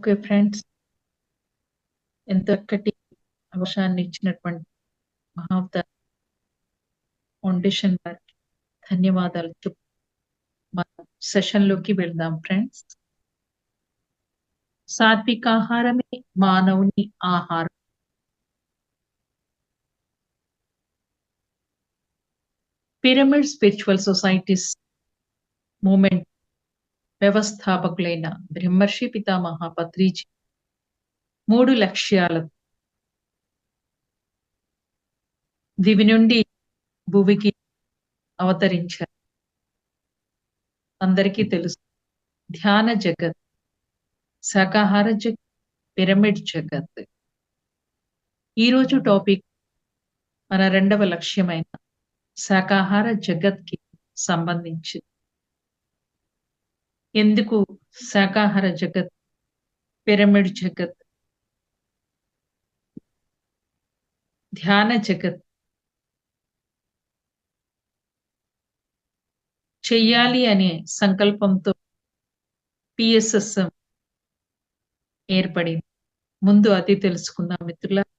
Okay friends. ఎంత చక్కటి అవకాశాన్ని ఇచ్చినటువంటి మహావతార్ ఫౌండేషన్ వారికి ధన్యవాదాలు చెప్తూ మనం సెషన్‌లోకి వెళ్దాం ఫ్రెండ్స్. సాత్వికాహారమే మానవుని ఆహారం. పిరమిడ్ స్పిరిచువల్ సొసైటీస్ మూవ్‌మెంట్ వ్యవస్థాపకులైన బ్రహ్మర్షి పితామహ పత్రిజీ 3 లక్ష్యాలతో దివి నుండి భువికి అవతరించారు. అందరికీ తెలుసు. ధ్యాన జగత్, శాకాహార జగత్, పిరమిడ్ జగత్. ఈరోజు టాపిక్ మన 2వ లక్ష్యమైన శాకాహార జగత్‌కి సంబంధించింది. ఎందుకు శాకాహార జగత్, పిరమిడ్ జగత్, ధ్యాన జగత్ చెయ్యాలి అనే సంకల్పంతో పిఎస్ఎస్ఎం ఏర్పడింది. ముందు అది తెలుసుకుందాం మిత్రులారా.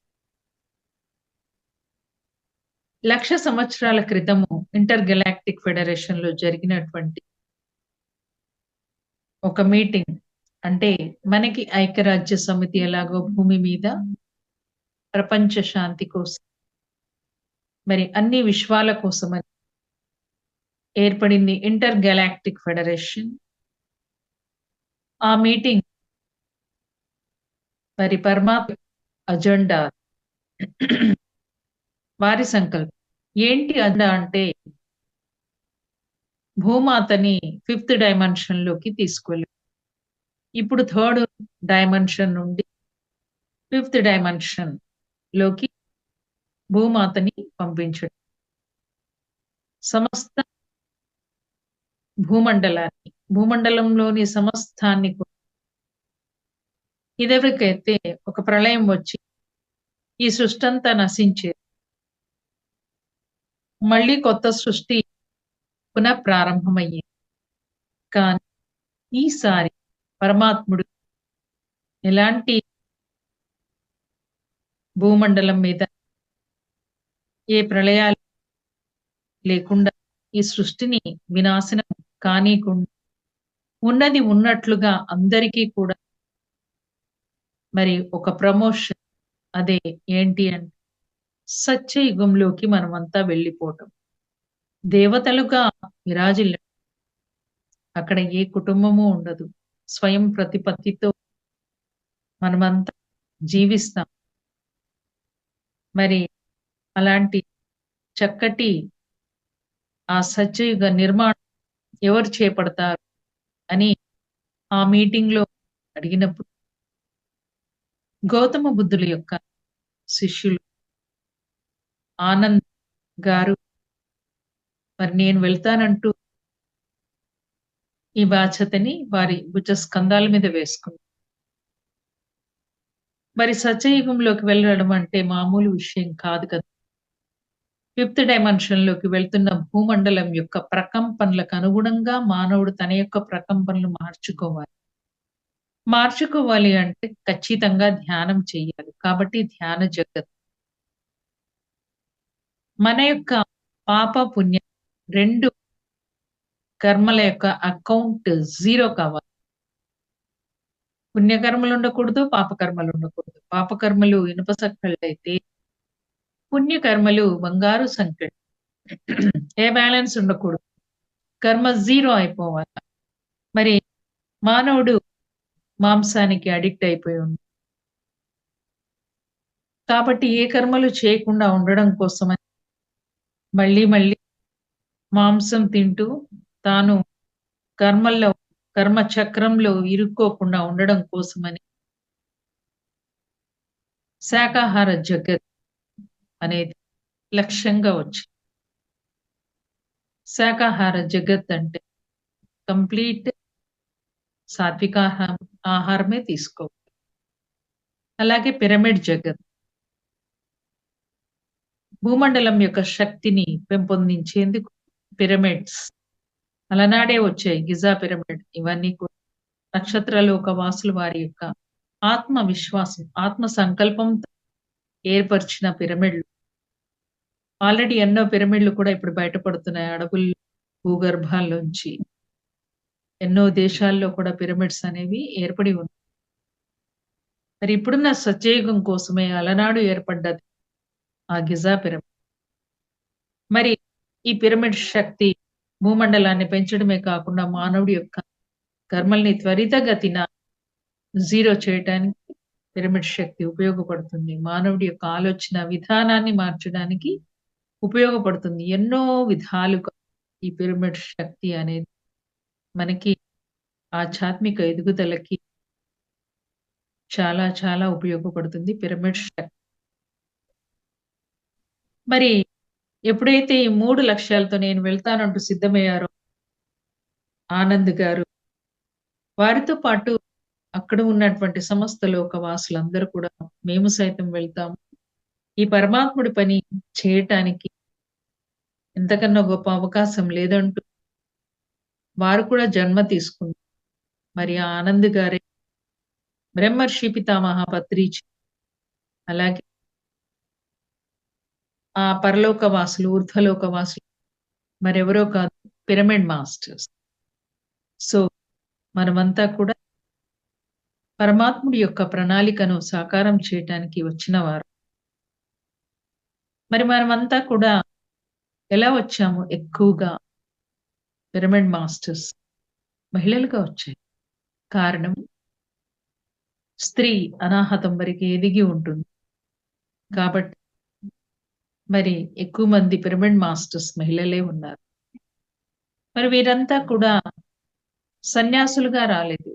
1,00,000 సంవత్సరాల క్రితము ఇంటర్ గెలాక్టిక్ ఫెడరేషన్‌లో జరిగినటువంటి ఒక మీటింగ్. అంటే మనకి ఐక్యరాజ్య సమితి ఎలాగో భూమి మీద ప్రపంచ శాంతి కోసం, మరి అన్ని విశ్వాల కోసమని ఏర్పడింది ఇంటర్ గెలాక్టిక్ ఫెడరేషన్. ఆ మీటింగ్ మరి పరమాత్మ అజెండా, వారి సంకల్పం ఏంటి అజెండా అంటే భూమాతని 5th డైమెన్షన్ లోకి తీసుకెళ్ళి, ఇప్పుడు 3rd డైమెన్షన్ నుండి 5th డైమెన్షన్ లోకి భూమాతని పంపించడం. సమస్త భూమండలాన్ని, భూమండలంలోని సమస్తాన్ని ఇదివరకైతే ఒక ప్రళయం వచ్చి ఈ సృష్టి అంతా నశించేది. మళ్ళీ కొత్త సృష్టి పునః ప్రారంభమయ్యేది. కానీ ఈసారి పరమాత్ముడు ఎలాంటి భూమండలం మీద ఏ ప్రళయాలు లేకుండా ఈ సృష్టిని వినాశనం కానీకుండా ఉన్నది ఉన్నట్లుగా అందరికీ కూడా మరి ఒక ప్రమోషన్. అదే ఏంటి అంటే సత్యయుగంలోకి మనమంతా వెళ్ళిపోవటం, దేవతలుగా విరాజిల్ల. అక్కడ ఏ కుటుంబము ఉండదు, స్వయం ప్రతిపత్తితో మనమంతా జీవిస్తాం. మరి అలాంటి చక్కటి ఆ సత్యయుగ నిర్మాణం ఎవరు చేపడతారు అని ఆ మీటింగ్ లో అడిగినప్పుడు గౌతమ బుద్ధుల యొక్క శిష్యులు ఆనంద్ గారు మరి నేను వెళ్తానంటూ ఈ బాధ్యతని వారి భుజ స్కంధాల మీద వేసుకున్నారు. మరి సత్యయుగంలోకి వెళ్ళడం అంటే మామూలు విషయం కాదు కదా. 5th డైమెన్షన్ లోకి వెళ్తున్న భూమండలం యొక్క ప్రకంపనలకు అనుగుణంగా మానవుడు తన యొక్క ప్రకంపనలు మార్చుకోవాలి అంటే ఖచ్చితంగా ధ్యానం చేయాలి. కాబట్టి ధ్యాన జగత్ మన యొక్క పాప పుణ్య 2 కర్మల యొక్క అకౌంట్ 0 కావాలి. పుణ్యకర్మలు ఉండకూడదు, పాపకర్మలు ఉండకూడదు. పాపకర్మలు ఇనుప సక్కళ్ళైతే పుణ్యకర్మలు బంగారు సంకెళ్ళు. ఏ బ్యాలెన్స్ ఉండకూడదు, కర్మ 0 అయిపోవాలి. మరి మానవుడు మాంసానికి అడిక్ట్ అయిపోయి ఉంది. కాబట్టి ఏ కర్మలు చేయకుండా ఉండడం కోసమని మళ్ళీ మళ్ళీ మాంసం తింటూ తాను కర్మ చక్రంలో ఇరుక్కోకుండా ఉండడం కోసమని శాకాహార జగత్ అనేది లక్ష్యంగా వచ్చింది. శాకాహార జగత్ అంటే కంప్లీట్ సాత్విక ఆహారమే తీసుకోవాలి. అలాగే పిరమిడ్ జగత్ భూమండలం యొక్క శక్తిని పెంపొందించేందుకు పిరమిడ్స్ అలనాడే వచ్చాయి. గిజా పిరమిడ్, ఇవన్నీ కూడా నక్షత్రలోక వాసులు వారి యొక్క ఆత్మవిశ్వాసం, ఆత్మ సంకల్పంతో ఏర్పరిచిన పిరమిడ్‌లు. ఆల్రెడీ ఎన్నో పిరమిడ్‌లు కూడా ఇప్పుడు బయటపడుతున్నాయి అడవుల్లో, భూగర్భాల్లోంచి. ఎన్నో దేశాల్లో కూడా పిరమిడ్స్ అనేవి ఏర్పడి ఉన్నాయి. మరి ఇప్పుడున్న సత్యయుగం కోసమే అలనాడు ఏర్పడ్డది ఆ గిజా పిరమిడ్. మరి ఈ పిరమిడ్ శక్తి భూమండలాన్ని పెంచడమే కాకుండా మానవుడి యొక్క కర్మల్ని త్వరితగతిన జీరో చేయటానికి పిరమిడ్ శక్తి ఉపయోగపడుతుంది. మానవుడి యొక్క ఆలోచన విధానాన్ని మార్చడానికి ఉపయోగపడుతుంది. ఎన్నో విధాలుగా ఈ పిరమిడ్ శక్తి అనేది మనకి ఆధ్యాత్మిక ఎదుగుదలకి చాలా చాలా ఉపయోగపడుతుంది పిరమిడ్ శక్తి. మరి ఎప్పుడైతే ఈ 3 లక్ష్యాలతో నేను వెళ్తానంటూ సిద్ధమయ్యారో ఆనంద్ గారు, వారితో పాటు అక్కడ ఉన్నటువంటి సమస్త లోకవాసులందరూ కూడా మేము సైతం వెళ్తాము. ఈ పరమాత్ముడి పని చేయటానికి ఇంతకన్నా గొప్ప అవకాశం లేదంటూ వారు కూడా జన్మ తీసుకున్నారు. మరి ఆ ఆనంద్ గారే బ్రహ్మర్షి పితామహ పత్రిజీ, అలాగే ఆ పరలోకవాసులు, ఊర్ధ్వలోకవాసులు మరెవరో కాదు పిరమిడ్ మాస్టర్స్. సో, మనమంతా కూడా పరమాత్ముడి యొక్క ప్రణాళికను సాకారం చేయటానికి వచ్చినవారు. మరి మనమంతా కూడా ఎలా వచ్చాము? ఎక్కువగా పిరమిడ్ మాస్టర్స్ మహిళలుగా వచ్చాయి. కారణం స్త్రీ అనాహతం వరకు ఎదిగి ఉంటుంది. కాబట్టి మరి ఎక్కువ మంది పిరమిడ్ మాస్టర్స్ మహిళలే ఉన్నారు. మరి వీరంతా కూడా సన్యాసులుగా రాలేదు.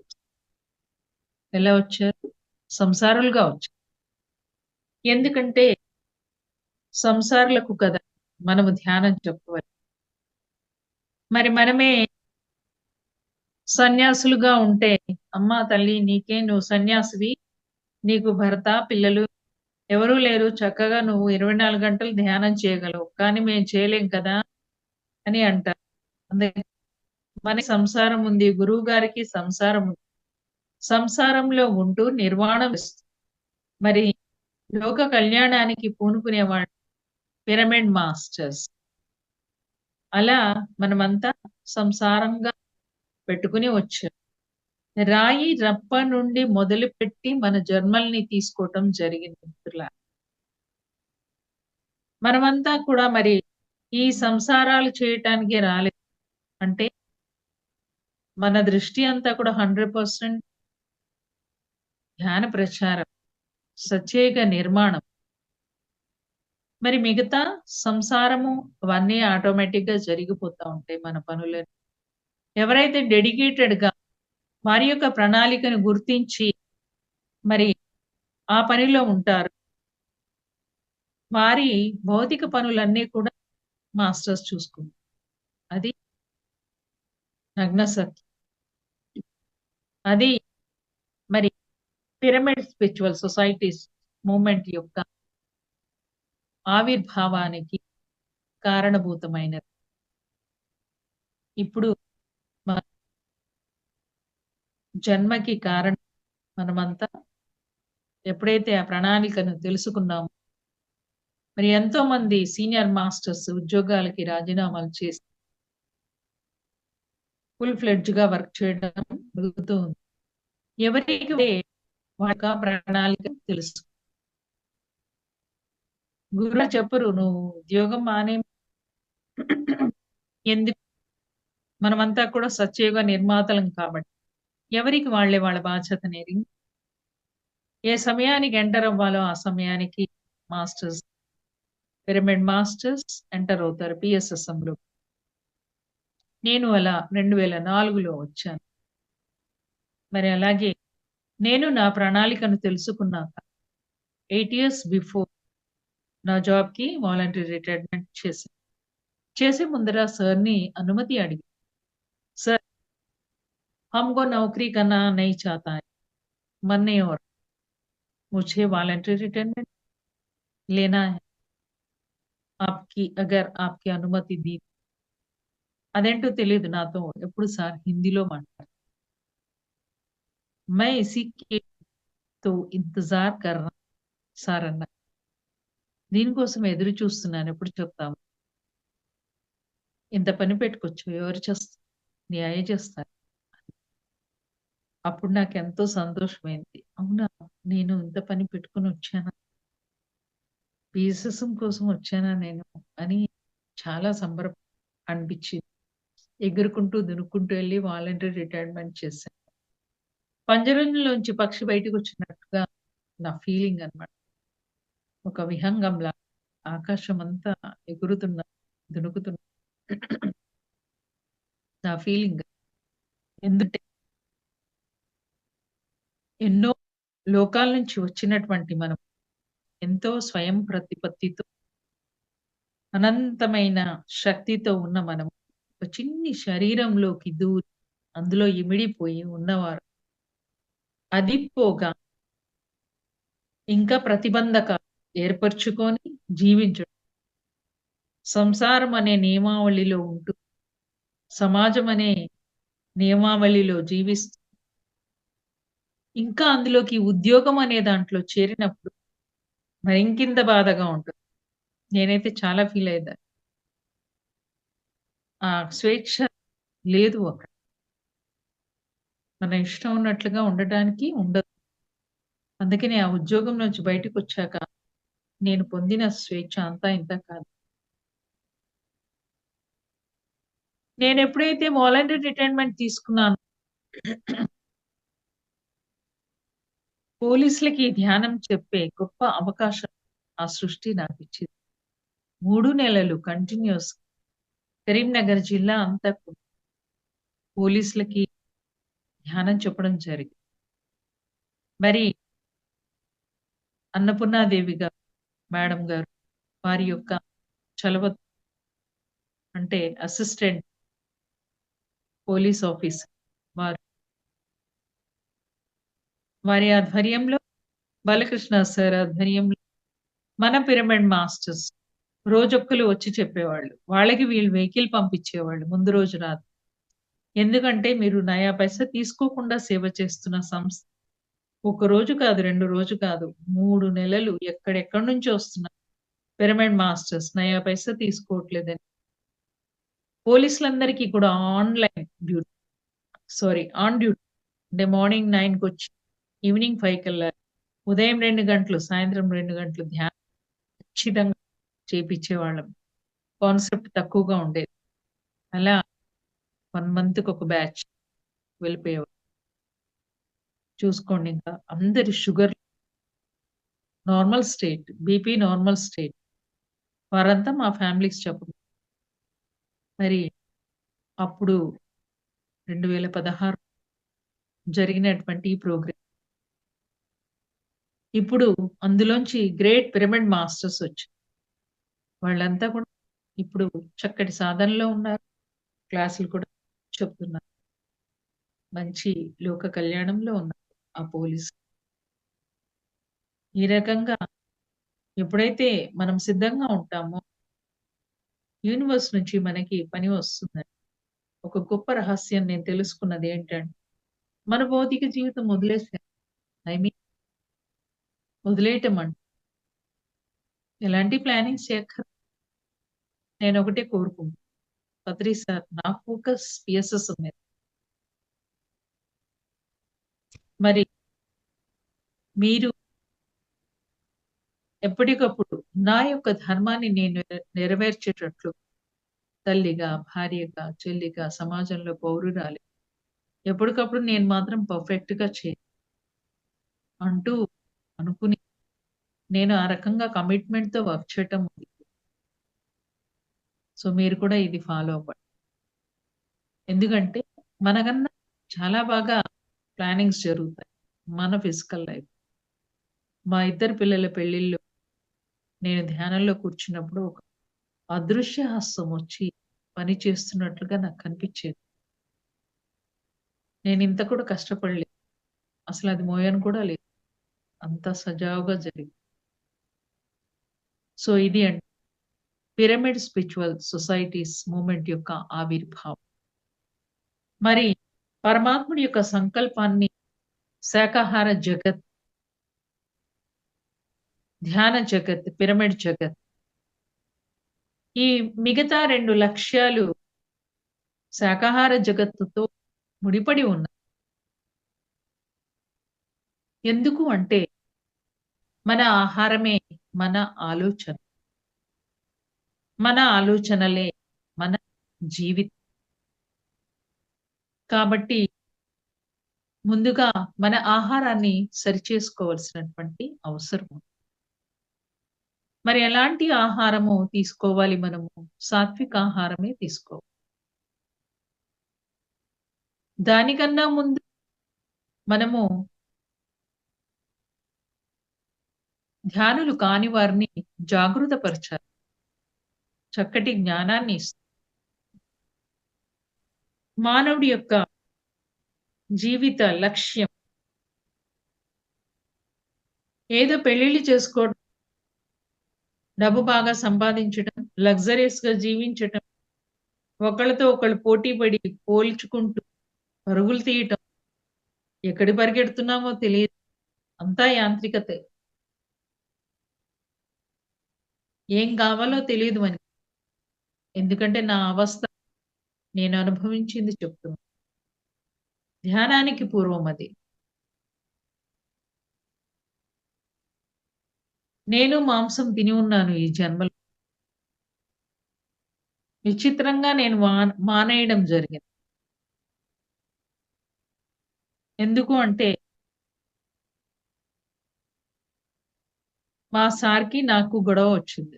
ఎలా వచ్చారు? సంసారులుగా వచ్చారు. ఎందుకంటే సంసారులకు కదా మనము ధ్యానం చెప్పవాలి. మరి మనమే సన్యాసులుగా ఉంటే, అమ్మా తల్లి నీకే నువ్వు సన్యాసివి. నీకు భర్త, పిల్లలు ఎవరూ లేరు. చక్కగా నువ్వు 24 గంటలు ధ్యానం చేయగలవు. కానీ మేము చేయలేం కదా! అని అంటారు. అందుకే మనకి సంసారం ఉంది. గురువు గారికి సంసారం ఉంది. సంసారంలో ఉంటూ నిర్వాణం ఇస్తుంది. మరి లోక కళ్యాణానికి పూనుకునేవాళ్ళు పిరమిడ్ మాస్టర్స్. అలా మనమంతా సంసారంగా పెట్టుకుని వచ్చాం. రాయి రప్ప నుండి మొదలుపెట్టి మన జన్మల్ని తీసుకోవటం జరిగింది మిత్రులారా. మనమంతా కూడా మరి ఈ సంసారాలు చేయటానికే రాలేదు. అంటే మన దృష్టి అంతా కూడా 100% ధ్యాన ప్రచారం, సత్యయుగ నిర్మాణం. మరి మిగతా సంసారము అవన్నీ ఆటోమేటిక్‌గా జరిగిపోతా ఉంటాయి మన పనులని. ఎవరైతే డెడికేటెడ్‌గా వారి యొక్క ప్రణాళికను గుర్తించి మరి ఆ పనిలో ఉంటారో, వారి భౌతిక పనులన్నీ కూడా మాస్టర్స్ చూసుకుంటారు. అది నగ్న సత్యం. అది మరి పిరమిడ్ స్పిరిచువల్ సొసైటీస్ మూవ్‌మెంట్ యొక్క ఆవిర్భావానికి కారణభూతమైనది. ఇప్పుడు మన జన్మకి కారణం మనమంతా ఎప్పుడైతే ఆ ప్రణాళికను తెలుసుకున్నామో, మరి ఎంతోమంది సీనియర్ మాస్టర్స్ ఉద్యోగాలకి రాజీనామాలు చేసి ఫుల్ ఫ్లెడ్జ్‌గా వర్క్ చేయడం జరుగుతూ ఉంది. ఎవరికి వాళ్ళ యొక్క ప్రణాళిక తెలుసు. గురువు చెప్పరు నువ్వు ఉద్యోగం మానేయి ఎందుకు మనమంతా కూడా సత్యయుగ నిర్మాతలం కాబట్టి. ఎవరికి వాళ్ళే వాళ్ళ బాధ్యతనేది ఏ సమయానికి ఎంటర్ అవ్వాలో ఆ సమయానికి మాస్టర్స్, పిరమిడ్ మాస్టర్స్ ఎంటర్ అవుతారు PSSMలో. నేను అలా 2004లో వచ్చాను. మరి అలాగే నేను నా ప్రణాళికను తెలుసుకున్నాక 8 ఇయర్స్ బిఫోర్ నా జాబ్‌కి వాలంటరీ రిటైర్మెంట్ చేశాను. చేసే ముందర సార్‌ని అనుమతి అడిగా. सर हमको नौकरी करना नहीं चाहता है, मन नहीं हो रहा, मुझे वॉलंटरी रिटायरमेंट लेना है, आपकी अगर आपकी అనుమతి दी అదేంటో తెలీదు నాతో ఎప్పుడు సార్ హిందీలో మాట్లాడారు. मैं इसी के తో ఇంతజార్ కర్ రहा సార్ అన్నారు. దీనికోసం ఎదురు చూస్తున్నాను ఎప్పుడు చెప్తావు? ఇంత పని పెట్టుకొచ్చావు ఎవరు చేస్తారు? నీ అయ్య చేస్తారు. అప్పుడు నాకెంతో సంతోషమైంది. అవునా! నేను ఇంత పని పెట్టుకొనొచ్చానా? పీసెసం కోసం వచ్చానా నేను? అని చాలా అనిపిచ్చింది. ఎగురుకుంటూ, దునుక్కుంటూ ఎళ్లి వాలంటరీ రిటైర్మెంట్ చేశాను. పంజరంలోంచి పక్షి బయటకొచ్చినట్టుగా నా ఫీలింగ్ అన్నమాట. ఒక విహంగంలా ఆకాశమంతా ఎగురుతున్నా, దునుకుతున్నా నా ఫీలింగ్. ఎందుకంటే ఎన్నో లోకాల నుంచి వచ్చినటువంటి మనం ఎంతో స్వయం ప్రతిపత్తితో, అనంతమైన శక్తితో ఉన్న మనం ఒక చిన్ని శరీరంలోకి దూరి అందులో ఇమిడిపోయి ఉన్నవారు. అది పోగా ఇంకా ప్రతిబంధకాలు ఏర్పరుచుకొని జీవించడం. సంసారం అనే నియమావళిలో ఉంటూ, సమాజం అనే నియమావళిలో జీవిస్తూ, ఇంకా అందులోకి ఉద్యోగం అనే దాంట్లో చేరినప్పుడు మరింకింత బాధగా ఉంటుంది. నేనైతే చాలా ఫీల్ అయ్యేదాన్ని. ఆ స్వేచ్ఛ లేదు అక్కడ. మన ఇష్టం ఉన్నట్లుగా ఉండటానికి ఉండదు. అందుకని ఆ ఉద్యోగం నుంచి బయటకొచ్చాక నేను పొందిన స్వేచ్ఛ అంతా ఇంతా కాదు. నేనెప్పుడైతే వాలంటరీ రిటైర్మెంట్ తీసుకున్నానో పోలీసులకి ధ్యానం చెప్పే గొప్ప అవకాశం ఆ సృష్టి నాకిచ్చింది. 3 నెలలు కంటిన్యూయస్ కరీంనగర్ జిల్లా అంతా పోలీసులకి ధ్యానం చెప్పడం జరిగింది. మరి అన్నపూర్ణాదేవి గారు, మేడం గారు వారి యొక్క చలవ అంటే అసిస్టెంట్ పోలీస్ ఆఫీసర్ వారు వారి ఆధ్వర్యంలో బాలకృష్ణ సార్ ఆధ్వర్యంలో మన పిరమిడ్ మాస్టర్స్ రోజొక్కలు వచ్చి చెప్పేవాళ్ళు. వాళ్ళకి వీళ్ళు వెహికల్ పంపించేవాళ్ళు ముందు రోజు రాత్రి. ఎందుకంటే మీరు నయా పైసా తీసుకోకుండా సేవ చేస్తున్న సంస్థ. ఒక రోజు కాదు, 2 రోజు కాదు, 3 నెలలు ఎక్కడెక్కడి నుంచో వస్తున్నారు. పిరమిడ్ మాస్టర్స్ నయా పైసా తీసుకోవట్లేదని. పోలీసులందరికీ కూడా ఆన్‌లైన్ డ్యూటీ ఆన్ డ్యూటీ. అంటే మార్నింగ్ 9:00కొచ్చి ఈవినింగ్ 5 కల్లా ఉదయం 2 గంటలు, సాయంత్రం 2 గంటలు ధ్యానం ఖచ్చితంగా చేపిచ్చేవాళ్ళం. కాన్సెప్ట్ తక్కువగా ఉండేది. అలా 1 మంత్‌కొక బ్యాచ్ వెళ్ళిపోయేవారు. చూసుకోండి ఇంకా అందరి sugar normal state, BP normal state. వారంతా మా ఫ్యామిలీస్ చెప్పడం. మరి అప్పుడు 2016 జరిగినటువంటి ఈ ప్రోగ్రామ్. ఇప్పుడు అందులోంచి గ్రేట్ పిరమిడ్ మాస్టర్స్ వచ్చారు. వాళ్ళంతా కూడా ఇప్పుడు చక్కటి సాధనలో ఉన్నారు. క్లాసులు కూడా చెప్తున్నారు. మంచి లోక కళ్యాణంలో ఉన్నారు ఆ పోలీసు. ఈ రకంగా ఎప్పుడైతే మనం సిద్ధంగా ఉంటామో, యూనివర్స్ నుంచి మనకి పని వస్తుందని ఒక గొప్ప రహస్యం నేను తెలుసుకున్నది ఏంటంటే, మన భౌతిక జీవితం వదిలేసాం. ఐ మీన్ వదిలేయటం అంటే ఎలాంటి ప్లానింగ్స్ నేనొకటే కోరుకుంటా. పత్రి సార్ నా ఫోకస్ పిఎస్ఎస్ మీద. మరి మీరు ఎప్పటికప్పుడు నా యొక్క ధర్మాన్ని నేను నెరవేర్చేటట్లు తల్లిగా, భార్యగా, చెల్లిగా, సమాజంలో పౌరురాలిగా ఎప్పటికప్పుడు నేను మాత్రం పర్ఫెక్ట్‌గా అంటూ అనుకుని నేను ఆ రకంగా కమిట్మెంట్‌తో వర్క్ చేయటం ఉంది. సో, మీరు కూడా ఇది ఫాలో అవ్వండి. ఎందుకంటే మనకన్నా చాలా బాగా ప్లానింగ్స్ జరుగుతాయి. మన ఫిజికల్ లైఫ్. మా ఇద్దరు పిల్లల పెళ్ళిళ్ళు నేను ధ్యానంలో కూర్చున్నప్పుడు ఒక అదృశ్య హస్తం వచ్చి పని చేస్తున్నట్లుగా నాకు కనిపించేది. నేనింత కూడా కష్టపడలేదు. అసలది మోయను కూడా లేదు. అంత సజావుగా జరిగింది. సో, ఇది అండి పిరమిడ్ స్పిరిచ్యువల్ సొసైటీస్ మూవ్‌మెంట్ యొక్క ఆవిర్భావం. మరి పరమాత్ముడి యొక్క సంకల్పాన్ని శాకాహార జగత్ ధ్యాన జగత్, పిరమిడ్ జగత్. ఈ మిగతా 2 లక్ష్యాలు శాకాహార జగత్తుతో ముడిపడి ఉన్నాయి. ఎందుకు అంటే మన ఆహారమే మన ఆలోచన. మన ఆలోచనలే మన జీవితం. కాబట్టి ముందుగా మన ఆహారాన్ని సరిచేసుకోవాల్సినటువంటి అవసరం ఉంది. మరి ఎలాంటి ఆహారము తీసుకోవాలి మనము? సాత్విక ఆహారమే తీసుకోవాలి. దానికన్నా ముందు మనము ధ్యానులు కాని వారిని జాగృతపరచాలి. చక్కటి జ్ఞానాన్ని మానవుడి యొక్క జీవిత లక్ష్యం ఏదో పెళ్లిళ్లు చేసుకోవడం, డబ్బు బాగా సంపాదించడం, లగ్జరియస్‌గా జీవించటం, ఒకళ్ళతో ఒకళ్ళు పోటీ పడి పోల్చుకుంటూ పరుగులు తీయటం, ఎక్కడికి పరిగెడుతున్నామో తెలీదు. అంతా యాంత్రికతే. ఏం కావాలో తెలీదు మనకి. ఎందుకంటే నా అవస్థ నేను అనుభవించింది చెప్తున్నా. ధ్యానానికి పూర్వం అది. నేను మాంసం తిని ఉన్నాను ఈ జన్మలో. విచిత్రంగా నేను మానేయడం జరిగింది. ఎందుకు అంటే మా సార్‌కి నాకు గొడవ వచ్చింది.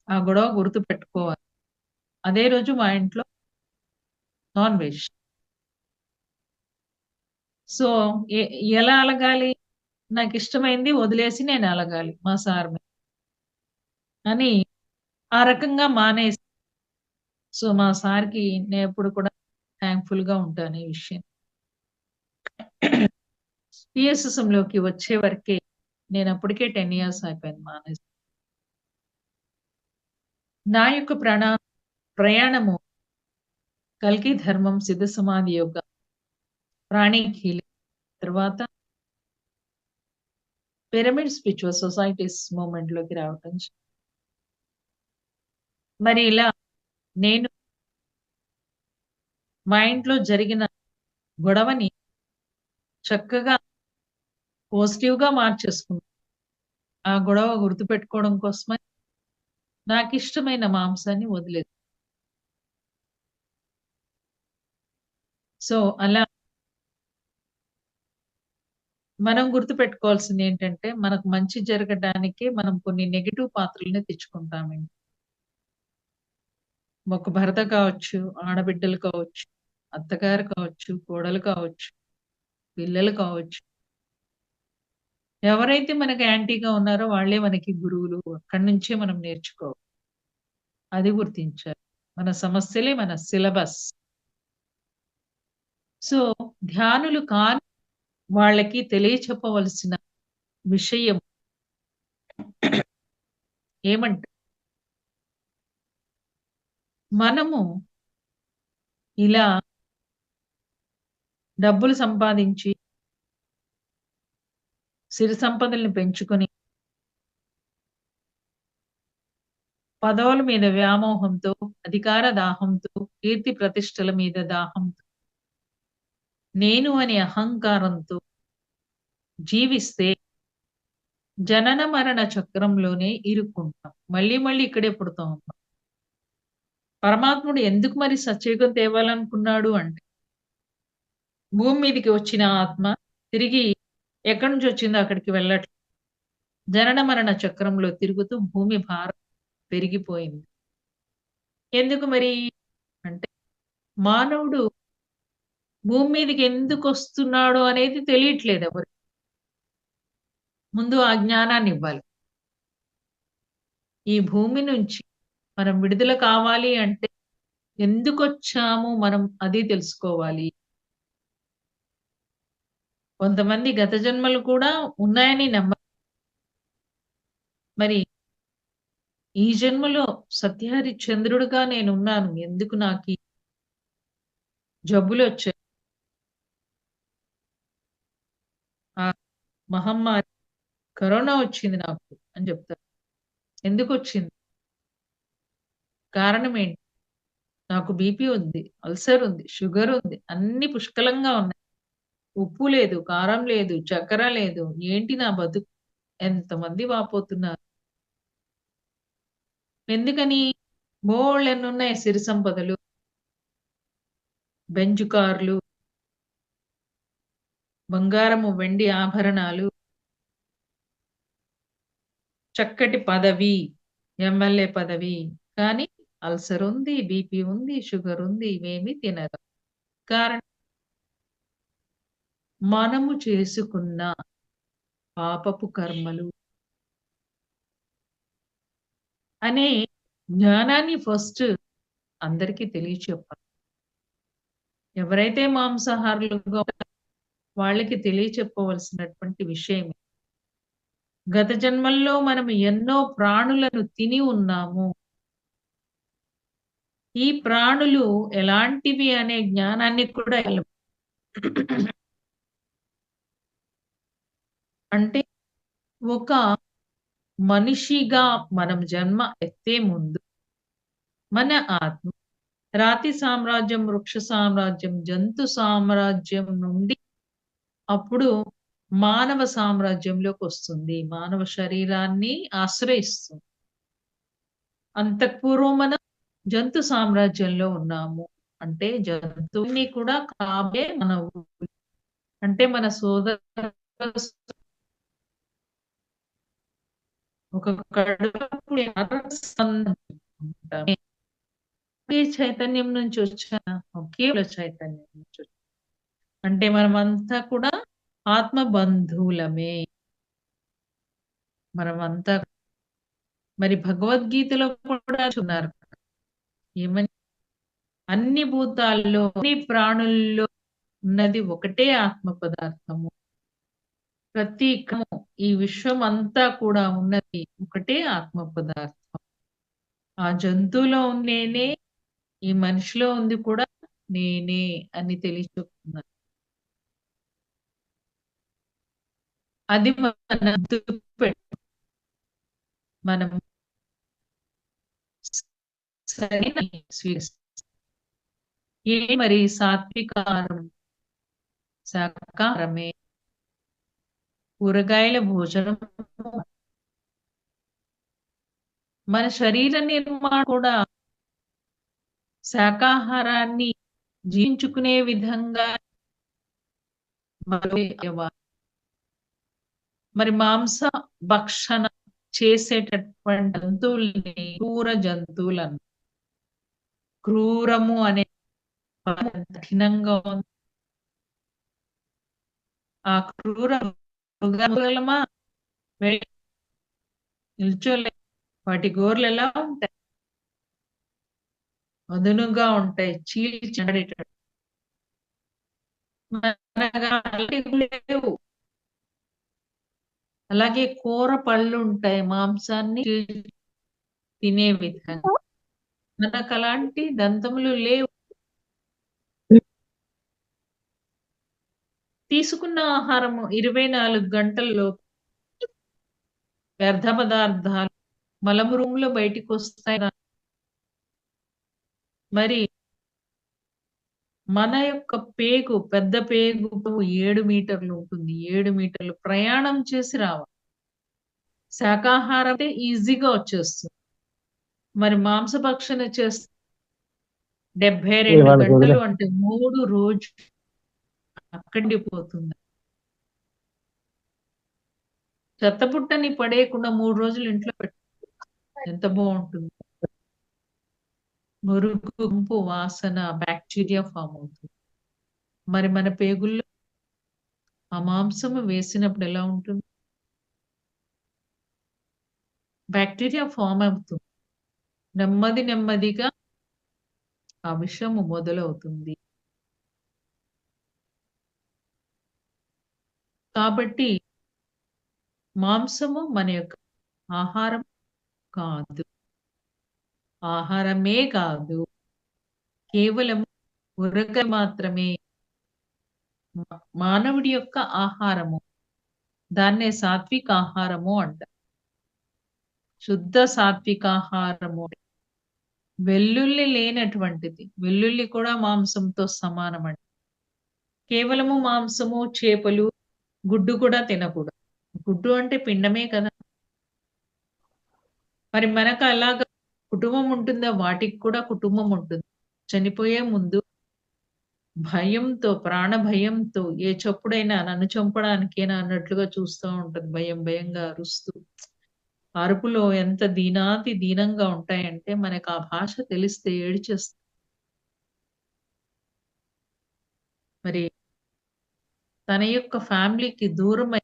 ఆ గొడవ గుర్తుపెట్టుకోవాలి. అదే రోజు మా ఇంట్లో నాన్ వెజ్. సో, ఎ ఎలా అలగాలి? నాకిష్టమైంది వదిలేసి నేను అలగాలి మా సార్ మీద అని ఆ రకంగా మానేసి సో, మా సార్‌కి నేనెప్పుడు కూడా థాంక్‌ఫుల్‌గా ఉంటాను ఈ విషయం. టీఎస్ఎస్ఎంలోకి వచ్చే వరకే నేనప్పటికే 10 ఇయర్స్ అయిపోయింది మానేసి. నా యొక్క ప్రయాణము కల్కి ధర్మం, సిద్ధ సమాధి యోగ, ప్రాణిక్ హీలింగ్ తర్వాత పిరమిడ్ స్పిరిచ్యువల్ సొసైటీస్ మూవ్‌మెంట్‌లోకి రావటం మరి ఇలా నేను మా ఇంట్లో జరిగిన గొడవని చక్కగా పాజిటివ్‌గా మార్చేసుకున్నా. ఆ గొడవ గుర్తుపెట్టుకోవడం కోసమని నాకిష్టమైన మాంసాన్ని వదిలేది. సో, అలా మనం గుర్తుపెట్టుకోవాల్సిందేంటంటే, మనకు మంచి జరగడానికే మనం కొన్ని నెగెటివ్ పాత్రలని తెచ్చుకుంటామండి. ఒక భర్త కావచ్చు, ఆడబిడ్డలు కావచ్చు, అత్తగారు కావచ్చు, కోడలు కావచ్చు, పిల్లలు కావచ్చు. ఎవరైతే మనకు యాంటీగా ఉన్నారో వాళ్ళే మనకి గురువులు. అక్కడి నుంచే మనం నేర్చుకోవాలి. అది గుర్తించాలి. మన సమస్యలే మన సిలబస్. సో, ధ్యానులు కాని వాళ్ళకి తెలియచెప్పవలసిన విషయం ఏమంటే, మనము ఇలా డబ్బులు సంపాదించి, సిరి సంపదల్ని పెంచుకొని, పదవుల మీద వ్యామోహంతో, అధికార దాహంతో, కీర్తి ప్రతిష్టల మీద దాహంతో, నేను అనే అహంకారంతో జీవిస్తే జనన మరణ చక్రంలోనే ఇరుక్కుంటాం. మళ్ళీ మళ్ళీ ఇక్కడే పుడతాం. పరమాత్ముడు ఎందుకు మరి సత్యయుగం తేవాలనుకున్నాడు అంటే, భూమి మీదకి వచ్చిన ఆత్మ తిరిగి ఎక్కడి నుంచొచ్చిందో అక్కడికి వెళ్ళట్లేదు. జనన మరణ చక్రంలో తిరుగుతూ భూమి భారం పెరిగిపోయింది. ఎందుకు మరి అంటే, మానవుడు భూమి మీదకి ఎందుకొస్తున్నాడో అనేది తెలియట్లేదు ఎవరికీ. ముందు ఆ జ్ఞానాన్నివ్వాలి. ఈ భూమి నుంచి మనం విడుదల కావాలి అంటే ఎందుకొచ్చాము మనం అది తెలుసుకోవాలి. కొంతమంది గత జన్మలు కూడా ఉన్నాయని మరి ఈ జన్మలో సత్యహరిశ్చంద్రుడిగా నేనున్నాను. ఎందుకు నాకీ జబ్బులొచ్చాయి? ఆ మహమ్మారి కరోనా వచ్చింది నాకు అని చెప్తారు. ఎందుకొచ్చింది? కారణం ఏంటి? నాకు బీపీ ఉంది, అల్సర్ ఉంది, షుగర్ ఉంది. అన్నీ పుష్కలంగా ఉన్నాయి. ఉప్పు లేదు, కారం లేదు, చక్కెర లేదు. ఏంటి నా బతుకు? ఎంతమంది వాపోతున్నారు. ఎందుకని? బోలెడన్నున్నాయి సిరి సంపదలు, బెంజ్ కార్లు, బంగారము, వెండి ఆభరణాలు, చక్కటి పదవి, ఎమ్మెల్యే పదవి. కానీ అల్సర్ ఉంది, బీపీ ఉంది, షుగర్ ఉంది. ఇవేమీ తినరు. కారణం మనము చేసుకున్న పాపపు కర్మలు అనే జ్ఞానాన్ని ఫస్ట్ అందరికీ తెలియచెప్పాలి. ఎవరైతే మాంసాహారులుగా ఉన్నారో వాళ్ళకి తెలియచెప్పవలసినటువంటి విషయం. గత జన్మల్లో మనం ఎన్నో ప్రాణులను తిని ఉన్నాము. ఈ ప్రాణులు ఎలాంటివి అనే జ్ఞానాన్ని కూడా అంటే ఒక మనిషిగా మనం జన్మ ఎత్తే ముందు మన ఆత్మ రాతి సామ్రాజ్యం, వృక్ష సామ్రాజ్యం, జంతు సామ్రాజ్యం నుండి అప్పుడు మానవ సామ్రాజ్యంలోకొస్తుంది. మానవ శరీరాన్ని ఆశ్రయిస్తుంది. అంతఃపూర్వం మనం జంతు సామ్రాజ్యంలో ఉన్నాము. అంటే జంతువుని కూడా కాబే మన అంటే మన సోదర ఒక కడుపుని ఒకే చైతన్యం నుంచి వచ్చానా? ఒకే చైతన్యం నుంచి వచ్చాం. అంటే మనమంతా కూడా ఆత్మ బంధువులమే. మనమంతా మరి భగవద్గీతలో కూడా ఉన్నారు. ఏమని? అన్ని భూతాల్లో, అన్ని ప్రాణుల్లో ఉన్నది ఒకటే ఆత్మ పదార్థము. ప్రతి ఈ విశ్వం అంతా కూడా ఉన్నది ఒకటే ఆత్మ పదార్థం. ఆ జంతువులో ఉంది నేనే, ఈ మనిషిలో ఉంది కూడా నేనే అని తెలియచెప్తున్నారు. అది మనం మనం సరైన ఏ మరి సాత్వికారం, శాకాహారమే, కూరగాయల భోజనం మన శరీర నిర్మాణం కూడా శాకాహారాన్ని జీర్ణించుకునే విధంగా మరి మాంస భక్షణ చేసేటటువంటి జంతువుల్ని క్రూర జంతువులను క్రూరము అనే కఠినంగా ఉంది. ఆ క్రూర మృగాలమా నిల్చోలే. వాటి గోర్లు ఎలా ఉంటాయి? అదునుగా ఉంటాయి. చీల్చడేటట్టు. లేవు. అలాగే కూర పళ్ళు ఉంటాయి. మాంసాన్ని తినే విధంగా. మనకు అలాంటి దంతములు లేవు. తీసుకున్న ఆహారము 24 గంటల్లో వ్యర్థ పదార్థాలు మలమురుములో బయటికొస్తాయి. మరి మన యొక్క పేగు, పెద్ద పేగు 7 మీటర్లు ఉంటుంది. 7 మీటర్లు ప్రయాణం చేసి రావాలి. శాకాహారం అయితే ఈజీగా వచ్చేస్తుంది. మరి మాంసభక్షణ చేస్తే 72 గంటలు అంటే 3 రోజులు అక్కడిపోతుంది. చెత్తబుట్టని పడేయకుండా 3 రోజులు ఇంట్లో పెట్టు. ఎంత బావుంటుంది. మురుగు, గుంపు, వాసన, బాక్టీరియా ఫార్మ్ అవుతుంది. మరి మన పేగుల్లో ఆ మాంసము వేసినప్పుడు ఎలా ఉంటుంది? బాక్టీరియా ఫార్మ్ అవుతుంది. నెమ్మది నెమ్మదిగా ఆ విషము మొదలవుతుంది. కాబట్టి మాంసము మన యొక్క ఆహారం కాదు. ఆహారమే కాదు. కేవలం కూరగాయ మాత్రమే మానవుడి యొక్క ఆహారము. దాన్నే సాత్విక ఆహారము అంటారు. శుద్ధ సాత్వికాహారము. వెల్లుల్లి లేనటువంటిది. వెల్లుల్లి కూడా మాంసంతో సమానమండి. కేవలము మాంసము, చేపలు, గుడ్డు కూడా తినకూడదు. గుడ్డు అంటే పిండమే కదా! మరి మనకు అలాగా కుటుంబం ఉంటుందా? వాటికి కూడా కుటుంబం ఉంటుంది. చనిపోయే ముందు భయంతో, ప్రాణ భయంతో ఏ చప్పుడైనా నన్ను చంపడానికేనా అన్నట్లుగా చూస్తా ఉంటది. భయం భయంగా అరుస్తూ. అరుపులో ఎంత దీనాతి దీనంగా ఉంటాయంటే మనకు ఆ భాష తెలిస్తే ఏడ్చేస్తాం. మరి తన యొక్క ఫ్యామిలీకి దూరమై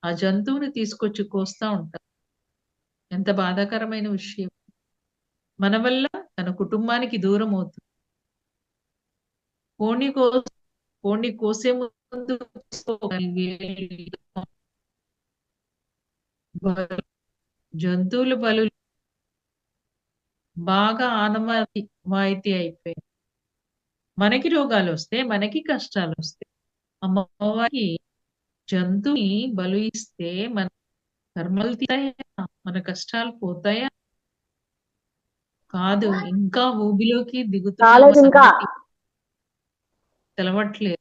ఆ జంతువుని తీసుకొచ్చి కోస్తా ఉంటారు. ఎంత బాధాకరమైన విషయం. మన వల్ల తన కుటుంబానికి దూరమవుతుంది. కోడిని కోస్ కోడిని కోసే ముందు జంతువుల బలులు బాగా ఆనవాయితీ అయిపోయాయి. మనకి రోగాలొస్తే, మనకి కష్టాలొస్తాయి. అమ్మవారికి జంతువుని బలి ఇస్తే మన కర్మలు తీరాయా? మన కష్టాలు పోతాయా? కాదు. ఇంకా ఊబిలోకి దిగుతున్నామ కాలేదింకా. సంగతి తెలవట్లేదు.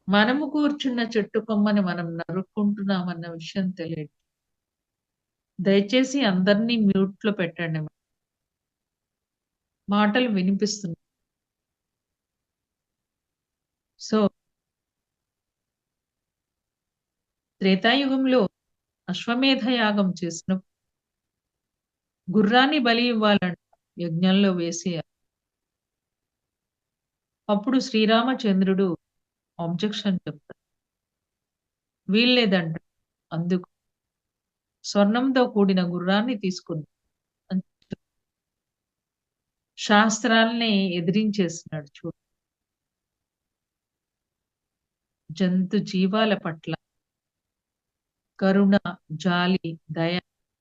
మనము కూర్చున్న చెట్టు కొమ్మని మనం నరుక్కుంటున్నామన్న విషయం తెలియదు. దయచేసి అందరిని మ్యూట్‌లో పెట్టండి. మాటలు వినిపిస్తున్నాయి. సో, త్రేతాయుగంలో అశ్వమేధ యాగం చేసినప్పుడు గుర్రాన్ని బలి ఇవ్వాలంట యజ్ఞంలో వేసేయాలి. అప్పుడు శ్రీరామచంద్రుడు అబ్జెక్షన్ చెప్తాడు. వీల్లేదంట. అందుకు స్వర్ణంతో కూడిన గుర్రాన్ని తీసుకుంది. అని శాస్త్రాల్ని ఎదిరించేసినాడు చూడు. జంతు జీవాల పట్ల కరుణ, జాలి, దయ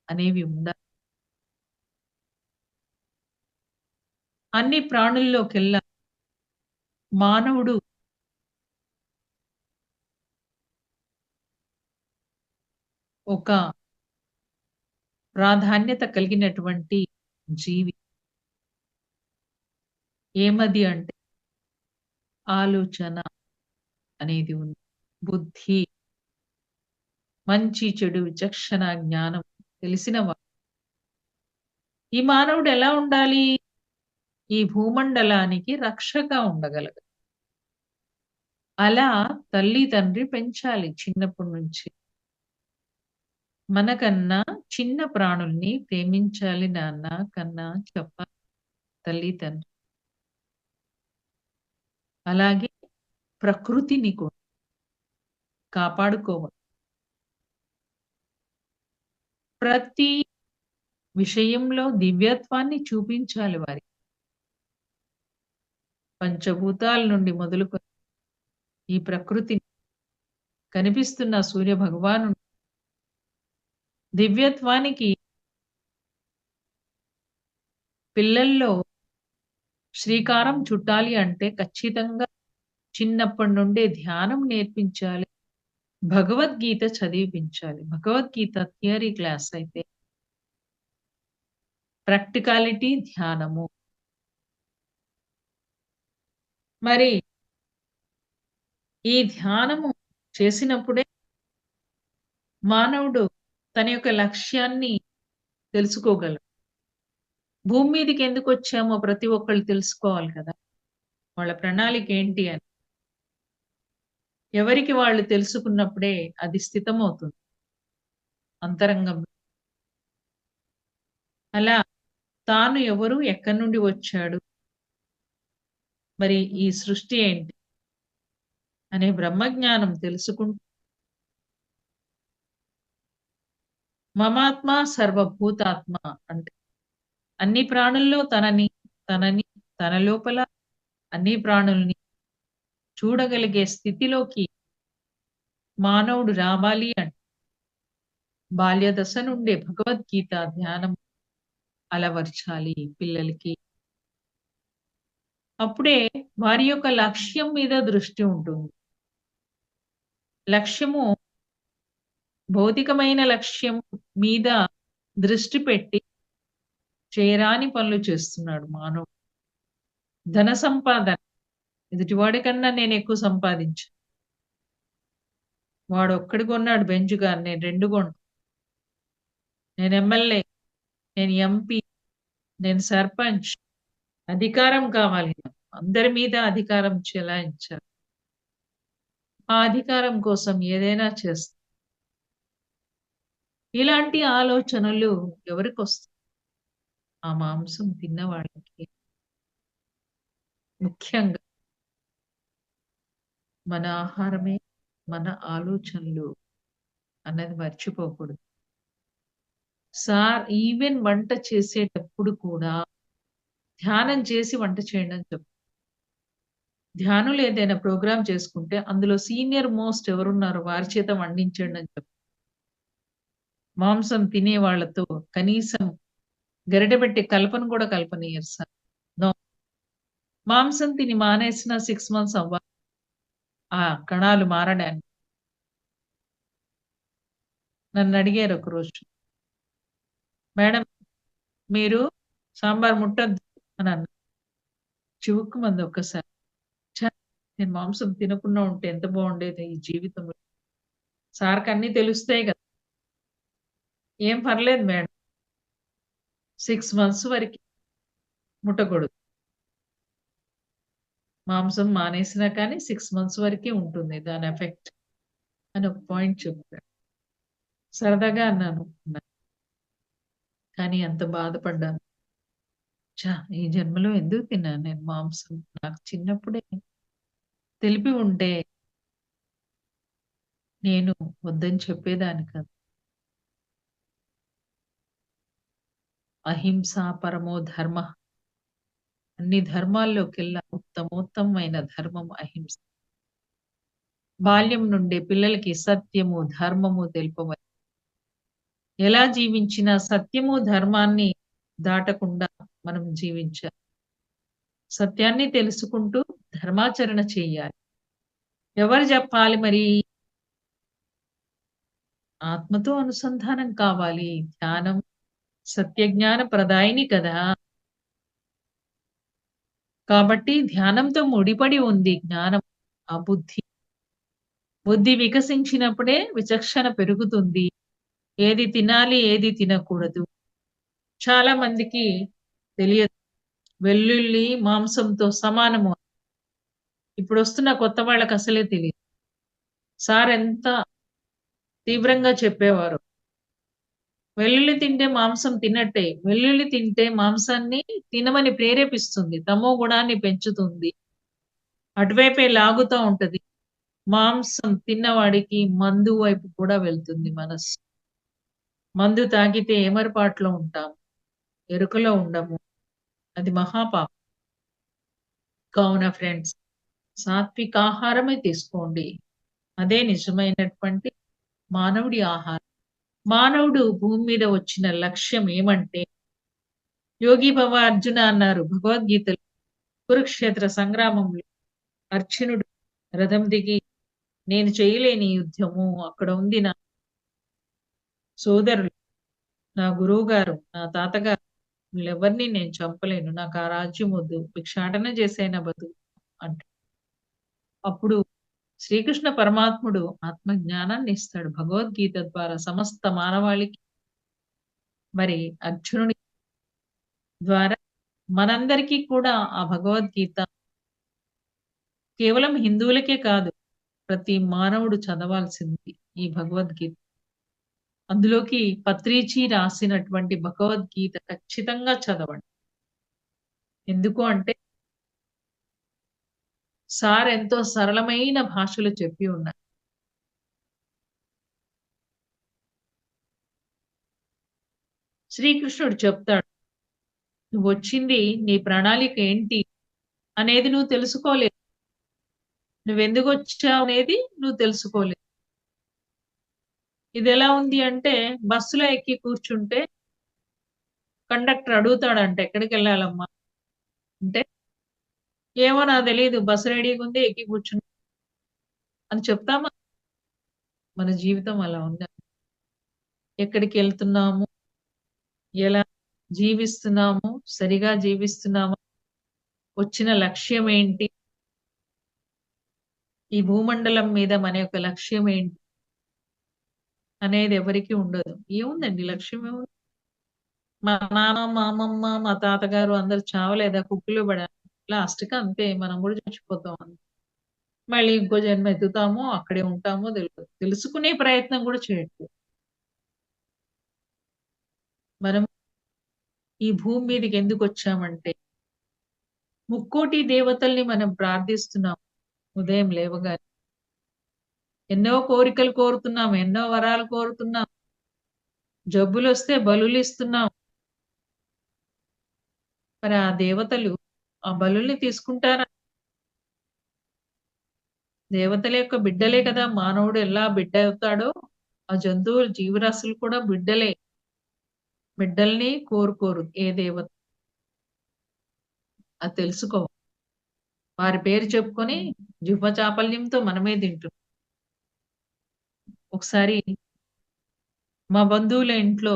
అనేవి ఉండాలి. అన్ని ప్రాణుల్లోకెల్లా మానవుడు ఒక ప్రాధాన్యత కలిగినటువంటి జీవి. ఏమది అంటే ఆలోచన అనేది ఉంది. బుద్ధి, మంచి, చెడు, విచక్షణ, జ్ఞానం తెలిసినవాడు. ఈ మానవుడు ఎలా ఉండాలి? ఈ భూమండలానికి రక్షగా ఉండగలగాలి. అలా తల్లి, తండ్రి పెంచాలి చిన్నప్పటి నుంచి. మనకన్నా చిన్న ప్రాణుల్ని ప్రేమించాలి నాన్న కన్నా చెప్పాలి తల్లి, తండ్రి. అలాగే ప్రకృతిని కూడా కాపాడుకోవాలి. ప్రతి విషయంలో దివ్యత్వాన్ని చూపించాలి వారికి. పంచభూతాల నుండి మొదలుకొని ఈ ప్రకృతిని కనిపిస్తున్న సూర్య భగవానుడు దివ్యత్వానికి పిల్లల్లో శ్రీకారం చుట్టాలి అంటే ఖచ్చితంగా చిన్నప్పటి నుండే ధ్యానం నేర్పించాలి. భగవద్గీత చదివిపించాలి. భగవద్గీత థియరీ క్లాస్ అయితే ప్రాక్టికాలిటీ ధ్యానము. మరి ఈ ధ్యానము చేసినప్పుడే మానవుడు తన యొక్క లక్ష్యాన్ని తెలుసుకోగలడు. భూమి మీదకి ఎందుకొచ్చామో ప్రతి ఒక్కళ్ళు తెలుసుకోవాలి కదా! వాళ్ళ ప్రణాళిక ఏంటి అని. ఎవరికి వాళ్ళు తెలుసుకున్నప్పుడే అది స్థితమవుతుంది అంతరంగంలో. అలా తాను ఎవరు? ఎక్కడి నుండి వచ్చాడు? మరి ఈ సృష్టి ఏంటి? అనే బ్రహ్మజ్ఞానం తెలుసుకుంటూ మమాత్మ సర్వభూతాత్మ అంటే అన్ని ప్రాణుల్లో తనని తన లోపల అన్ని ప్రాణుల్ని చూడగలిగే స్థితిలోకి మానవుడు రావాలి అంటే బాల్య దశ నుండే భగవద్గీత ధ్యానం అలవర్చాలి పిల్లలకి. అప్పుడే వారి యొక్క లక్ష్యం మీద దృష్టి ఉంటుంది. లక్ష్యము భౌతికమైన లక్ష్యం మీద దృష్టి పెట్టి చేయరాని పనులు చేస్తున్నాడు మానవుడు. ధన సంపాదన ఎదుటివాడి కన్నా నేనెక్కువ సంపాదించా. వాడొక్కడు కొన్నాడు బెంజ్ కారు. నేను 2 కొన్నా. నేను ఎమ్మెల్యే, నేను ఎంపీ, నేను సర్పంచ్. అధికారం కావాలి నాకు. అందరి మీద అధికారం చెలాయించాలి. ఆ అధికారం కోసం ఏదైనా చేస్తా. ఇలాంటి ఆలోచనలు ఎవరికొస్తాయి? ఆ మాంసం తిన్నవాడికి. ముఖ్యంగా మన ఆహారమే మన ఆలోచనలు అన్నది మర్చిపోకూడదు. ఈవెన్ వంట చేసేటప్పుడు కూడా ధ్యానం చేసి వంట చేయండి అని ధ్యానులు ఏదైనా ప్రోగ్రామ్ చేసుకుంటే అందులో సీనియర్ మోస్ట్ ఎవరున్నారో వారి చేత వండించండి అని మాంసం తినే వాళ్ళతో కనీసం గరిటె పెట్టి కలపను కూడా కలపనియ్యరు సార్. నో. మాంసం తిని మానేసిన 6 మంత్స్ అవ్వాలి. ఆ కణాలు మారడానికి. నన్నడిగారు ఒకరోజు. మేడం మీరు సాంబార్ ముట్టొద్దు అని అన్నారు. చివుక్కుమంది ఒక్కసారి. ఛ! నేను మాంసం తినకుండా ఉంటే ఎంత బాగుండేది ఈ జీవితంలో. సార్‌కి అన్నీ తెలుస్తాయి కదా! ఏం పర్లేదు మేడం. 6 మంత్స్ వరకి ముట్టకూడదు. మాంసం మానేసినా కానీ 6 మంత్స్ వరకే ఉంటుంది దాని ఎఫెక్ట్ అని ఒక పాయింట్ చెప్పారు. సరదాగా అన్నాను. కానీ ఎంత బాధపడ్డాను. ఈ జన్మలో ఎందుకు తిన్నాను నేను మాంసం? నాకు చిన్నప్పుడే తెలిపి ఉంటే నేను వద్దని చెప్పేదాన్ని కాదు. అహింస పరమో ధర్మః. అన్ని ధర్మాల్లోకెల్లా ఉత్తమోత్తమైన ధర్మం అహింస. బాల్యం నుండే పిల్లలకి సత్యము, ధర్మము తెలుపవలె. ఎలా జీవించినా సత్యము, ధర్మాన్ని దాటకుండా మనం జీవించాలి. సత్యాన్ని తెలుసుకుంటూ ధర్మాచరణ చేయాలి. ఎవరు జెప్పాలి మరి? ఆత్మతో అనుసంధానం కావాలి. ధ్యానం సత్యజ్ఞాన ప్రదాయిని కదా! కాబట్టి ధ్యానంతో ముడిపడి ఉంది జ్ఞానం. ఆ బుద్ధి. బుద్ధి వికసించినప్పుడే విచక్షణ పెరుగుతుంది. ఏది తినాలి, ఏది తినకూడదు. చాలా మందికి తెలియదు. వెల్లుల్లి మాంసంతో సమానము. ఇప్పుడొస్తున్న కొత్త వాళ్ళకసలే తెలీదు. సార్ ఎంత తీవ్రంగా చెప్పేవారో. వెల్లుల్లి తింటే మాంసం తిన్నట్టే. వెల్లుల్లి తింటే మాంసాన్ని తినమని ప్రేరేపిస్తుంది. తమో గుణాన్ని పెంచుతుంది. అటువైపే లాగుతా ఉంటది. మాంసం తిన్నవాడికి మందు వైపు కూడా వెళ్తుంది మనస్సు. మందు తాగితే ఏమరపాటులో ఉంటాం. ఎరుకలో ఉండము. అది మహాపాపం. కావున ఫ్రెండ్స్ సాత్వికాహారమే తీసుకోండి. అదే నిజమైనటువంటి మానవుడి ఆహారం. మానవుడు భూమి మీద వచ్చిన లక్ష్యం ఏమంటే, యోగి భవ అర్జున అన్నారు భగవద్గీతలో. కురుక్షేత్ర సంగ్రామంలో అర్జునుడు రథం దిగి నేను చేయలేని యుద్ధము అక్కడ ఉంది నా సోదరులు, నా గురువుగారు, నా తాతగారు వీళ్ళెవ్వరిని నేను చంపలేను. నాకు ఆ రాజ్యం వద్దు. భిక్షాటన చేసైనా బతుకు అంటాడు. అప్పుడు శ్రీకృష్ణ పరమాత్ముడు ఆత్మ జ్ఞానాన్ని ఇస్తాడు. భగవద్గీత ద్వారా సమస్త మానవాళికి మరి అర్జునుని ద్వారా మనందరికీ కూడా ఆ భగవద్గీత కేవలం హిందువులకే కాదు. ప్రతి మానవుడు చదవాల్సింది ఈ భగవద్గీత. అందులోకి పత్రిజీ రాసినటువంటి భగవద్గీత ఖచ్చితంగా చదవండి. ఎందుకు అంటే సార్ ఎంతో సరళమైన భాషలో చెప్పి ఉన్నారు. శ్రీకృష్ణుడు చెప్తాడు. నువ్వొచ్చింది నీ ప్రణాళిక ఏంటి అనేది నువ్వు తెలుసుకోలేదు. నువ్వెందుకొచ్చావు అనేది నువ్వు తెలుసుకోలేదు. ఇదెలా ఉంది అంటే బస్సులో ఎక్కి కూర్చుంటే కండక్టర్ అడుగుతాడంట ఎక్కడికెళ్ళాలమ్మా? అంటే ఏమో నాకు తెలీదు. బస్సు రెడీగుంది ఎక్కి కూర్చున్నా అని చెప్తామా? మన జీవితం అలా ఉంది. ఎక్కడికెళ్తున్నాము, ఎలా జీవిస్తున్నాము, సరిగా జీవిస్తున్నామా, వచ్చిన లక్ష్యం ఏంటి, ఈ భూమండలం మీద మన యొక్క లక్ష్యం ఏంటి అనేది ఎవరికీ ఉండదు. ఏముందండి లక్ష్యం ఏముంది? మా నాన్న, మా అమ్మమ్మ, మా తాతగారు అందరూ చావలేదా? కుప్పలో పడారు. లాస్ట్‌కి అంతే మనం గూడా చచ్చిపోతాం అంతే. మళ్ళీ ఇంకో జన్మ ఎత్తుతామో, అక్కడే ఉంటామో తెలవదు. తెలుసుకునే ప్రయత్నం గూడా చేయట్లేదు. మనం ఈ భూమి మీదకి ఎందుకొచ్చామంటే, ముక్కోటి దేవతల్ని మనం ప్రార్థిస్తున్నాం ఉదయం లేవగానే. ఎన్నో కోరికలు కోరుతున్నాం. ఎన్నో వరాలు కోరుతున్నాం. జబ్బులొస్తే బలులిస్తున్నాం. మరి ఆ దేవతలు ఆ బలుల్ని తీసుకుంటారా? దేవతల యొక్క బిడ్డలే కదా! మానవుడు ఎలా బిడ్డ అవుతాడో, ఆ జంతువులు జీవరాశులు కూడా బిడ్డలే. బిడ్డల్ని కోరుకోరు ఏ దేవత. అది తెలుసుకోవాలి. వారి పేరు చెప్పుకొని జిహ్వ చాపల్యంతో మనమే తింటున్నాం. ఒకసారి మా బంధువుల ఇంట్లో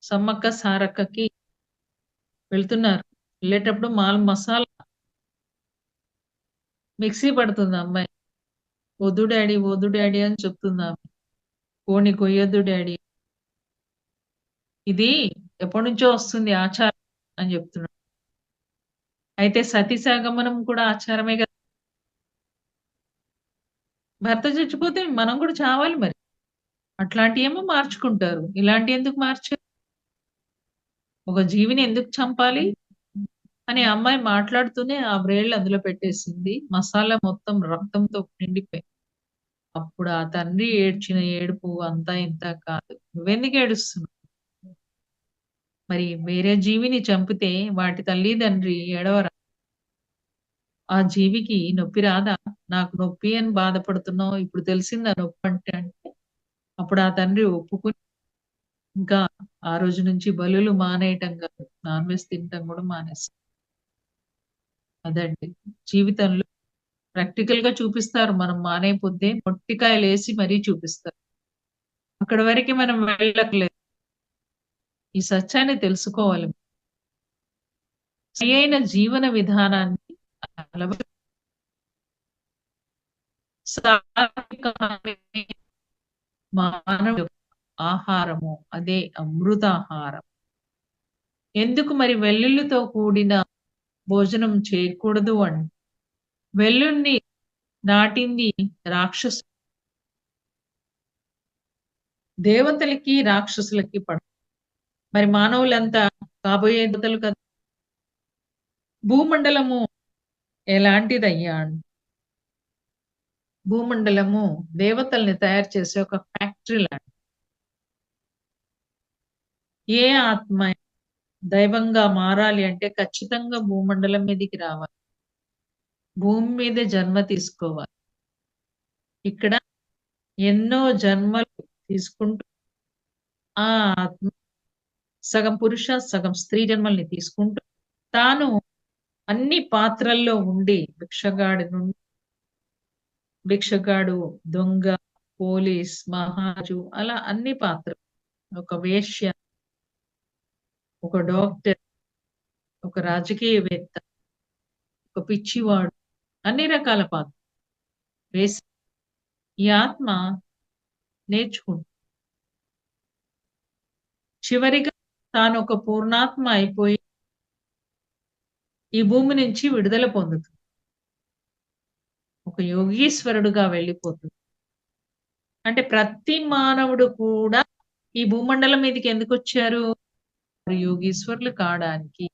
సమ్మక్క, సారక్కకి వెళ్తున్నారు. వెళ్ళేటప్పుడు మసాలా మిక్సీ పడుతుంది ఆ అమ్మాయి. "వద్దు డాడీ, వద్దు డాడీ" అని చెప్తుందామె. "పోనీ కొయ్యొద్దు డాడీ. ఇది ఎప్పటినుంచో వస్తుంది ఆచారం" అని చెప్తున్నాడు. అయితే సతీ సహగమనం కూడా ఆచారమే గదా! భర్త చచ్చిపోతే మనం కూడా చావాలి మరి. అట్లాంటియేమో మార్చుకుంటారు. ఇలాంటియి ఎందుకు మార్చరు? ఒక జీవిని ఎందుకు చంపాలి? అని ఆ అమ్మాయి మాట్లాడుతూనే ఆ వ్రేళ్ళు అందులో పెట్టేసింది. మసాలా మొత్తం రక్తంతో నిండిపోయింది. అప్పుడు ఆ తండ్రి ఏడ్చిన ఏడుపు అంతా ఇంతా కాదు. "నువ్వెందుకు ఏడుస్తున్నావు? మరి వేరే జీవిని చంపితే వాటి తల్లిదండ్రి ఏడవరా? ఆ జీవికి నొప్పి రాదా? నాకు నొప్పి అని బాధపడుతున్నావు. ఇప్పుడు తెలిసిందా నొప్పంటే" అంటే అప్పుడు ఆ తండ్రి ఒప్పుకొని ఇంకా ఆ రోజు నుంచి బలులు మానేయటం గాదు. నాన్ వెజ్ తినటం గూడా మానేసారు. అదండి. జీవితంలో ప్రాక్టికల్‌గా చూపిస్తారు. మనం మానేయపోతే మొట్టికాయలేసి మరీ చూపిస్తారు. అక్కడి వరకి మనం వెళ్ళక్కర్లేదు. ఈ సత్యాన్ని తెలుసుకోవాలి. సరియైన జీవన విధానాన్ని అలవరు సాత్వికమైన మానవుడి యొక్క ఆహారము అదే అమృతాహారం. ఎందుకు మరి వెల్లుల్లితో కూడిన భోజనం చేయకూడదు అంటే, వెల్లుల్లి నాటింది రాక్షసు దేవతలకి, రాక్షసులకి పడదు. మరి మానవులంతా కాబోయే దేవతలు కదా! భూమండలము ఎలాంటిదయ్యా అంటే, భూమండలము దేవతల్ని తయారు చేసే ఒక ఫ్యాక్టరీ లాంటిది. ఏ ఆత్మ దైవంగా మారాలి అంటే ఖచ్చితంగా భూమండలం మీదకి రావాలి. భూమి మీదే జన్మ తీసుకోవాలి. ఇక్కడ ఎన్నో జన్మలు తీసుకుంటూ ఆ ఆత్మ సగం పురుష, సగం స్త్రీ జన్మల్ని తీసుకుంటూ తాను అన్ని పాత్రల్లో ఉండి భిక్షగాడు, దొంగ, పోలీస్, మహారాజు అలా అన్ని పాత్రలు. ఒక వేశ్య, ఒక డాక్టర్, ఒక రాజకీయవేత్త, ఒక పిచ్చివాడు అన్ని రకాల పాత్రలు వేసి ఈ ఆత్మ నేర్చుకుంటుంది. చివరిగా తానొక పూర్ణాత్మ అయిపోయి ఈ భూమి నుంచి విడుదల పొందుతుంది. ఒక యోగీశ్వరుడుగా వెళ్ళిపోతుంది. అంటే ప్రతి మానవుడు కూడా ఈ భూమండలం మీదకి ఎందుకొచ్చారు? మరి యోగీశ్వరులు కాడానికి.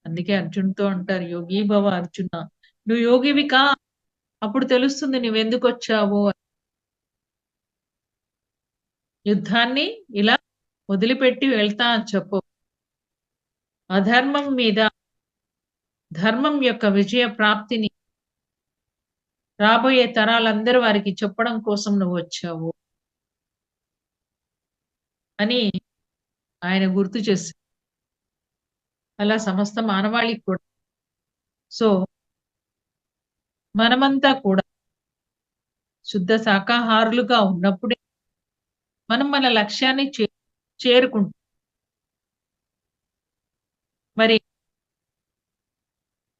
అందుకే అర్జున్‌తో అంటారు యోగీ భవ అర్జున. నువ్వు యోగివి కా అప్పుడు తెలుస్తుంది నువ్వెందుకొచ్చావో అని. యుద్ధాన్ని ఇలా వదిలిపెట్టి వెళ్తా అని చెప్పవు. అధర్మం మీద ధర్మం యొక్క విజయ ప్రాప్తిని రాబోయే తరాలందరూ వారికి చెప్పడం కోసం నువ్వొచ్చావు అని ఆయన గుర్తు చేసి అలా సమస్త మానవాళికి కూడా. సో, మనమంతా కూడా శుద్ధ శాకాహారులుగా ఉన్నప్పుడే మనం మన లక్ష్యాన్ని చేరుకుంటాం. మరి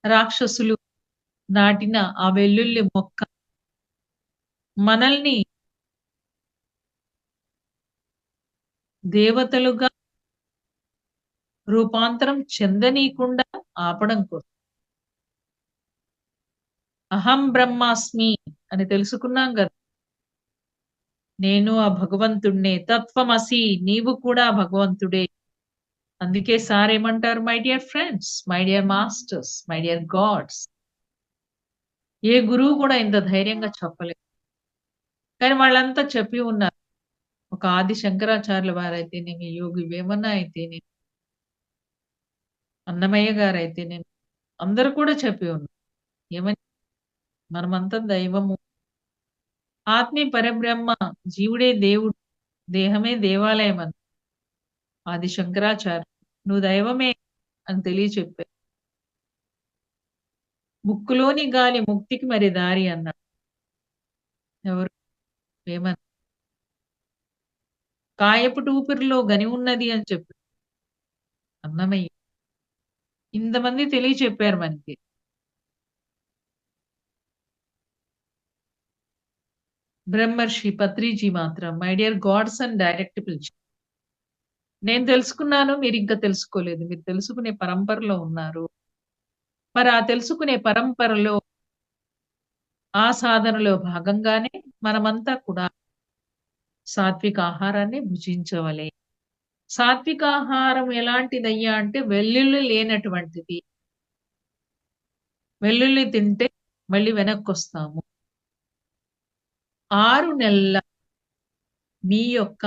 రాక్షసులు నాటిన ఆ వెల్లుల్లి మొక్క మనల్ని దేవతలుగా రూపాంతరం చెందనీయకుండా ఆపడం కోసం. అహం బ్రహ్మాస్మి అని తెలుసుకున్నాం గదా! నేను ఆ భగవంతుడినే. తత్వమసి నీవు కూడా భగవంతుడే. అందుకే సార్ ఏమంటారు? My dear friends, my dear masters, my dear gods. ఏ గురువు కూడా ఇంత ధైర్యంగా చెప్పలేదు. కానీ వాళ్ళంతా చెప్పి ఉన్నారు. ఒక ఆది శంకరాచార్యుల వారైతేనేమి, యోగి వేమన అయితేనేమి, అన్నమయ్య గారైతేనేమి, అందరూ కూడా చెప్పి ఉన్నారు. ఏమని? మనమంతా దైవము. ఆత్మే పరబ్రహ్మ. జీవుడే దేవుడు. దేహమే దేవాలయం అని. ఆది శంకరాచార్య. నువ్వు దైవమే అని తెలియచెప్పారు. ముక్కులోని గాలి ముక్తికి మరి దారి అన్నాడు. ఎవరు? వేమన. కాయపు టూపిరిలో గని ఉన్నది అని చెప్పారు అన్నమయ్య. ఇంతమంది తెలియచెప్పారు మనకి. బ్రహ్మర్షి పత్రిజీ మాత్రం మై డియర్ గాడ్స్ అని డైరెక్ట్ పిలిచారు. నేను తెలుసుకున్నాను. మీరింకా తెలుసుకోలేదు. మీరు తెలుసుకునే పరంపరలో ఉన్నారు. మరి ఆ తెలుసుకునే పరంపరలో, ఆ సాధనలో భాగంగానే మనమంతా కూడా సాత్విక ఆహారాన్ని భుజించవలె. సాత్వికాహారం ఎలాంటిదయ్యా అంటే వెల్లుల్లి లేనటువంటిది. వెల్లుల్లి తింటే మళ్ళీ వెనక్కొస్తాము. 6 నెలల మీ యొక్క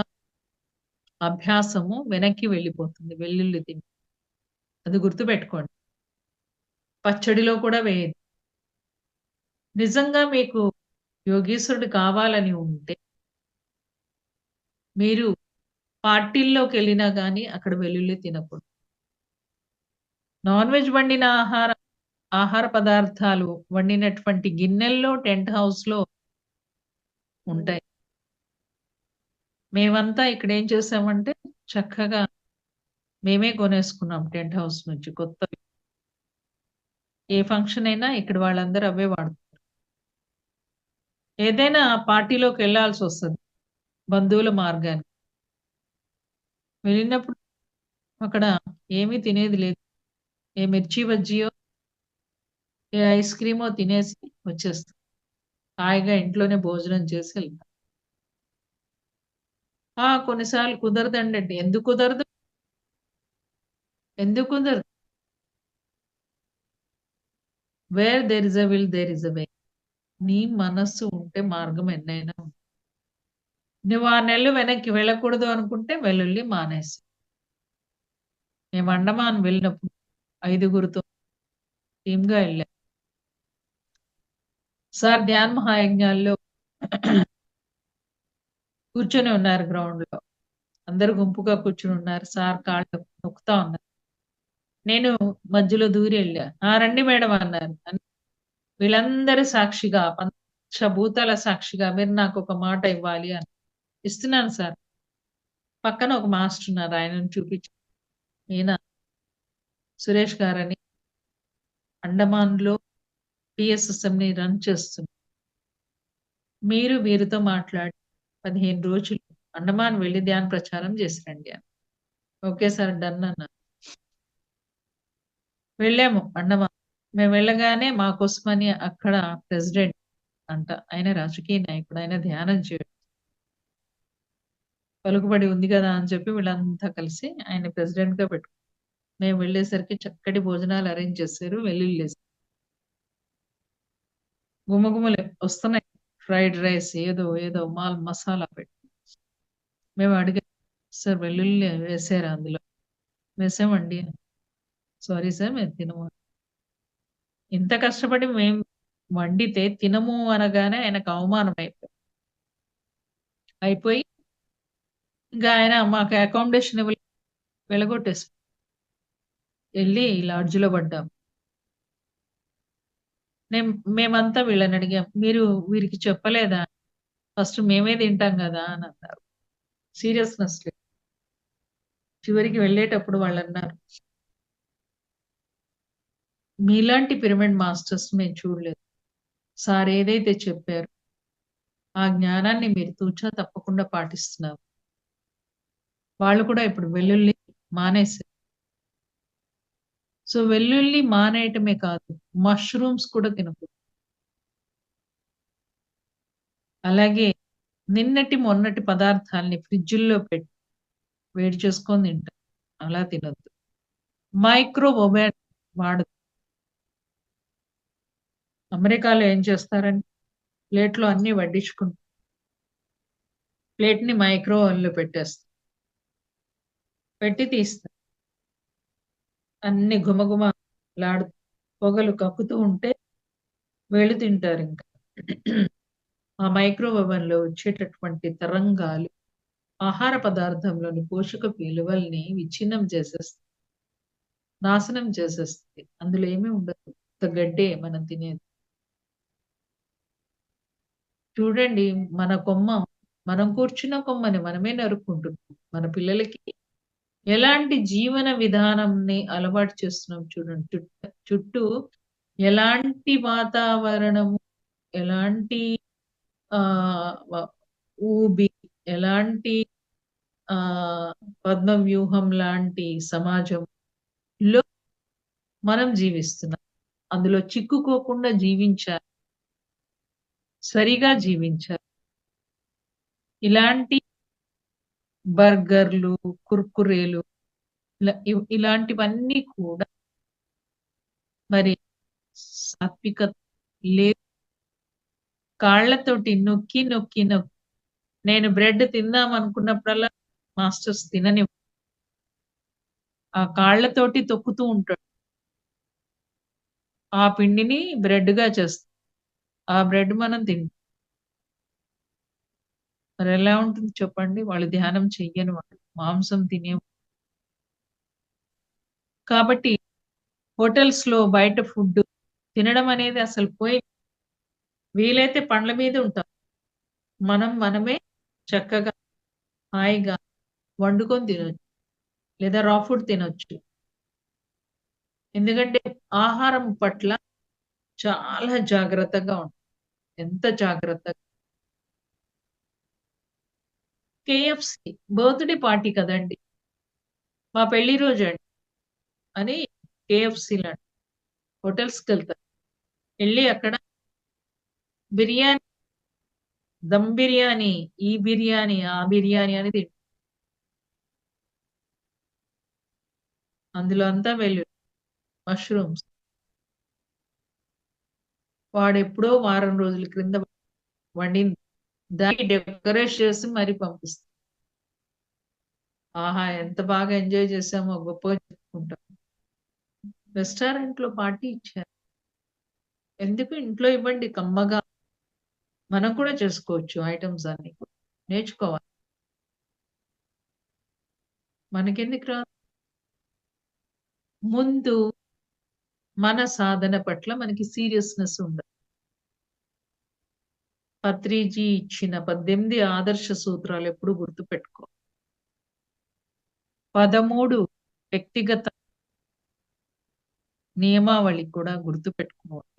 అభ్యాసము వెనక్కి వెళ్ళిపోతుంది వెల్లుల్లి తింటే. అది గుర్తుపెట్టుకోండి. పచ్చడిలో కూడా వేయదు. నిజంగా మీకు యోగీశ్వరుడు కావాలని ఉంటే, మీరు పార్టీల్లోకెళ్ళినా గాని అక్కడ వెల్లుల్లి తినకూడదు. నాన్ వెజ్ వండిన ఆహార పదార్థాలు వండినటువంటి గిన్నెల్లో టెంట్ హౌస్‌లో ఉంటాయి. మేమంతా ఇక్కడేం చేసామంటే, చక్కగా మేమే కొనేసుకున్నాం టెంట్ హౌస్ నుంచి కొత్తవి. ఏ ఫంక్షన్ అయినా ఇక్కడ వాళ్ళందరూ అవే వాడతారు. ఏదైనా పార్టీలోకెళ్ళాల్సొస్తది. బంధువుల మార్గానికి. వెళ్ళినప్పుడు అక్కడ ఏమీ తినేది లేదు. ఏ మిర్చి బజ్జీయో, ఏ ఐస్ క్రీమో తినేసి వచ్చేస్తాం. హాయిగా ఇంట్లోనే భోజనం చేసి ఎళ్తాం. కొన్నిసార్లు కుదరదండండి. ఎందుకు కుదరదు? ఎందుకు కుదరదు? Where there is a will there is a way. నీ మనస్సు ఉంటే మార్గం ఎన్నైనా ఉంది. నువ్వు ఆ నెలలు వెనక్కి వెళ్ళకూడదు అనుకుంటే వెల్లుల్లి మానేసేయి. మేము అండమాన్ వెళ్ళినప్పుడు ఐదుగురితో టీమ్‌గా ఎళ్ళాం. సార్ ధ్యాన మహాయజ్ఞాల్లో కూర్చొని ఉన్నారు గ్రౌండ్‌లో. అందరూ గుంపుగా కూర్చొనున్నారు. సార్ కాళ్ళు నొక్కుతా ఉన్నారు. నేను మధ్యలో దూరి ఎళ్ళా. రండి మేడం అన్నారు. వీళ్ళందరి సాక్షిగా, పంచభూతాల సాక్షిగా మీరు నాకొక మాట ఇవ్వాలి అని. ఇస్తున్నాను సార్. పక్కన ఒక మాస్టర్ ఉన్నారు. ఆయనను చూపించి, ఈయన సురేష్ గారని అండమాన్‌లో పీఎస్ఎస్ఎంని రన్ చేస్తున్నారు. మీరు వీరితో మాట్లాడి 15 రోజులు అండమాన్ వెళ్లి ధ్యాన ప్రచారం చేసి రండి అని. ఓకే సార్ డన్ అన్నారు. వెళ్ళాము అండమాన్. మేము వెళ్ళగానే మా కోసమని అక్కడ ప్రెసిడెంట్ అంట. ఆయన రాజకీయ నాయకుడు. ఆయన ధ్యానం చేయడు. పలుకుబడి ఉంది గదా! అని చెప్పి వీళ్ళంతా కలిసి ఆయన్ని ప్రెసిడెంట్‌గా పెట్టుకున్నారు. మేము వెళ్ళేసరికి చక్కటి భోజనాలు అరేంజ్ చేశారు. వెల్లుల్లేసి. గుమగుమలు వస్తున్నాయి. ఫ్రైడ్ రైస్ ఏదో ఏదో మసాలా పెట్టి. మేము అడిగాం, "సార్ వెల్లుల్లి వేసారా అందులో?" "వేసామండి." "సారీ సార్ మేము తినము." ఇంత కష్టపడి మేము వండితే తినము అనగానే ఆయనకు అవమానం అయిపోయి ఇంక ఆయన మాకు అకామిడేషన్ వెళ్లగొట్టేసారు. ఎళ్లి లాడ్జ్‌లో పడ్డాం. మేమంతా వీళ్ళనడిగాం. "మీరు వీరికి చెప్పలేదా? ఫస్ట్ మేమే తింటాం గదా!" అని అన్నారు. సీరియస్‌నెస్ లేదు. చివరికి వెళ్ళేటప్పుడు వాళ్ళన్నారు, "మీలాంటి పిరమిడ్ మాస్టర్స్ మేము చూడలేదు. సార్ ఏదైతే చెప్పారో, ఆ జ్ఞానాన్ని మీరు తూచా తప్పకుండా పాటిస్తున్నారు." వాళ్ళు కూడా ఇప్పుడు వెల్లుల్లి మానేసారు. సో, వెల్లుల్లి మానేయటమే కాదు, మష్రూమ్స్ కూడా తినకూడదు. అలాగే నిన్నటి, మొన్నటి పదార్థాల్ని ఫ్రిడ్జుల్లో పెట్టి వేడి చేసుకొని తింటారు. అలా తినొద్దు. మైక్రోవేవ్ ఓవెన్ వాడొద్దు. అమెరికాలో ఏం చేస్తారంటే ప్లేట్‌లో అన్నీ వడ్డించుకుంటారు. ప్లేట్‌ని మైక్రోవేవ్‌లో పెట్టేస్తారు. పెట్టి తీస్తారు. అన్ని గుమగుమలాడుతూ పొగలు కక్కుతూ ఉంటే వీళ్ళు తింటారింక. ఆ మైక్రోవేవ్ ఓవెన్‌లో వచ్చేటటువంటి తరంగాలు ఆహార పదార్థంలోని పోషక విలువల్ని విచ్ఛిన్నం చేసేస్తాయి. నాశనం చేసేస్తది. అందులో ఏమీ ఉండదు. ఉత్త గడ్డే మనం తినేది. చూడండి, మన కొమ్మ మనం కూర్చున్న కొమ్మని మనమే నరుక్కుంటున్నాం. మన పిల్లలకి ఎలాంటి జీవన విధానంని అలవాటు చేస్తున్నాం చూడండి. చుట్టూ ఎలాంటి వాతావరణము, ఎలాంటి ఆహ్, వ ఊబి, ఎలాంటి ఆహ్, పద్మవ్యూహం లాంటి సమాజంలో మనం జీవిస్తున్నాం. అందులో చిక్కుకోకుండా జీవించాలి. సరిగా జీవించాలి. ఇలాంటి బర్గర్‌లు, కుర్కురేలు ఇలాంటివన్నీ కూడా మరి సాత్వికత లేదు. కాళ్ళతోటి నొక్కి, నొక్కి, నొక్కి నేను బ్రెడ్ తిందాం అనుకున్నప్పుడల్లా మాస్టర్స్ తిననివ్వరు. ఆ కాళ్ళతోటి తొక్కుతూ ఉంటాడు. ఆ పిండిని బ్రెడ్‌గా చేస్తారు. ఆ బ్రెడ్ మనం తింటాం. మరెలా ఉంటుంది చెప్పండి? వాళ్ళు ధ్యానం చెయ్యని వాళ్ళు. మాంసం కాబట్టి హోటల్స్‌లో బయట ఫుడ్డు తినడం అనేది అసలు పోయి వీలైతే పండ్ల మీద ఉంటాం. మనమే చక్కగా హాయిగా వండుకొని తినొచ్చు. లేదా రా ఫుడ్ తినొచ్చు. ఎందుకంటే ఆహారం పట్ల చాలా జాగ్రత్తగా ఉండాలి. ఎంత జాగ్రత్తగా కేఎఫ్‌సి బర్త్‌డే పార్టీ కదండీ! మా పెళ్లి రోజండి అని కేఎఫ్‌సి‌లంట హోటల్స్‌కెళ్తారు. ఎళ్లి అక్కడ బిర్యానీ, దమ్ బిర్యానీ, ఈ బిర్యానీ, ఆ బిర్యానీ అని అందులో అంతా వెల్లుల్లి, మష్రూమ్స్. వాడెప్పుడో వారం రోజుల క్రింద వండింది. దానికి డెకరేట్ చేసి మరి పంపిస్తారు. ఆహా! ఎంత బాగా ఎంజాయ్ చేసామో గొప్పగా చెప్పుకుంటాం. రెస్టారెంట్‌లో పార్టీ ఇచ్చారు. ఎందుకు ఇంట్లో ఇవ్వండి కమ్మగా. మనం కూడా చేసుకోవచ్చు ఐటెమ్స్ అన్నీ. నేర్చుకోవాలి. మనకెందుకు రాదు? ముందు మన సాధన పట్ల మనకి సీరియస్‌నెస్ ఉండాలి. పత్రిజీ ఇచ్చిన 18 ఆదర్శ సూత్రాలు ఎప్పుడు గుర్తుపెట్టుకో. 13 వ్యక్తిగత నియమావళి కూడా గుర్తుపెట్టుకోవాలి.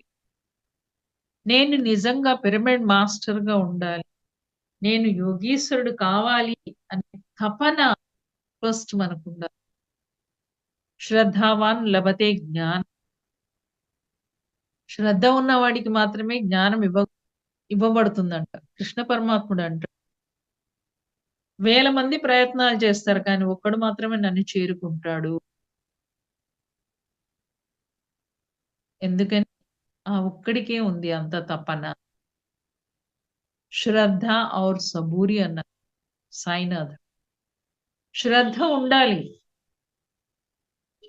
నేను నిజంగా పిరమిడ్ మాస్టర్‌గా ఉండాలి. నేను యోగీశ్వరుడు కావాలి అనే తపన ఫస్ట్ మనకుండాలి. శ్రద్ధావాన్ లభతే జ్ఞానం. శ్రద్ధ ఉన్నవాడికి మాత్రమే జ్ఞానం ఇవ్వబడుతుందంట. కృష్ణ పరమాత్ముడు అంటాడు. వేల మంది ప్రయత్నాలు చేస్తారు కానీ ఒక్కడు మాత్రమే నన్ను చేరుకుంటాడు. ఎందుకని? ఆ ఒక్కడికే ఉంది అంత తపన. శ్రద్ధ ఔర్ సబూరి అన్నారు సాయినాథ్. శ్రద్ధ ఉండాలి.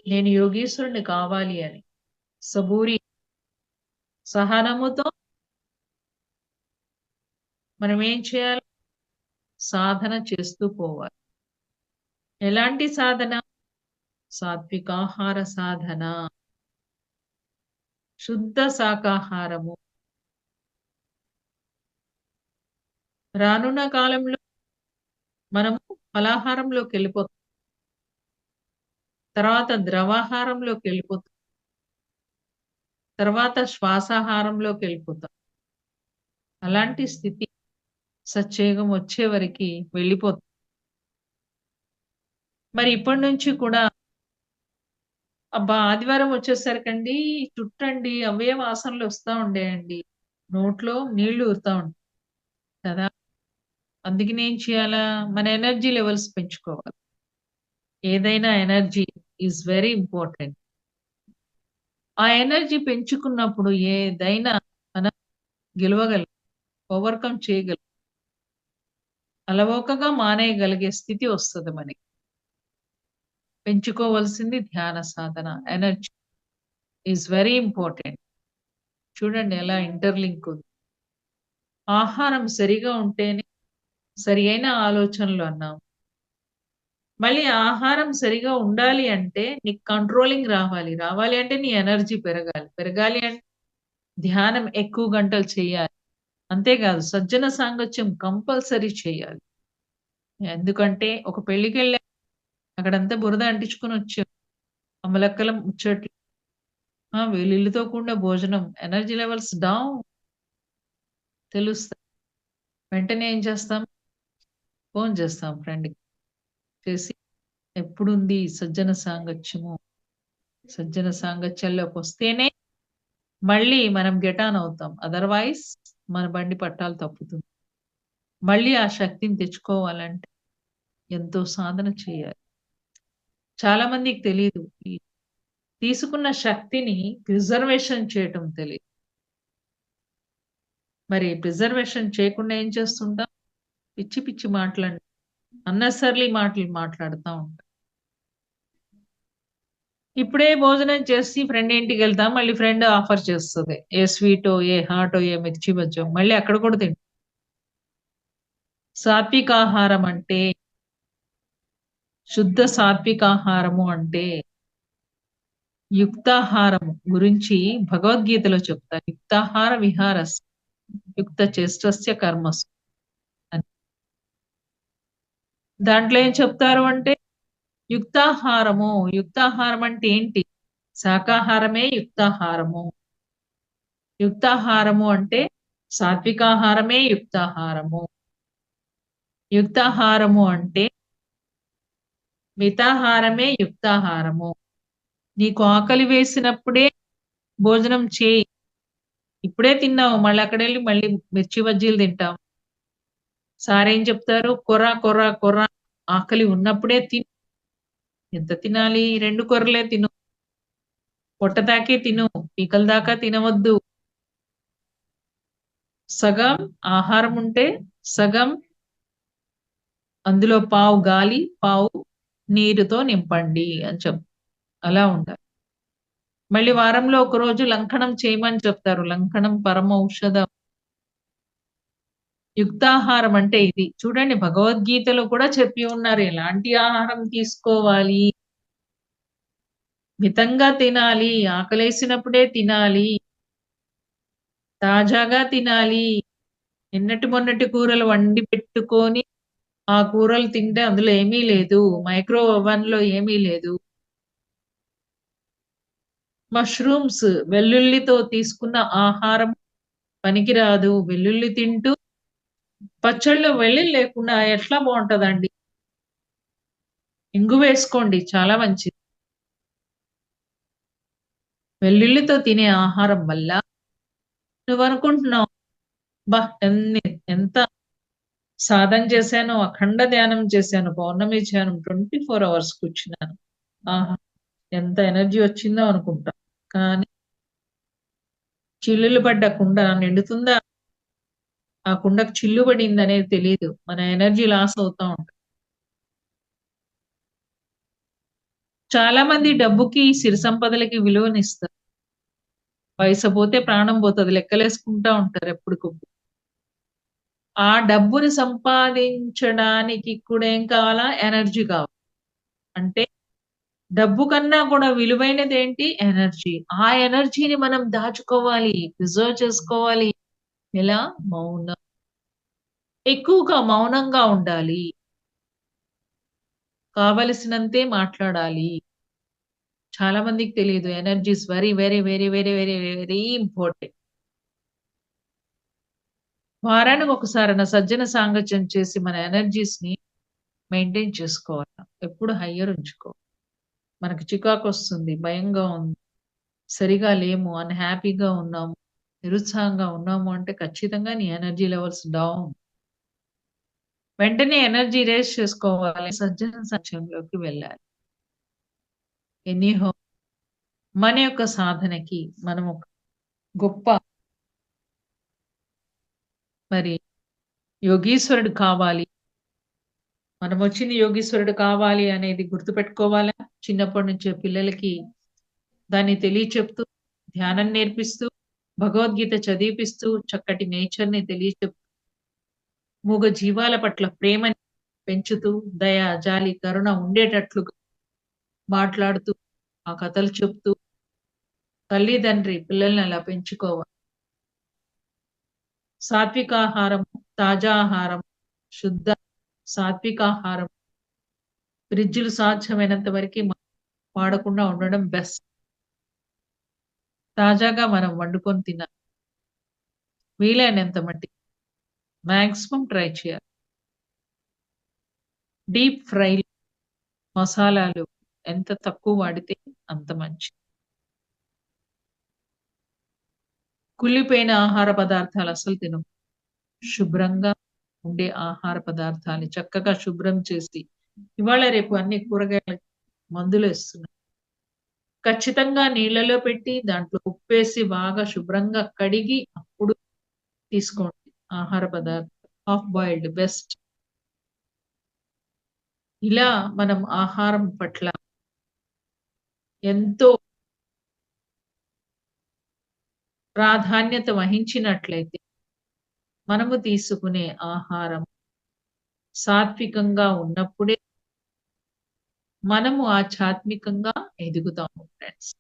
నేను యోగీశ్వరుడిని కావాలి అని. సబూరి సహనముతో మనం ఏం చేయాలి? సాధన చేస్తూ పోవాలి. ఎలాంటి సాధన? సాత్వికాహార సాధన, శుద్ధ శాకాహారము. రానున్న కాలంలో మనము ఫలాహారంలోకెళ్ళిపోతాం. తర్వాత ద్రవాహారంలోకెళ్ళిపోతాం. తర్వాత శ్వాసాహారంలోకెళ్ళిపోతాం. అలాంటి స్థితి సత్యయుగం వచ్చే వరకి వెళ్ళిపోతాం. మరి ఇప్పటి నుంచి కూడా అబ్బా! ఆదివారం వచ్చేసరికండి చుట్టండి అవే వాసనలొస్తా ఉండేయండి. నోట్లో నీళ్లు ఊరుతా ఉంటాయి కదా! అందుకని ఏం చేయాలా? మన ఎనర్జీ లెవెల్స్ పెంచుకోవాలి. ఏదైనా ఎనర్జీ ఈస్ వెరీ ఇంపార్టెంట్. ఆ ఎనర్జీ పెంచుకున్నప్పుడు ఏదైనా మనం గెలవగలం. ఓవర్‌కమ్ చేయగలం. అలవోకగా మానేయగలిగే స్థితి వస్తది మనకి. పెంచుకోవాల్సింది ధ్యాన సాధన. Energy is very important. చూడండి ఎలా ఇంటర్‌లింక్ ఉంది. ఆహారం సరిగా ఉంటేనే సరియైన ఆలోచనలు అన్నాం. మళ్ళీ ఆహారం సరిగా ఉండాలి అంటే నీకు కంట్రోలింగ్ రావాలి. రావాలి అంటే నీ ఎనర్జీ పెరగాలి. పెరగాలి అంటే ధ్యానం ఎక్కువ గంటలు చేయాలి. అంతేకాదు సజ్జన సాంగత్యం కంపల్సరీ చేయాలి. ఎందుకంటే ఒక పెళ్ళికెళ్ళాం. అక్కడంతా బురద అంటించుకొనొచ్చాం. అమ్మలక్కల ముచ్చట్లు. వెల్లుల్లితో కూడిన భోజనం. ఎనర్జీ లెవెల్స్ డౌన్ తెలుస్తాయి. వెంటనే ఏం చేస్తాం? ఫోను చేస్తాం ఫ్రెండ్‌కి. చేసి ఎప్పుడుంది సజ్జన సాంగత్యము. సజ్జన సాంగత్యంలోకొస్తేనే మళ్ళీ మనం గెట్ ఆన్ అవుతాం. అదర్‌వైజ్ మన బండి పట్టాలు తప్పుతుంది. మళ్ళీ ఆ శక్తిని తెచ్చుకోవాలంటే ఎంతో సాధన చేయాలి. చాలా మందికి తెలీదు. ఈ తీసుకున్న శక్తిని ప్రిజర్వేషన్ చేయటం తెలీదు. మరి ప్రిజర్వేషన్ చేయకుండా ఏం చేస్తుంటాం? పిచ్చి పిచ్చి మాటలండి. అన్నెసెసరీలీ మాటలు మాట్లాడుతా ఉంటాం. ఇప్పుడే భోజనం చేసి ఫ్రెండ్ ఇంటికెళ్తాం. మళ్ళీ ఫ్రెండ్ ఆఫర్ చేస్తది. ఏ స్వీటో, ఏ హాటో, ఏ మిర్చి బజ్జో మళ్ళీ అక్కడ కూడా తింటాం. సాత్వికాహారం అంటే శుద్ధ సాత్వికాహారము అంటే యుక్తాహారము గురించి భగవద్గీతలో చెప్తారు. యుక్తాహార విహారస్ యుక్త చేష్టస్య కర్మసు అని. దాంట్లో ఏం చెప్తారు అంటే యుక్తాహారము, యుక్తాహారం అంటే ఏంటి? శాకాహారమే యుక్తాహారము. యుక్తాహారము అంటే సాత్వికాహారమే యుక్తాహారము. యుక్తాహారము అంటే మితాహారమే యుక్తాహారము. నీకు ఆకలి వేసినప్పుడే భోజనం చేయి. ఇప్పుడే తిన్నావు. మళ్ళీ అక్కడెళ్ళి మళ్ళీ మిర్చి బజ్జీలు తింటాం. సారేం చెప్తారు? కొర్ర, కొర్ర, కొర్ర ఆకలి ఉన్నప్పుడే తిను. ఎంత తినాలి? 2 కొర్రలే తిను. పొట్ట దాకే తిను. పీకల దాకా తినవద్దు. సగం ఆహారం ఉంటే, సగం అందులో పావు గాలి, పావు నీరుతో నింపండి అని అలా ఉండాలి. మళ్ళీ వారంలో ఒక రోజు లంకనం చేయమని చెప్తారు. లంకనం పరమౌషధం. యుక్తాహారం అంటే ఇది. చూడండి భగవద్గీతలో కూడా చెప్పి ఉన్నారు. ఎలాంటి ఆహారం తీసుకోవాలి. మితంగా తినాలి. ఆకలేసినప్పుడే తినాలి. తాజాగా తినాలి. నిన్నటి మొన్నటి కూరలు వండి పెట్టుకొని, ఆ కూరలు తింటే అందులో ఏమీ లేదు. మైక్రో ఓవెన్‌లో ఏమీ లేదు. మష్రూమ్స్ వెల్లుల్లితో తీసుకున్న ఆహారం పనికిరాదు. వెల్లుల్లి తింటూ పచ్చడిలో వెల్లుల్లి లేకుండా ఎట్లా బావుంటదండి. ఇంగువేసుకోండి చాలా మంచిది. వెల్లుల్లితో తినే ఆహారం వల్ల నువ్వనుకుంటున్నావు, అబ్బా! ఎంత సాధన చేశానో, అఖండ ధ్యానం చేశాను, పౌర్ణమి ధ్యానం 24 అవర్స్ కూర్చున్నాను. ఆహా! ఎంత ఎనర్జీ వచ్చిందో అనుకుంటాం. కానీ చిల్లులు పడ్డ కుండ నిండుతుందా? ఆ కుండకు చిల్లు పడిందనేది తెలీదు. మన ఎనర్జీ లాస్ అవుతా ఉంటది. చాలా మంది డబ్బుకి, సిరి సంపదలకి విలువనిస్తారు. పైస పోతే ప్రాణం పోతది. లెక్కలేసుకుంటా ఉంటారు ఎప్పటికప్పుడు. ఆ డబ్బుని సంపాదించడానికి కూడా ఏం కావాలా? ఎనర్జీ కావాలి. అంటే డబ్బు కన్నా కూడా విలువైనదేంటి? ఎనర్జీ. ఆ ఎనర్జీని మనం దాచుకోవాలి. ప్రిజర్వ్ చేసుకోవాలి. ఎలా? మౌనం. ఎక్కువగా మౌనంగా ఉండాలి. కావలసినంతే మాట్లాడాలి. చాలా మందికి తెలీదు. Energy is very, very, very, very, very, very important. వారానికి ఒకసారన్నా సజ్జన సాంగత్యం చేసి మన ఎనర్జీస్‌ని మెయింటైన్ చేసుకోవాలి. ఎప్పుడు హయ్యర్ ఉంచుకోవాలి. మనకు చికాకొస్తుంది, భయంగా ఉంది, సరిగా లేము, అన్‌హ్యాపీగా ఉన్నాము, నిరుత్సాహంగా ఉన్నాము అంటే ఖచ్చితంగా నీ ఎనర్జీ లెవెల్స్ డౌన్. వెంటనే ఎనర్జీ రైజ్ చేసుకోవాలి. సజ్జన సాంగత్యంలోకి వెళ్ళాలి. ఎనీహౌ మన యొక్క సాధనకి మనం ఒక గొప్ప మరి యోగీశ్వరుడు కావాలి. మనమొచ్చింది యోగీశ్వరుడు కావాలి అనేది గుర్తుపెట్టుకోవాలా? చిన్నప్పటి నుంచే పిల్లలకి దాన్ని తెలియచెప్తూ, ధ్యానం నేర్పిస్తూ, భగవద్గీత చదివిపిస్తూ, చక్కటి నేచర్‌ని తెలియచెప్తూ, మూగ జీవాల పట్ల ప్రేమని పెంచుతూ, దయ, జాలి, కరుణ ఉండేటట్లుగా మాట్లాడుతూ, ఆ కథలు చెప్తూ, తల్లిదండ్రి పిల్లల్ని అలా పెంచుకోవాలి. సాత్వికాహారం, తాజా ఆహారం, శుద్ధ సాత్వికాహారం, ఫ్రిడ్జ్‌లు సాధ్యమైనంత వరకి వాడకుండా ఉండడం బెస్ట్. తాజాగా మనం వండుకొని తినాలి. వీలైనంత మట్టికి మాక్సిమం ట్రై చేయాలి. డీప్ ఫ్రైలు, మసాలాలు ఎంత తక్కువ వాడితే అంత మంచిది. కుళ్ళిపోయిన ఆహార పదార్థాలు అస్సలు తినకూడదు. శుభ్రంగా ఉండే ఆహార పదార్థాన్ని చక్కగా శుభ్రం చేసి, ఇవాళ రేపు అన్ని కూరగాయలకి మందులేస్తున్నారు. ఖచ్చితంగా నీళ్ళలో పెట్టి దాంట్లో ఉప్పేసి బాగా శుభ్రంగా కడిగి అప్పుడు తీసుకోండి ఆహార పదార్థాలు. Half boiled best. ఇలా మనం ఆహారం పట్ల ఎంతో ప్రాధాన్యత వహించినట్లయితే, మనము తీసుకునే ఆహారం సాత్వికంగా ఉన్నప్పుడే మనము ఆధ్యాత్మికంగా ఎదుగుతాము ఫ్రెండ్స్.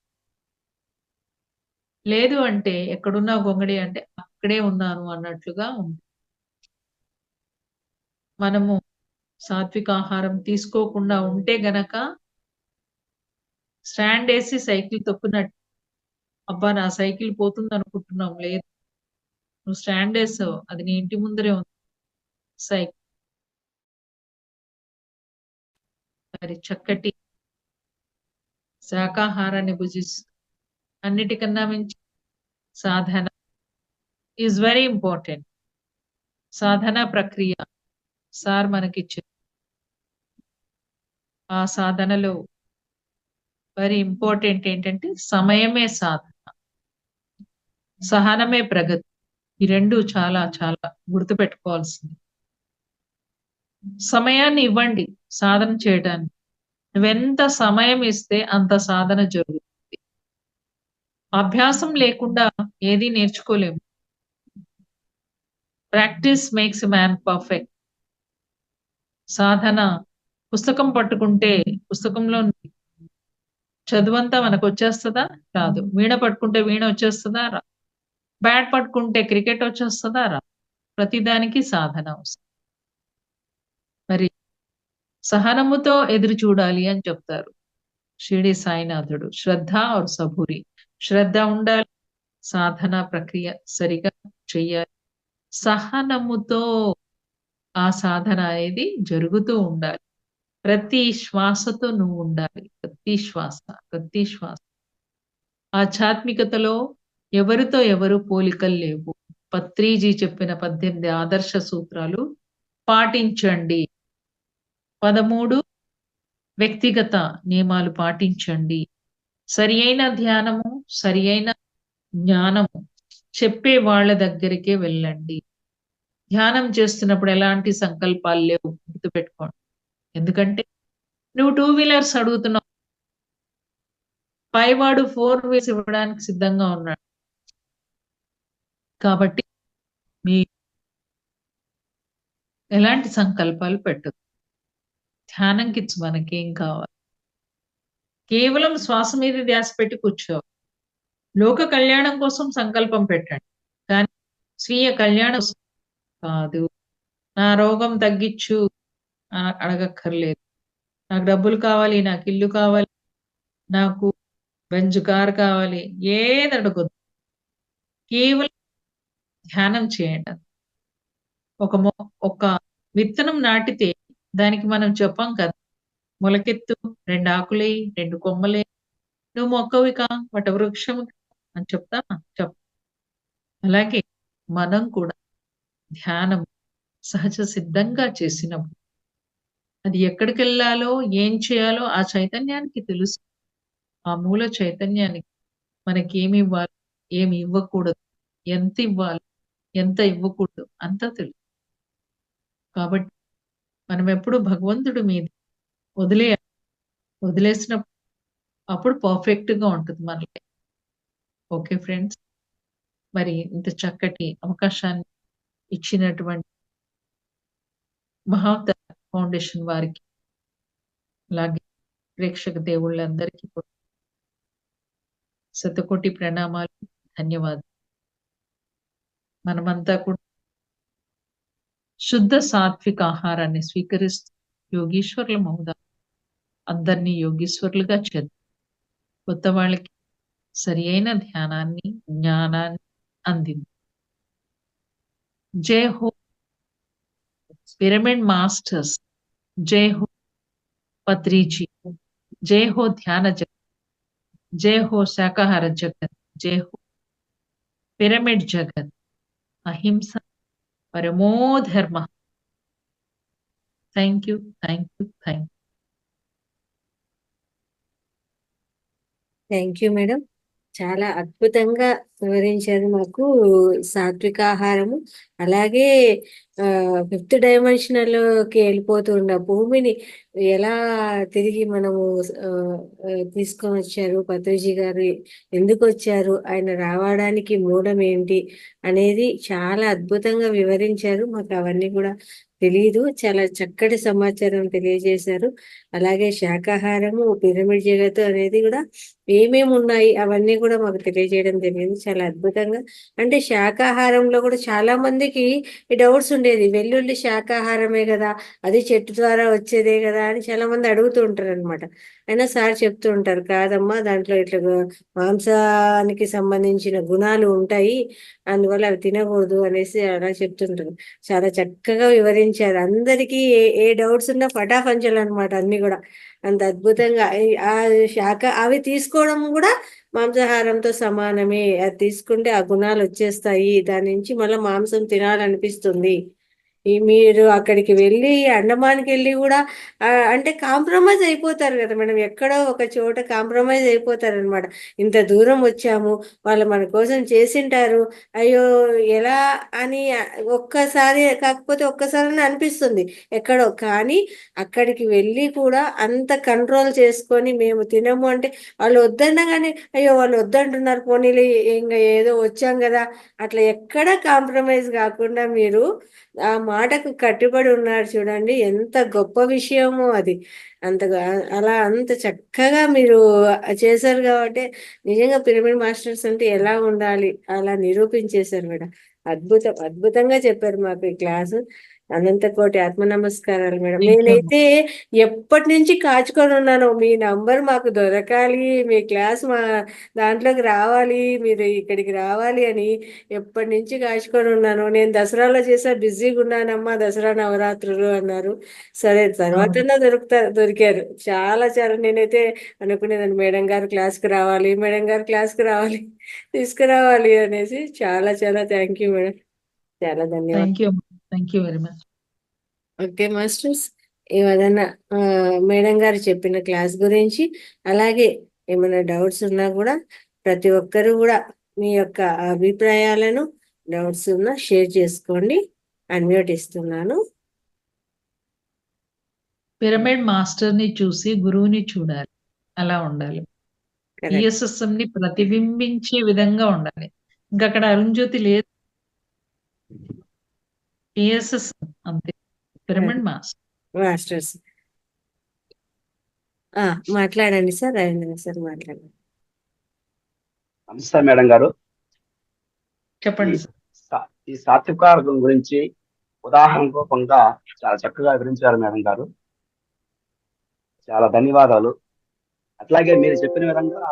లేదు అంటే ఎక్కడున్నా గొంగడి అంటే అక్కడే ఉన్నాను అన్నట్లుగా ఉంటుంది. మనము సాత్విక ఆహారం తీసుకోకుండా ఉంటే గనక స్టాండేసి సైకిల్ తొక్కునట్టు. అబ్బా! నా సైకిల్ పోతుందనుకుంటున్నాం. లేదు. నువ్వు స్టాండేసావు. అది నీ ఇంటి ముందరే ఉంది సైకిల్. మరి చక్కటి శాకాహారాన్ని భుజిస్తూ అన్నిటికన్నా మించి సాధన ఈజ్ వెరీ ఇంపార్టెంట్. సాధన ప్రక్రియ సార్ మనకిచ్చారు. ఆ సాధనలో వెరీ ఇంపార్టెంట్ ఏంటంటే సమయమే సాధన. సహనమే ప్రగతి. ఈ 2 చాలా చాలా గుర్తుపెట్టుకోవాల్సింది. సమయాన్ని ఇవ్వండి సాధన చేయడానికి. నువ్వెంత సమయం ఇస్తే అంత సాధన జరుగుతుంది. అభ్యాసం లేకుండా ఏది నేర్చుకోలేము. Practice makes a man perfect. సాధన పుస్తకం పట్టుకుంటే పుస్తకంలో చదువంతా మనకొచ్చేస్తదా? రాదు. వీణ పట్టుకుంటే వీణ వచ్చేస్తదా? రాదు. బ్యాట్ పట్టుకుంటే క్రికెట్ వచ్చేస్తదా? రాదు. ప్రతిదానికి సాధన అవసరం. మరి సహనముతో ఎదురు చూడాలి అని చెప్తారు షిరిడి సాయినాథుడు. శ్రద్ధ ఔర్ సబూరి. శ్రద్ధ ఉండాలి. సాధన ప్రక్రియ సరిగా చెయ్యాలి. సహనముతో ఆ సాధన అనేది జరుగుతూ ఉండాలి. ప్రతి శ్వాసతో నువ్వుండాలి. ప్రతి శ్వాస, ప్రతి శ్వాస. ఆధ్యాత్మికతలో ఎవరితో ఎవరు పోలికలు లేవు. పత్రిజీ చెప్పిన 18 ఆదర్శ సూత్రాలు పాటించండి. 13 వ్యక్తిగత నియమాలు పాటించండి. సరియైన ధ్యానము, సరియైన జ్ఞానము చెప్పే వాళ్ళ దగ్గరికే వెళ్ళండి. ధ్యానం చేస్తున్నప్పుడు ఎలాంటి సంకల్పాలు లేవు గుర్తుపెట్టుకోండి. ఎందుకంటే నువ్వు 2 వీలర్స్ అడుగుతున్నావు. పైవాడు 4 వీల్స్ ఇవ్వడానికి సిద్ధంగా ఉన్నాడు. కాబట్టి మీ ఎలాంటి సంకల్పాలు పెట్టొద్దు. ధ్యానంకి మనకేం కావాలి? కేవలం శ్వాస మీద ధ్యాస పెట్టి కూర్చోవాలి. లోక కళ్యాణం కోసం సంకల్పం పెట్టండి. కానీ స్వీయ కళ్యాణం కోసం కాదు. నా రోగం తగ్గిచ్చు అడగక్కర్లేదు. నాకు డబ్బులు కావాలి, నాకు ఇల్లు కావాలి, నాకు బెంజ్ కార్ కావాలి, ఏది అడగొద్దు. కేవలం ధ్యానం చేయండి. ఒక విత్తనం నాటితే దానికి మనం చెప్పం కదా! మొలకెత్తు, 2 ఆకులేయి, 2 కొమ్మలేయి, నువ్వు మొక్కవికా, వటవృక్షము అని చెప్తామా? అలాగే మనం కూడా ధ్యానం సహజ సిద్ధంగా చేసినప్పుడు అది ఎక్కడికెళ్ళాలో, ఏం చేయాలో ఆ చైతన్యానికి తెలుసు. ఆ మూల చైతన్యానికి మనకేమివ్వాలి, ఏమి ఇవ్వకూడదు, ఎంతివ్వాలి, ఎంత ఇవ్వకూడదు అంతా తెలుసు. కాబట్టి మనమెప్పుడు భగవంతుడి మీద వదిలేయాలి. వదిలేసినప్పుడు అప్పుడు పర్ఫెక్ట్‌గా ఉంటుంది మన లైఫ్. Okay friends. మరి ఇంత చక్కటి అవకాశాన్ని ఇచ్చినటువంటి మహావతార్ ఫౌండేషన్ వారికి, అలాగే ప్రేక్షక దేవుళ్ళందరికీ కూడా శతకోటి ప్రణామాలు, ధన్యవాదాలు. మనమంతా కూడా శుద్ధ సాత్విక ఆహారాన్ని స్వీకరిస్తూ యోగీశ్వరులమవుదాం. అందరినీ యోగీశ్వరులుగా చేద్దాం. కొత్త వాళ్ళకి సరి అయిన ధ్యానాన్ని, జ్ఞానాన్ని అందిద్దాం. జై హో పిరమిడ్ మాస్టర్స్, జై హో పత్రిజీ, జై హో ధ్యాన జగత్, జై హో శాకాహార జగత్, జై హో పిరమిడ్ జగత్. అహింస పరమో ధర్మ. Thank you, thank you, thank you. Thank you madam. చాలా అద్భుతంగా వివరించారు మాకు సాత్విక ఆహారము. అలాగే ఫిఫ్త్ డైమెన్షనల్లోకి వెళ్ళిపోతూ ఉన్న భూమిని ఎలా తిరిగి మనము ఆ, తీసుకొని వచ్చారు పత్రిజీ గారు, ఎందుకు వచ్చారు, ఆయన రావడానికి మూలం ఏంటి అనేది చాలా అద్భుతంగా వివరించారు. మాకు అవన్నీ కూడా తెలియదు. చాలా చక్కటి సమాచారం తెలియజేశారు. అలాగే శాకాహారము, పిరమిడ్ జగత్తు అనేది కూడా ఏమేమి ఉన్నాయి అవన్నీ కూడా మాకు తెలియజేయడం జరిగింది. చాలా అద్భుతంగా. అంటే శాకాహారంలో కూడా చాలా మందికి ఈ డౌట్స్ ఉండేది. వెల్లుల్లి శాకాహారమే కదా, అది చెట్టు ద్వారా వచ్చేదే కదా అని చాలా మంది అడుగుతూ ఉంటారు అనమాట. అయినా సార్ చెప్తూ ఉంటారు, కాదమ్మా దాంట్లో ఇట్లా మాంసానికి సంబంధించిన గుణాలు ఉంటాయి, అందువల్ల అవి తినకూడదు అనేసి అలా చెప్తుంటారు. చాలా చక్కగా వివరించారు. అందరికీ ఏ ఏ డౌట్స్ ఉన్నా ఫటాఫంచలు అనమాట అన్ని కూడా. అంత అద్భుతంగా ఆ శాఖ అవి తీసుకోవడం కూడా మాంసాహారంతో సమానమే. అది తీసుకుంటే ఆ గుణాలు వచ్చేస్తాయి, దాని నుంచి మళ్ళీ మాంసం తినాలనిపిస్తుంది. ఈ మీరు అక్కడికి వెళ్ళి అండమాన్కి వెళ్ళి కూడా అంటే కాంప్రమైజ్ అయిపోతారు కదా మేడం, ఎక్కడో ఒక చోట కాంప్రమైజ్ అయిపోతారు అనమాట. ఇంత దూరం వచ్చాము, వాళ్ళు మన కోసం చేసింటారు, అయ్యో ఎలా అని ఒక్కసారి కాకపోతే ఒక్కసారి అనిపిస్తుంది ఎక్కడో. కానీ అక్కడికి వెళ్ళి కూడా అంత కంట్రోల్ చేసుకొని మేము తినము అంటే వాళ్ళు వద్దనగానే అయ్యో వాళ్ళు వద్దంటున్నారు పోనీలు ఇంకా ఏదో వచ్చాం కదా, అట్లా ఎక్కడ కాంప్రమైజ్ కాకుండా మీరు ఆ మాటకు కట్టుబడి ఉన్నారు. చూడండి ఎంత గొప్ప విషయమో అది. అంతగా అలా అంత చక్కగా మీరు చేశారు కాబట్టి నిజంగా పిరమిడ్ మాస్టర్స్ అంటే ఎలా ఉండాలి అలా నిరూపించేశారు మేడం. అద్భుతం, అద్భుతంగా చెప్పారు మాకు ఈ క్లాసు. అనంత కోటి ఆత్మ నమస్కారాలు మేడం. థ్యాంక్ యూ అమ్మా. నేనైతే ఎప్పటి నుంచి కాచుకొని ఉన్నాను, మీ నంబర్ మాకు దొరకాలి, మీ క్లాస్ మా దాంట్లోకి రావాలి, మీరు ఇక్కడికి రావాలి అని ఎప్పటి నుంచి కాచుకొని ఉన్నాను. నేను దసరాలో చేసా, బిజీగా ఉన్నానమ్మా, దసరా నవరాత్రులు అన్నారు. సరే తర్వాత అవును. దొరికారు. చాలా చాలా నేనైతే అనుకునేదాన్ని మేడం గారు క్లాస్కి రావాలి, మేడం గారు క్లాస్కి రావాలి, తీసుకురావాలి అనేసి. చాలా చాలా థ్యాంక్ యూ మేడం. చాలా ధన్యవాదాలు. థ్యాంక్ యూ అమ్మా. Thank you very much. Okay masters, ఏదైనా మేడం గారు చెప్పిన క్లాస్ గురించి అలాగే ఏమైనా డౌట్స్ ఉన్నా కూడా ప్రతి ఒక్కరు కూడా మీ యొక్క అభిప్రాయాలను, డౌట్స్ ఉన్నా షేర్ చేసుకోండి. అన్మ్యూట్ ఇస్తున్నాను. పిరమిడ్ మాస్టర్‌ని చూసి గురువుని చూడాలి. అలా ఉండాలి. కరెక్ట్. ఈఎస్ఎస్ఎంని ప్రతిబింబించే విధంగా ఉండాలి. ఇంకక్కడ అరుణ్‌జ్యోతి లేదు. ఈఎస్ఎస్ఎం అంతే. Pyramid master. మాస్టర్స్ మాట్లాడండి సార్, రవీంద్ర సార్ మాట్లాడండి. నమస్తే మేడం గారు. చెప్పండి సార్. ఈ సాత్వికార్గం గురించి ఉదాహరణ రూపంగా చాలా చక్కగా వివరించారు మేడం గారు. చాలా ధన్యవాదాలు. అట్లాగే మీరు చెప్పిన విధంగా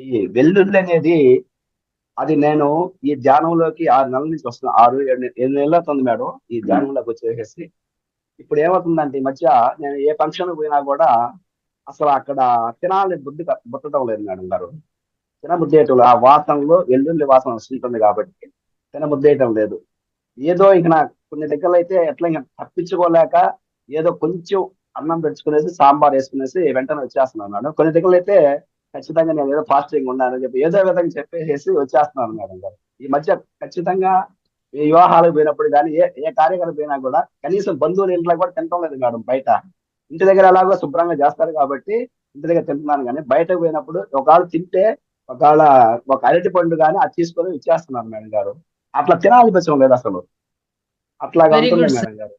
ఈ వెల్లుల్లి అనేది అది నేను ఈ ధ్యానంలోకి 6 నెలల నుంచి వస్తున్నా. 6, 7 నెలలు అవుతుంది మేడం ఈ ధ్యానంలోకి వచ్చేసేసి. ఇప్పుడు ఏమవుతుందంటే ఈ మధ్య నేను ఏ ఫంక్షన్ పోయినా కూడా అసలు అక్కడ తినాలని పుట్టడం లేదు మేడం గారు. తినబుద్ధి వేయటం లేదు. ఆ వాసనలో వెల్లుల్లి వాసన వస్తుంటుంది కాబట్టి తినబుద్ధి వేయటం లేదు. ఏదో ఇక నా కొన్ని దగ్గరలో అయితే ఎట్లా ఇంకా తప్పించుకోలేక ఏదో కొంచెం అన్నం పెంచుకునేసి సాంబార్ వేసుకునేసి వెంటనే వచ్చేస్తున్నాను మేడం. కొన్ని దగ్గరలో అయితే ఖచ్చితంగా నేను ఏదో ఫాస్టింగ్ ఉన్నానని చెప్పి ఏదో విధంగా చెప్పేసి వచ్చేస్తున్నాను మేడం గారు. ఈ మధ్య ఖచ్చితంగా ఏ వివాహాలకు పోయినప్పుడు కానీ ఏ ఏ కార్యక్రమం పోయినా కూడా కనీసం బంధువుల ఇంట్లో కూడా తినటం లేదు మేడం. బయట ఇంటి దగ్గర ఎలాగో శుభ్రంగా చేస్తారు కాబట్టి ఇంటి దగ్గర తింటున్నాను, కానీ బయటకు పోయినప్పుడు ఒకవేళ తింటే ఒకవేళ ఒక అరటి పండు కానీ అది తీసుకొని ఇచ్చేస్తున్నాను మేడం గారు. అట్లా తినాలనిపించడం లేదు అసలు. అట్లాగా వెరీ ఉంటుంది గుడ్ సార్. మేడం గారు.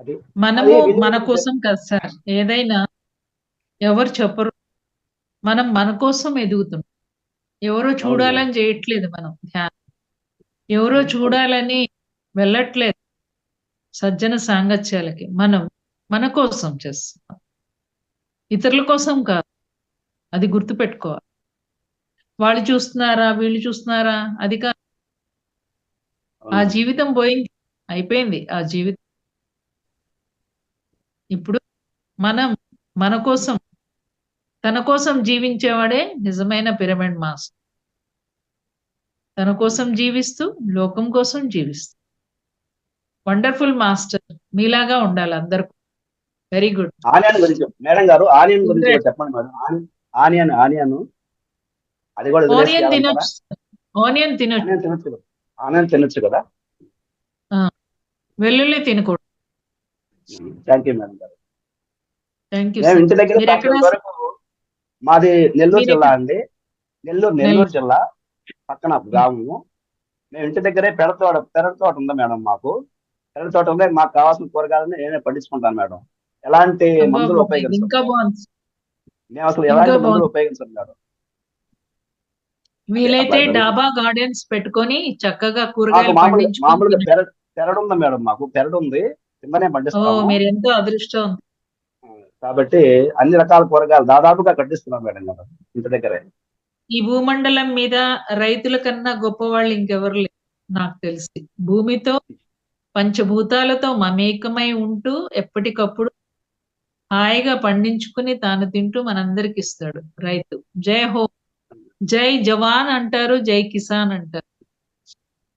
అది అది మనము మన విలువలు కోసం కదా సార్, ఏదైనా ఎవరు చెప్పరు, మనం మన కోసం ఎదుగుతున్నాం. ఎవరో అవును మేడం. చూడాలని చేయట్లేదు మనం ధ్యానం, ఎవరో చూడాలని వెళ్ళట్లేదు సజ్జన సాంగత్యాలకి. మనం మన కోసం చేస్తున్నాం, ఇతరుల కోసం కాదు. అది గుర్తుపెట్టుకోవాలి. వాళ్ళు చూస్తున్నారా, వీళ్ళు చూస్తున్నారా, అది కాదు. అవును ఆ మేడం. జీవితం పోయింది, అయిపోయింది ఆ జీవితం. ఇప్పుడు మనం మన కోసం, తన కోసం జీవించేవాడే నిజమైన పిరమిడ్ మాస్టర్. తన కోసం జీవిస్తూ లోకం కోసం జీవిస్తూ వండర్ఫుల్ మాస్టర్. మీలాగా ఉండాలి అందరూ. Very good. ఆనియన్ గురించి మేడం గారు, ఆనియన్ గురించి కూడా చెప్పండి మేడం. ఆనియన్ ఆనియన్ అది కూడా ఆనియన్ వదిలేసేయాలంటారా? తినొచ్చు, ఆనియన్ తినొచ్చు, ఆనియన్ తినొచ్చు కదా? ఆనియన్ తినొచ్చు కదా? వెల్లుల్లి తినకూడదు. థ్యాంక్ యూ మేడం గారు. థ్యాంక్ యూ మేము సార్. ఇంటి దగ్గర మీరు ఎక్కడ సాధ్యం వరకు మాది నెల్లూరు మీరు జిల్లా ఎక్కడ? అండి. నెల్లూరు జిల్లా పక్కన గ్రామము. మేము ఇంటి దగ్గరే పెరటి తోట ఉంది మేడం మాకు. పెరటి తోట ఉంది. మాకు కావాల్సిన కూరగాయలని నేనే పండించుకుంటాను మేడం. ఎలాంటి మందులు ఉపయోగించం. ఇంకా బాగుంది, మేము అసలు ఇంకా ఎలాంటి మందులు బాగుంది. ఉపయోగించం మేడం. వీలైతే అట్లా డాబా గార్డెన్స్ పెట్టుకొని చక్కగా మాకు కూరగాయలు పండించుకొని మామూలుగా తినండి. పెరడు ఉంది మేడం. మాకు పెరడు ఉంది, కిందనే ఓ, పండిస్తాము. మీరు ఎంతో అదృష్టం. కాబట్టి అన్ని రకాల కూరగాయలు దాదాపుగా కట్టిస్తున్నాం మేడం గారు ఇంటి దగ్గరే. ఈ భూమండలం మీద రైతుల కన్నా గొప్పవాళ్ళు ఇంకెవరు లేరు నాకు తెలిసి. భూమితో పంచభూతాలతో మమేకమై ఉంటూ ఎప్పటికప్పుడు హాయిగా పండించుకుని తాను తింటూ మనందరికి ఇస్తాడు రైతు. జై హో, జై జవాన్ అంటారు, జై కిసాన్ అంటారు.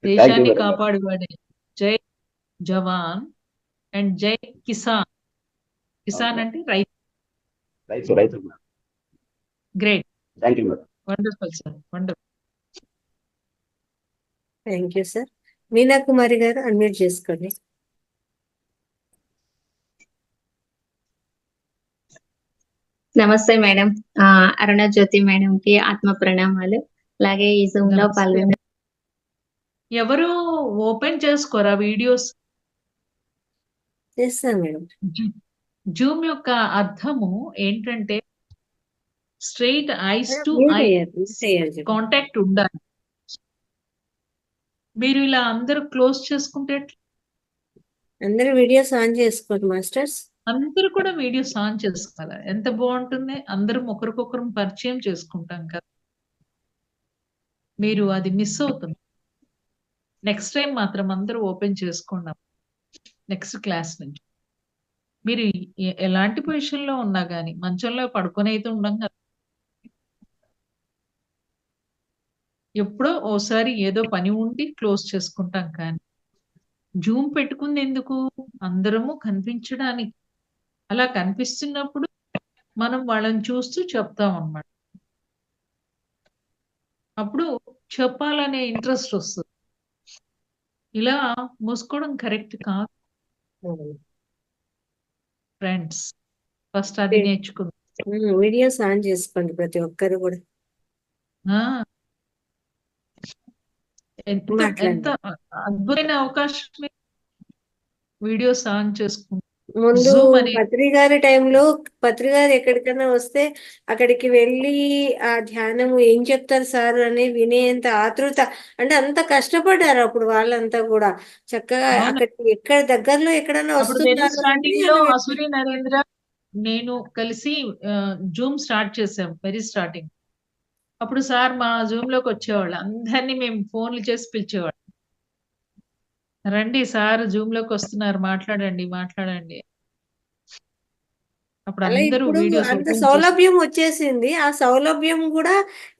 థ్యాంక్ యూ దేశాన్ని మేడం గారు. కాపాడువాడే జై జవాన్ అండ్ జై కిసాన్. కిసాన్ అవును. అంటే రైతు. రైతు madam. Great, thank you madam. Wonderful sir, wonderful. Thank you sir. Meena Kumari garu unmute చేసుకోండి. నమస్తే మేడం. అరుణ జ్యోతి మేడం కి ఆత్మ ప్రణామాలు. అలాగే ఈ జూమ్ లో నమస్తే. పాల్గొన్న ఎవరు ఓపెన్ చేసుకోరా వీడియోస్? చేస్తాను మేడం. జూమ్ యొక్క అర్థము ఏంటంటే straight ice to mute I అయ్యారు, మ్యూట్ అయ్యారు చెప్పండి. కాంటాక్ట్ ఉండాలి. మీరు ఇలా అందరూ క్లోజ్ చేసుకుంటే ఎట్లా? అందరూ వీడియోస్ ఆన్ చేసుకోండి మాస్టర్స్. అందరూ కూడా వీడియోస్ ఆన్ చేసుకోవాలి. ఎంత బాగుంటుంది, అందరం ఒకరికొకరు పరిచయం చేసుకుంటాం కదా. మీరు అది మిస్ అవుతుంది. నెక్స్ట్ టైం మాత్రం అందరూ ఓపెన్ చేసుకున్నాం నెక్స్ట్ క్లాస్ నుంచి. మీరు ఎలాంటి పొజిషన్ లో ఉన్నా గానీ మంచంలో పడుకొని అయితే ఉండం కదా. ఎప్పుడో ఓసారి ఏదో పని ఉండి క్లోజ్ చేసుకుంటాం, కానీ జూమ్ పెట్టుకుంది ఎందుకు? అందరము కనిపించడానికి. అలా కనిపిస్తున్నప్పుడు మనం వాళ్ళని చూస్తూ చెప్తాం అన్నమాట. అప్పుడు చెప్పాలనే ఇంట్రెస్ట్ వస్తుంది. ఇలా మూసుకోవడం కరెక్ట్ కాదు ఫ్రెండ్స్. ఫస్ట్ అది నేర్చుకుందాం. వీడియోస్ ఆన్ చేసుకోండి ప్రతి ఒక్కరు కూడా. ఎంత మాట్లాడండి. అద్భుతమైన అవకాశం వీడియోస్ ఆన్ చేసుకుంటాం. ముందు జూమ్ అనే పత్రి గారి టైంలో పత్రి గారు ఎక్కడికైనా వస్తే అక్కడికి వెళ్ళి ఆ ధ్యానము ఏం చెప్తారు సార్ అని వినేంత ఆతృత, అంటే అంత కష్టపడ్డారు అప్పుడు వాళ్ళంతా కూడా. చక్కగా అవును. అక్కడికి ఎక్కడ దగ్గరలో ఎక్కడైనా అప్పుడు తెలుగు వస్తున్నారు అంటే స్టార్టింగ్ లో అసూరి నరేంద్ర నేను కలిసి జూమ్ స్టార్ట్ చేసాం వెరీ స్టార్టింగ్. అప్పుడు సార్ మా జూమ్ లోకి వచ్చేవాళ్ళు, అందరినీ మేము ఫోన్లు చేసి పిలిచేవాళ్ళు, రండి సార్ జూమ్ లోకి వస్తున్నారు, మాట్లాడండి మాట్లాడండి. అప్పుడు అలా అందరూ ఇప్పుడు వీడియోస్ అంత ఓపెన్ చేసి సౌలభ్యం వచ్చేసింది. ఆ సౌలభ్యం కూడా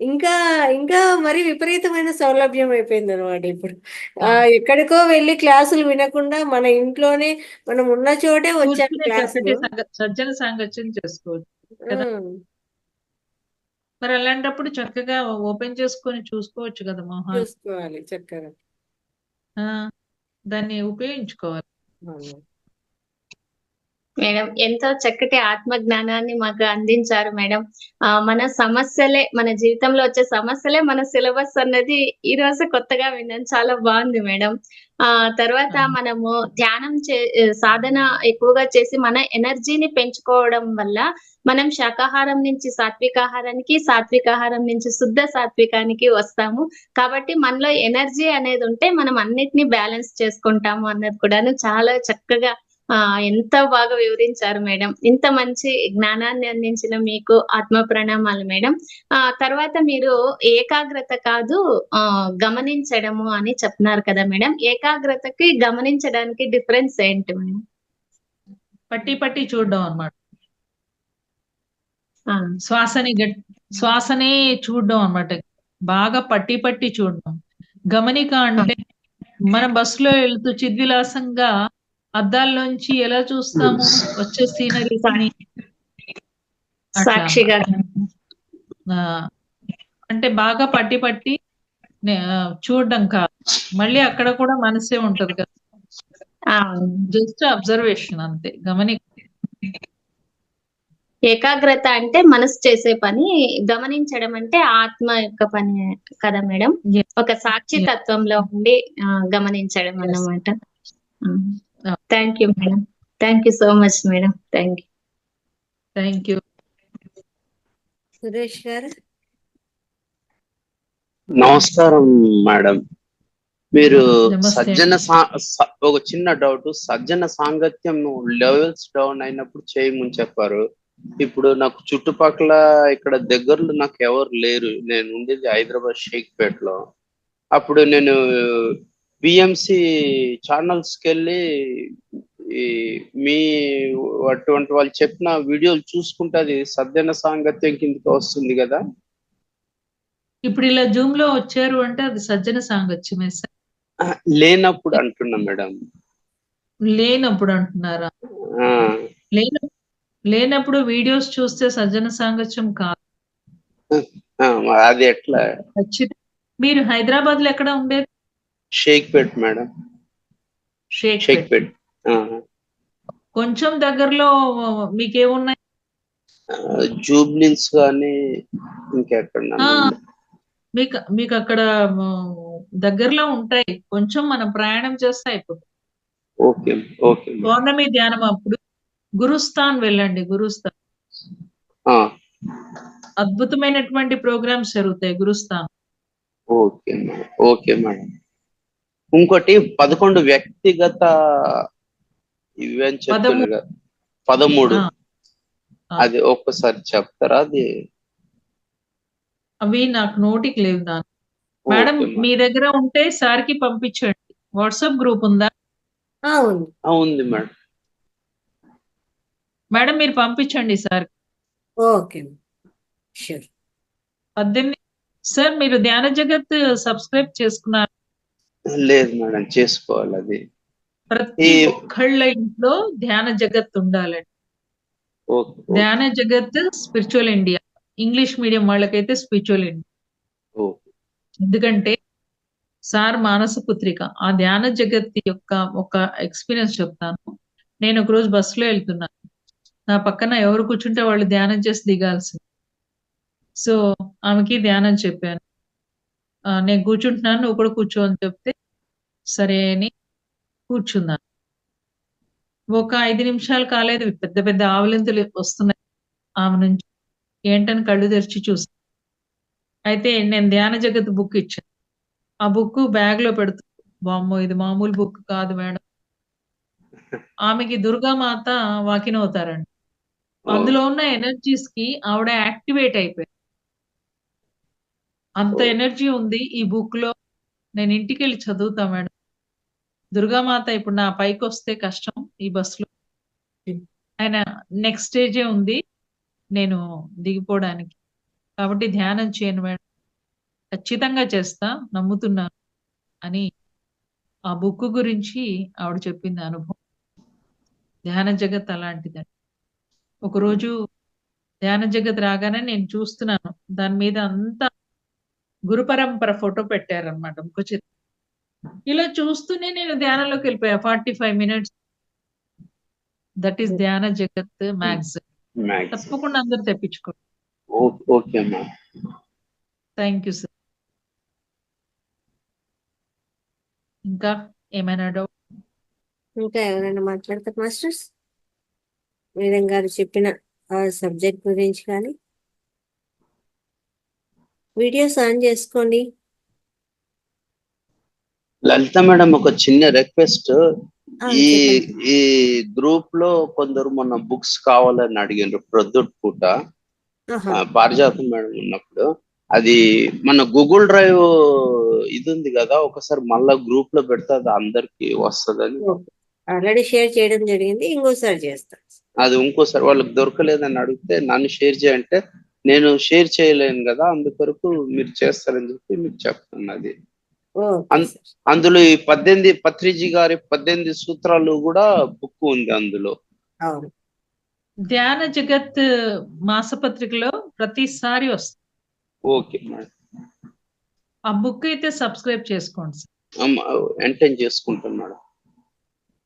ఇంకా ఇంకా మరి విపరీతమైన సౌలభ్యం అయిపోయింది అనమాట ఇప్పుడు. ఆ, ఎక్కడికో వెళ్ళి క్లాసులు వినకుండా మన ఇంట్లోనే మనం ఉన్న చోటే వచ్చారు కూర్చునే చక్కటి క్లాసులు. సజ్జన సాంగత్యం చేసుకోవచ్చు కదా. ఉమ్, మరి అలాంటప్పుడు చక్కగా ఓపెన్ చేసుకొని చూసుకోవచ్చు కదా మొహాలు. చూసుకోవాలి చక్కగా. ఆ, దాన్ని ఉపయోగించుకోవాలి. అవును. మేడం ఎంతో చక్కటి ఆత్మ జ్ఞానాన్ని మాకు అందించారు మేడం. మన సమస్యలే, మన జీవితంలో వచ్చే సమస్యలే మన సిలబస్ అన్నది ఈ రోజు కొత్తగా విన్నాను. చాలా బాగుంది మేడం. తర్వాత ఆ, మనము ధ్యానం సాధన ఎక్కువగా చేసి మన ఎనర్జీని పెంచుకోవడం వల్ల మనం శాకాహారం నుంచి సాత్వికాహారానికి, సాత్వికాహారం నుంచి శుద్ధ సాత్వికానికి వస్తాము. కాబట్టి మనలో ఎనర్జీ అనేది ఉంటే మనం అన్నిటిని బ్యాలెన్స్ చేసుకుంటాము అన్నది కూడాను చాలా చక్కగా ఎంత బాగా వివరించారు మేడం. ఇంత మంచి జ్ఞానాన్ని అందించిన మీకు ఆత్మ ప్రణామాలు మేడం. తర్వాత మీరు ఏకాగ్రత కాదు గమనించడము అని చెప్తున్నారు కదా మేడం. ఏకాగ్రతకి గమనించడానికి డిఫరెన్స్ ఏంటి మేడం? పట్టి పట్టి చూడడం అన్నమాట. ఆ, శ్వాసనే చూడడం అన్నమాట. బాగా పట్టి పట్టి చూడడం. గమనిక అంటే మన బస్సులో వెళ్తూ చిద్విలాసంగా అద్దాల్లోంచి ఎలా చూస్తాము వచ్చే సీనరీని, అట్లా సాక్షిగా. ఆ, అంటే బాగా పట్టి పట్టి చూడడం కాదు. మళ్ళీ అక్కడ కూడా మనసే ఉంటది కదా, ఆ, జస్ట్ అబ్జర్వేషన్ అంతే. గమనిక ఏకాగ్రత అంటే మనసు చేసే పని, గమనించడం అంటే ఆత్మ యొక్క పని కదా మేడం. Yes, ఒక సాక్షి yes, తత్వంలో ఉండి గమనించడం yes. అన్నమాట. Ah, thank you madam. Thank you so much madam. Thank you. Thank you. Suresh గారు. నమస్కారం మేడం. మీరు నమస్తే. ఒక చిన్న డౌట్, సజ్జన సాంగత్యం లెవెల్స్ డౌన్ అయినప్పుడు చేయమని చెప్పారు. ఇప్పుడు నాకు చుట్టుపక్కల ఇక్కడ దగ్గరలో నాకు ఎవరు లేరు. నేను ఉండేది హైదరాబాద్ షేక్పేటలో. అప్పుడు నేను బిఎంసి ఛానల్స్కి వెళ్ళి ఈ మీ అటువంటి వాళ్ళు చెప్పిన వీడియోలు చూసుకుంటే అది సజ్జన సాంగత్యం కిందకి వస్తుంది కదా. ఇప్పుడు ఇలా జూమ్ లో వచ్చారు అంటే అది సజ్జన సాంగత్యమే సార్. లేనప్పుడు అంటున్నా మేడం. లేనప్పుడు అంటున్నారా? లేనప్పుడు వీడియోస్ చూస్తే సజ్జన సాంగత్యం కాదు. అది ఎట్లా? మీరు హైదరాబాద్ లో ఎక్కడ ఉండేది? షేక్పేట్ మేడం. షేక్పేట్. కొంచెం దగ్గరలో మీకేమున్నాయి? జూబ్లీస్ కానీ ఇంకెక్కడ? మీకు అక్కడ దగ్గరలో ఉంటాయి. కొంచెం మనం ప్రయాణం చేస్తే అయిపోతుంది. Okay okay. పౌర్ణమి ధ్యానం అప్పుడు గురుస్థాన్ వెళ్ళండి. గురుస్థాన్ అద్భుతమైనటువంటి ప్రోగ్రామ్స్ జరుగుతాయి Gurusthan. Okay madam. Okay madam. ఇంకోటి 11 వ్యక్తిగత ఈవెంట్ చెప్తున్నారు కదా, 13. అది ఒక్కసారి చెప్తారా? అది అవి నాకు నోటికి లేవు. దాని మేడం మీ దగ్గర ఉంటే సార్కి పంపించండి. వాట్సాప్ గ్రూప్ ఉందా? ఉంది మేడం. మేడం మీరు పంపించండి సార్. Okay sure. 18. సార్ మీరు ధ్యాన జగత్ సబ్స్క్రైబ్ చేసుకున్నారు? లేదు మేడం, చేసుకోవాలి. అది ప్రతి ఒక్కళ్ళ ఇంట్లో ధ్యాన జగత్ ఉండాలండి. ధ్యాన జగత్ స్పిరిచువల్ ఇండియా. ఇంగ్లీష్ మీడియం వాళ్ళకైతే స్పిరిచువల్ ఇండియా. ఎందుకంటే సార్ మానస పుత్రిక. ఆ ధ్యాన జగత్ యొక్క ఒక ఎక్స్పీరియన్స్ చెప్తాను. నేను ఒకరోజు బస్సులో వెళ్తున్నాను. నా పక్కన ఎవరు కూర్చుంటే వాళ్ళు ధ్యానం చేసి దిగాల్సింది. సో ఆమెకి ధ్యానం చెప్పాను. నేను కూర్చుంటున్నాను, నువ్వు కూడా కూర్చో అని చెప్తే సరే అని కూర్చున్నాను. ఒక 5 నిమిషాలు కాలేదు, పెద్ద పెద్ద ఆవలింతలు వస్తున్నాయి ఆమె నుంచి. ఏంటని కళ్ళు తెరిచి చూసాను. అయితే నేను ధ్యాన జగత్ బుక్ ఇచ్చాను. ఆ బుక్ బ్యాగ్ లో పెడుతూ, బామ్మో ఇది మామూలు బుక్ కాదు మేడం. ఆమెకి దుర్గామాత వాకిన్ అవుతారండి. అందులో ఉన్న ఎనర్జీస్ కి ఆవిడ యాక్టివేట్ అయిపోయింది. అంత ఓ. ఎనర్జీ ఉంది ఈ బుక్ లో. నేను ఇంటికి వెళ్ళి చదువుతా మేడం. దుర్గామాత ఇప్పుడు నా పైకి వస్తే కష్టం ఈ బస్సులో. ఆయన నెక్స్ట్ స్టేజే ఉంది నేను దిగిపోవడానికి. కాబట్టి ధ్యానం చేయను మేడం. ఖచ్చితంగా చేస్తా, నమ్ముతున్నాను అని ఆ బుక్ గురించి ఆవిడ చెప్పింది అనుభవం. ధ్యాన జగత్ అలాంటిదండి. ఒకరోజు ధ్యాన జగత్ రాగానే నేను చూస్తున్నాను, దాని మీద అంతా గురు పరంపర ఫోటో పెట్టారనమాట ముఖ చిత్రం. ఇలా చూస్తూనే నేను ధ్యానంలోకి వెళ్ళిపోయా 45 మినిట్స్. దట్ ఈస్ ధ్యాన జగత్ మ్యాగజైన్. మ్యాక్స్. తప్పకుండా అందరూ తెప్పించుకోండి. ఓకే అమ్మా. Thank you sir. ఇంకా ఏమైనా డౌట్? ఇంకా ఎవరైనా మాట్లాడతారు మాస్టర్స్? మేడం గారు చెప్పిన ఆ సబ్జెక్ట్ గురించి కానీ. వీడియోస్ ఆన్ చేసుకోండి. లలిత మేడం, ఒక చిన్న రిక్వెస్ట్. ఈ చెప్పండి. ఈ గ్రూప్ లో కొందరు మొన్న బుక్స్ కావాలని అడిగారు ప్రొద్దుట్ పూట. ఆహా. పారిజాతం మేడం ఉన్నప్పుడు అది మన గూగుల్ డ్రైవ్ ఇది ఉంది కదా, ఒకసారి మళ్ళా గ్రూప్ లో పెడితే అది అందరికి వస్తుందని. ఆల్రెడీ షేర్ చేయడం జరిగింది, ఇంకోసారి చేస్తాను. అది ఇంకోసారి వాళ్ళకి దొరకలేదని అడిగితే నన్ను షేర్ చేయంటే నేను షేర్ చేయలేను కదా, అందుకొరకు మీరు చేస్తారని చెప్పి మీకు చెప్తాను. అది ఓకే సార్. అందులో ఈ 18 పత్రిజీ గారి 18 సూత్రాలు కూడా బుక్ ఉంది అందులో. అవును. ధ్యాన జగత్ మాసపత్రికలో ప్రతిసారి వస్తుంది. Okay madam. ఆ బుక్ అయితే సబ్స్క్రైబ్ చేసుకోండి సార్. ఎంటైన్ చేసుకుంటాను మేడం.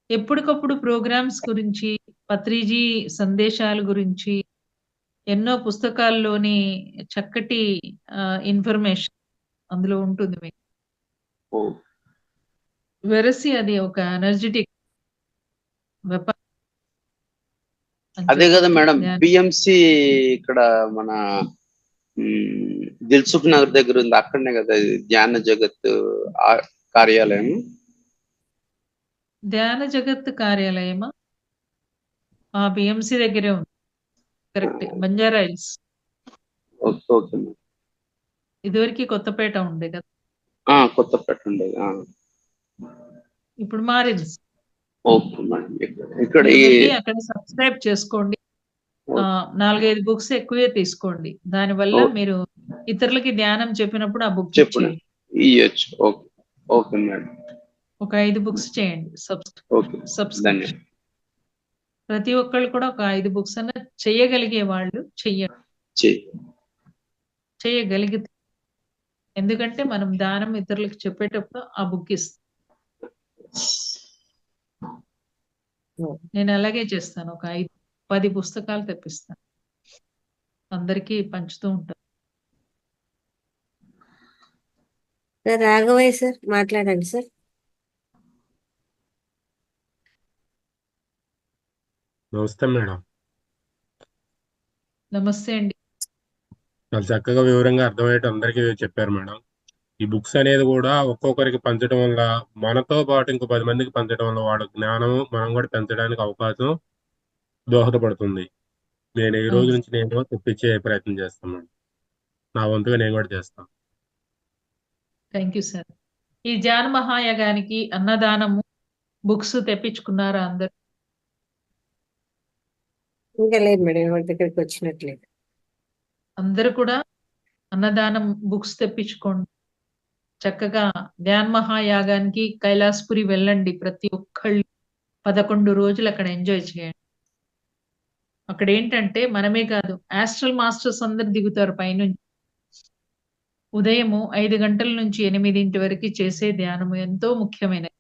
ఎప్పటికప్పుడు ప్రోగ్రామ్స్ గురించి, పత్రిజీ సందేశాల గురించి, ఎన్నో పుస్తకాల్లోని చక్కటి ఇన్ఫర్మేషన్ అందులో ఉంటుంది మీకు. ఓ. వెరసి అది ఒక ఎనర్జెటిక్ వెపన్. అదే కదా మేడం, పిఎంసి ఇక్కడ మన దిల్సుఖ్ నగర్ దగ్గర ఉంది, అక్కడనే కదా ఇది ధ్యాన జగత్ కార్యాలయం. ధ్యాన జగత్ కార్యాలయమా? ఆ బిఎంసి దగ్గరే ఉంది. Correct. Banjara hills. Okay madam. ఇదివరకు కొత్తపేట ఉండే కదా. కొత్తపేట ఉండేది. ఇప్పుడు మారింది. Okay madam. ఇక్కడ అక్కడ సబ్స్క్రైబ్ చేసుకోండి. 4-5 బుక్స్ ఎక్కువే తీసుకోండి. దానివల్ల మీరు ఇతరులకి ధ్యానం చెప్పినప్పుడు ఆ బుక్ ఇయ్యొచ్చు. Okay madam. ఒక 5 బుక్స్ చేయండి సబ్స్క్రిప్షన్. ప్రతి ఒక్కళ్ళు కూడా ఒక 5 బుక్స్ అన్న చేయగలిగే వాళ్ళు చేయగలిగితే. ఎందుకంటే మనం దానం ఇతరులకు చెప్పేటప్పుడు ఆ బుక్ ఇస్తాం. నేను అలాగే చేస్తాను. ఒక 5-10 పుస్తకాలు తెప్పిస్తాను, అందరికీ పంచుతూ ఉంటాను. రాఘవయ్య సార్ మాట్లాడండి సార్. నమస్తే మేడం. నమస్తే అండి. చాలా చక్కగా వివరంగా అర్థమయ్యేట్టు అందరికీ చెప్పారు మేడం. ఈ బుక్స్ అనేది కూడా ఒక్కొక్కరికి పంచడం వల్ల, మనతో పాటు ఇంకో 10 మందికి పంచడం వల్ల వాడు జ్ఞానం మనం కూడా పెంచడానికి అవకాశం దోహదపడుతుంది. నేను ఈ రోజు నుంచి నేను తెప్పించే ప్రయత్నం చేస్తాను మేడం. నా వంతుగా నేను కూడా చేస్తాను. Thank you sir. ఈ ధ్యాన మహాయాగానికి అన్నదానము బుక్స్ తెప్పించుకున్నారా అందరు? ఇంకా లేదు మేడం, ఎవరి దగ్గరికి వచ్చినట్లేదు. అందరూ కూడా అన్నదానం బుక్స్ తెప్పించుకోండి. చక్కగా ధ్యాన మహాయాగానికి కైలాసపురి వెళ్ళండి. ప్రతి ఒక్కళ్ళు 11 రోజులు అక్కడ ఎంజాయ్ చేయండి. అక్కడ ఏంటంటే మనమే కాదు, ఆస్ట్రల్ మాస్టర్స్ అందరు దిగుతారు పైనుంచి. ఉదయము 5 గంటల నుంచి 8 వరకు చేసే ధ్యానము ఎంతో ముఖ్యమైనది.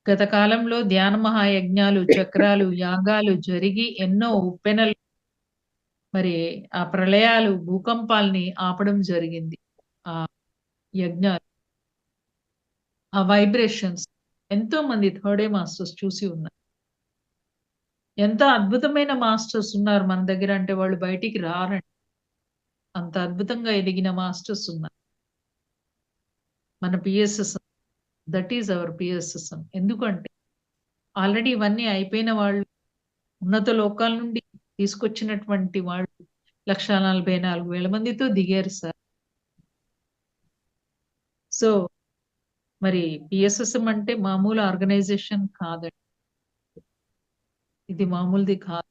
గత కాలంలో ధ్యాన మహాయజ్ఞాలు, చక్రాలు, యాగాలు జరిగి ఎన్నో ఉప్పెనలు, మరి ఆ ప్రళయాలు, భూకంపాల్ని ఆపడం జరిగింది. ఆ యజ్ఞాలు, ఆ వైబ్రేషన్స్ ఎంతో మంది థర్డ్ ఏ మాస్టర్స్ చూసి ఉన్నారు. ఎంత అద్భుతమైన మాస్టర్స్ ఉన్నారు మన దగ్గర అంటే వాళ్ళు బయటికి రారండి. అంత అద్భుతంగా ఎదిగిన మాస్టర్స్ ఉన్నారు మన PSS. That is our PSSM. ఎందుకంటే ఆల్రెడీ ఇవన్నీ అయిపోయిన వాళ్ళు, ఉన్నత లోకాల నుండి తీసుకొచ్చినటువంటి వాళ్ళు 1,44,000 మందితో దిగారు సార్. సో మరి పిఎస్ఎస్ఎం అంటే మామూలు ఆర్గనైజేషన్ కాదండి, ఇది మామూలుది కాదు.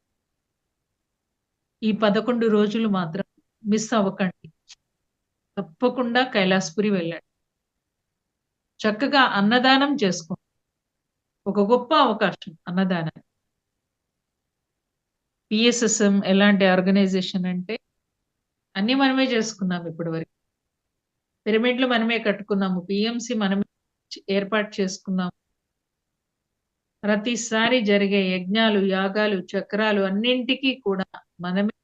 ఈ 11 రోజులు మాత్రం మిస్ అవ్వకండి, తప్పకుండా కైలాసపురి వెళ్ళండి, చక్కగా అన్నదానం చేసుకోండి. ఒక గొప్ప అవకాశం అన్నదానం. పిఎస్ఎస్ఎం ఎలాంటి ఆర్గనైజేషన్ అంటే అన్ని మనమే చేసుకున్నాము ఇప్పటి వరకు. పిరమిడ్లు మనమే కట్టుకున్నాము, పిఎంసి మనమే ఏర్పాటు చేసుకున్నాము. ప్రతిసారి జరిగే యజ్ఞాలు, యాగాలు, చక్రాలు అన్నింటికీ కూడా మనమే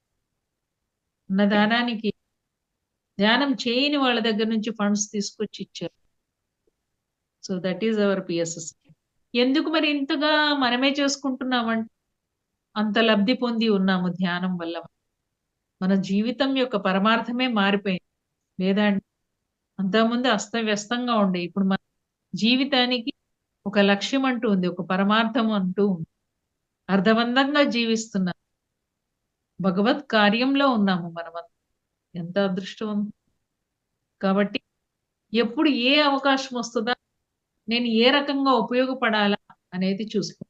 అన్నదానానికి ధ్యానం చేయని వాళ్ళ దగ్గర నుంచి ఫండ్స్ తీసుకొచ్చి ఇచ్చారు. So that is our PSS. ఎందుకు మరి ఇంతగా మనమే చేసుకుంటున్నామంటే అంత లబ్ధి పొంది ఉన్నాము ధ్యానం వల్ల. మన జీవితం యొక్క పరమార్థమే మారిపోయింది. లేదా అంతకుముందు అస్తవ్యస్తంగా ఉండే, ఇప్పుడు మన జీవితానికి ఒక లక్ష్యం అంటూ ఉంది, ఒక పరమార్థం అంటూ ఉంది. అర్థవంతంగా జీవిస్తున్నాం, భగవత్ కార్యంలో ఉన్నాము మనమంతా. ఎంత అదృష్టం. కాబట్టి ఎప్పుడు ఏ అవకాశం వస్తుందా, నేను ఏ రకంగా ఉపయోగపడాలా అనేది చూసుకో.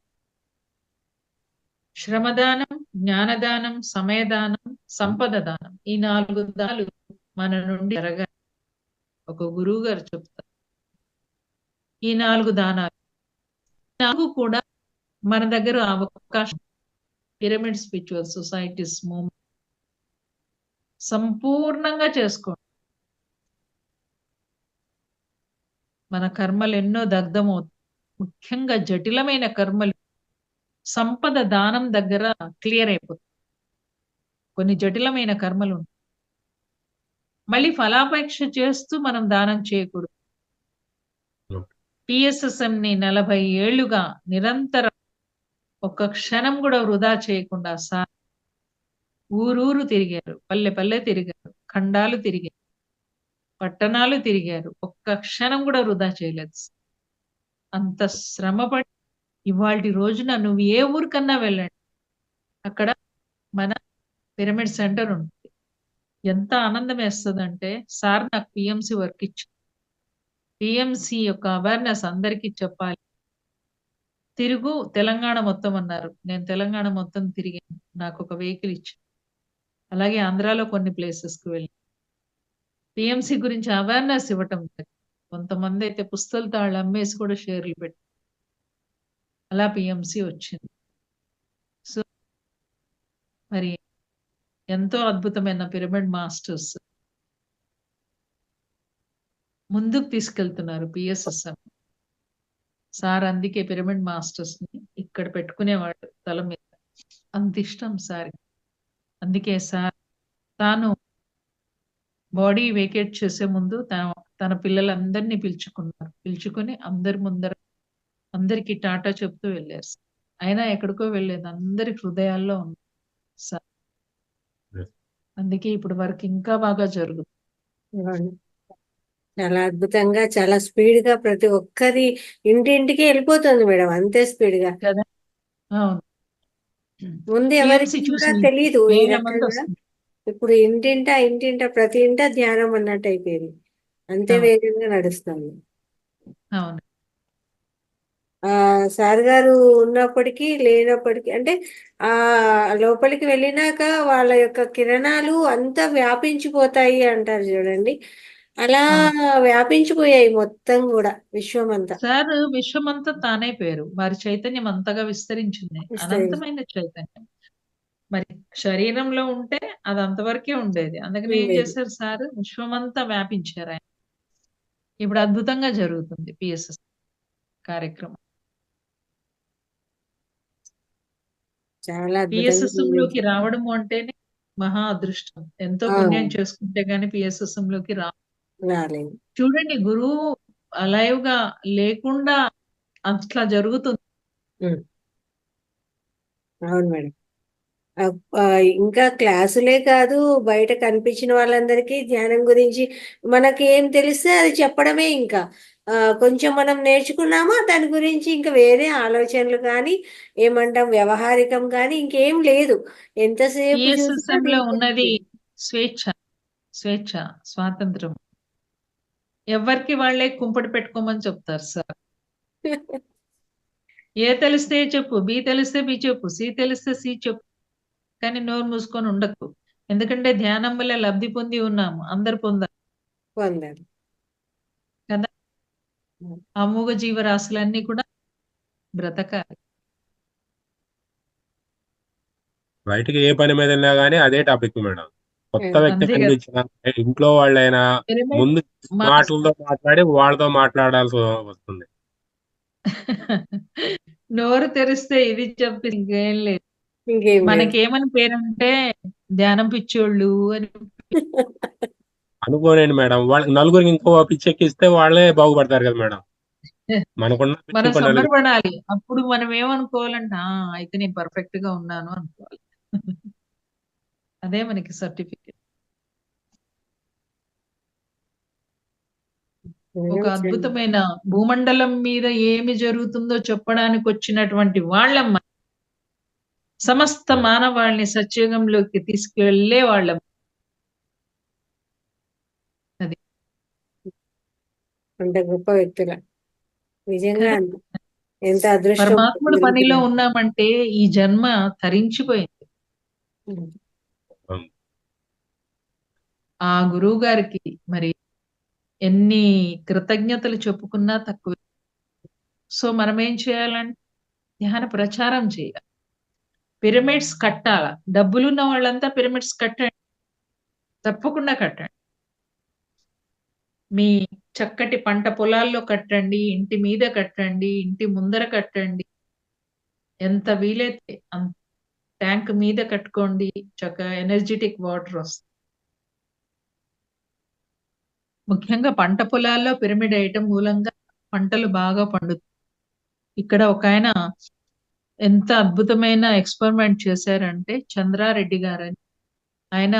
శ్రమదానం, జ్ఞానదానం, సమయదానం, సంపద దానం, ఈ 4 దానాలు మన నుండి జరగాలి. ఒక గురువు గారు చెప్తారు ఈ 4 దానాలు. 4 కూడా మన దగ్గర అవకాశం. పిరమిడ్ స్పిరిచువల్ సొసైటీస్ మూవ్మెంట్ సంపూర్ణంగా చేసుకోండి. మన కర్మలు ఎన్నో దగ్ధమవుతాయి, ముఖ్యంగా జటిలమైన కర్మలు సంపద దానం దగ్గర క్లియర్ అయిపోతాయి. కొన్ని జటిలమైన కర్మలు ఉంటాయి, మళ్ళీ ఫలాపేక్ష చేస్తూ మనం దానం చేయకూడదు. పిఎస్ఎస్ఎం ని 40 ఏళ్లుగా నిరంతరం ఒక్క క్షణం కూడా వృధా చేయకుండా సార్ ఊరూరు తిరిగారు, పల్లె పల్లె తిరిగారు, ఖండాలు తిరిగారు, పట్టణాలు తిరిగారు, ఒక్క క్షణం కూడా వృధా చేయలేదు. అంత శ్రమపడి ఇవాళ రోజున నువ్వు ఏ ఊరికన్నా వెళ్ళండి, అక్కడ మన పిరమిడ్ సెంటర్ ఉంటుంది. ఎంత ఆనందం వేస్తుందంటే, సార్ నాకు పిఎంసి వర్క్ ఇచ్చి పిఎంసి యొక్క అవేర్నెస్ అందరికీ చెప్పాలి. తిరుగు తెలంగాణ మొత్తం అన్నారు, నేను తెలంగాణ మొత్తం తిరిగాను, నాకు ఒక వెహికల్ ఇచ్చి. అలాగే ఆంధ్రాలో కొన్ని ప్లేసెస్కి వెళ్ళి పిఎంసి గురించి అవేర్నెస్ ఇవ్వటం. కొంతమంది అయితే పుస్తకాలు తాళ్ళు అమ్మేసి కూడా షేర్లు పెట్టి అలా పిఎంసి వచ్చింది. సో మరి ఎంతో అద్భుతమైన పిరమిడ్ మాస్టర్స్ ముందుకు తీసుకెళ్తున్నారు పిఎస్ఎస్ఎం. సార్ అందుకే పిరమిడ్ మాస్టర్స్ ని ఇక్కడ పెట్టుకునేవాడు తల మీద, అంత ఇష్టం సార్. అందుకే సార్ తాను బాడీ వేకేట్ చేసే ముందు తన పిల్లలందరినీ పిలుచుకుని అందరి ముందర అందరికి టాటా చెప్తూ వెళ్ళారు. అయినా ఎక్కడికో వెళ్ళలేదు, అందరి హృదయాల్లో ఉంది సార్. అందుకే ఇప్పుడు వర్క్ ఇంకా బాగా జరుగుతుంది. చాలా అద్భుతంగా, చాలా స్పీడ్ గా ప్రతి ఒక్కరి ఇంటింటికి వెళ్ళిపోతుంది మేడం, అంతే స్పీడ్ గా కదా. అవును, ముందు ఎవరికి కూడా తెలియదు ఈ రకంగా. ఇప్పుడు ఇంటింటా ప్రతి ఇంట ధ్యానం అన్నట్టు అయిపోయింది, అంతే వేగంగా నడుస్తుంది. అవును, సార్ గారు ఉన్నప్పటికీ లేనప్పటికీ, అంటే ఆ లోపలికి వెళ్ళినాక వాళ్ళ యొక్క కిరణాలు అంతా వ్యాపించిపోతాయి అంటారు చూడండి, అలా వ్యాపించిపోయాయి మొత్తం కూడా విశ్వం అంతా. సార్ విశ్వమంతా తానైపోయారు, వారి చైతన్యం అంతగా విస్తరించింది, అనంతమైన చైతన్యం. మరి శరీరంలో ఉంటే అది అంతవరకే ఉండేది. అందుకని ఏం చేశారు సార్, విశ్వమంతా వ్యాపించారు ఆయన. ఇప్పుడు అద్భుతంగా జరుగుతుంది పిఎస్ఎస్ కార్యక్రమం. చాలా పిఎస్ఎస్ఎం లోకి రావడము అంటేనే మహా అదృష్టం. ఎంతో పుణ్యం చేసుకుంటే గానీ పిఎస్ఎస్ఎం లోకి రాలేదు. చూడండి, గురువు అలైవ్ గా లేకుండా అట్లా జరుగుతుంది. అవును మేడం. ఇంకా క్లాసులే కాదు, బయట కనిపించిన వాళ్ళందరికీ ధ్యానం గురించి మనకి ఏం తెలిస్తే అది చెప్పడమే ఇంకా. కొంచెం మనం నేర్చుకున్నామా దాని గురించి ఇంకా వేరే ఆలోచనలు కానీ, ఏమంటాం వ్యవహారికం కానీ ఇంకేం లేదు. ఎంతసేపు చూసినా PSSM లో దీని ఉన్నది గురించి. స్వేచ్ఛ, స్వేచ్ఛ, స్వాతంత్రం. ఎవరికి వాళ్ళే కుంపటి పెట్టుకోమని చెప్తారు సార్. ఏ తెలిస్తే చెప్పు, బి తెలిస్తే బి చెప్పు, సి తెలిస్తే సి చెప్పు, కానీ నోరు మూసుకొని ఉండకు. ఎందుకంటే ధ్యానం వల్ల లబ్ధి పొంది ఉన్నాము, అందరు పొందారు పొందాలి. కదా. ఆ మూగ జీవరాశులన్నీ కూడా బ్రతకాలి. బయటికి ఏ పని మీద వెళ్ళినా కానీ అదే టాపిక్ మేడం. కొత్త వ్యక్తి అంతే కదా. కనిపించిన ఇంట్లో వాళ్ళైనా పిరమిడ్ ముందు మాటలతో మాట్లాడి వాళ్ళతో మాట్లాడాల్సి వస్తుంది. నోరు తెరిస్తే ఇది చెప్పి ఇంకేం లేదు. ఇంకేం లేదు. మనకేమని పేరంటే ధ్యానం పిచ్చోళ్ళు అని. అనుకోనండి మేడం, వాళ్ళకి నలుగురికి ఇంకో పిచ్చెక్కిస్తే వాళ్ళే బాగుపడతారు కదా మేడం. మనకున్న పిచ్చి మనం ఇంకో నలుగురు. సంబరపడాలి. అప్పుడు మనం ఏమనుకోవాలంటే అయితే నేను పర్ఫెక్ట్ గా ఉన్నాను అనుకోవాలి. అదే మనకి సర్టిఫికేట్. ఒక అద్భుతమైన భూమండలం మీద ఏమి జరుగుతుందో చెప్పడానికి వచ్చినటువంటి వాళ్ళమ్మ. సమస్త మానవాళిని సత్యుగంలోకి తీసుకెళ్లే వాళ్ళం. అది అంత గొప్ప వ్యక్తుల నిజంగా ఎంత అదృష్టం. పరమాత్ముడు పనిలో ఉన్నామంటే ఈ జన్మ తరించిపోయింది. ఆ గురువు గారికి మరి ఎన్ని కృతజ్ఞతలు చెప్పుకున్నా తక్కువ. సో మనం ఏం చేయాలంటే ధ్యాన ప్రచారం చేయాలి. పిరమిడ్స్ కట్టాల. డబ్బులున్న వాళ్ళంతా పిరమిడ్స్ కట్టండి, తప్పకుండా కట్టండి. మీ చక్కటి పంట పొలాల్లో కట్టండి, ఇంటి మీద కట్టండి, ఇంటి ముందర కట్టండి, ఎంత వీలైతే అంత ట్యాంక్ మీద కట్టుకోండి. చక్కగా ఎనర్జెటిక్ వాటర్ వస్తుంది. ముఖ్యంగా పంట పొలాల్లో పిరమిడ్ వేయటం మూలంగా పంటలు బాగా పండుతాయి. ఇక్కడ ఒక ఆయన ఎంత అద్భుతమైన ఎక్స్పెరిమెంట్ చేశారంటే చంద్రారెడ్డి గారని, ఆయన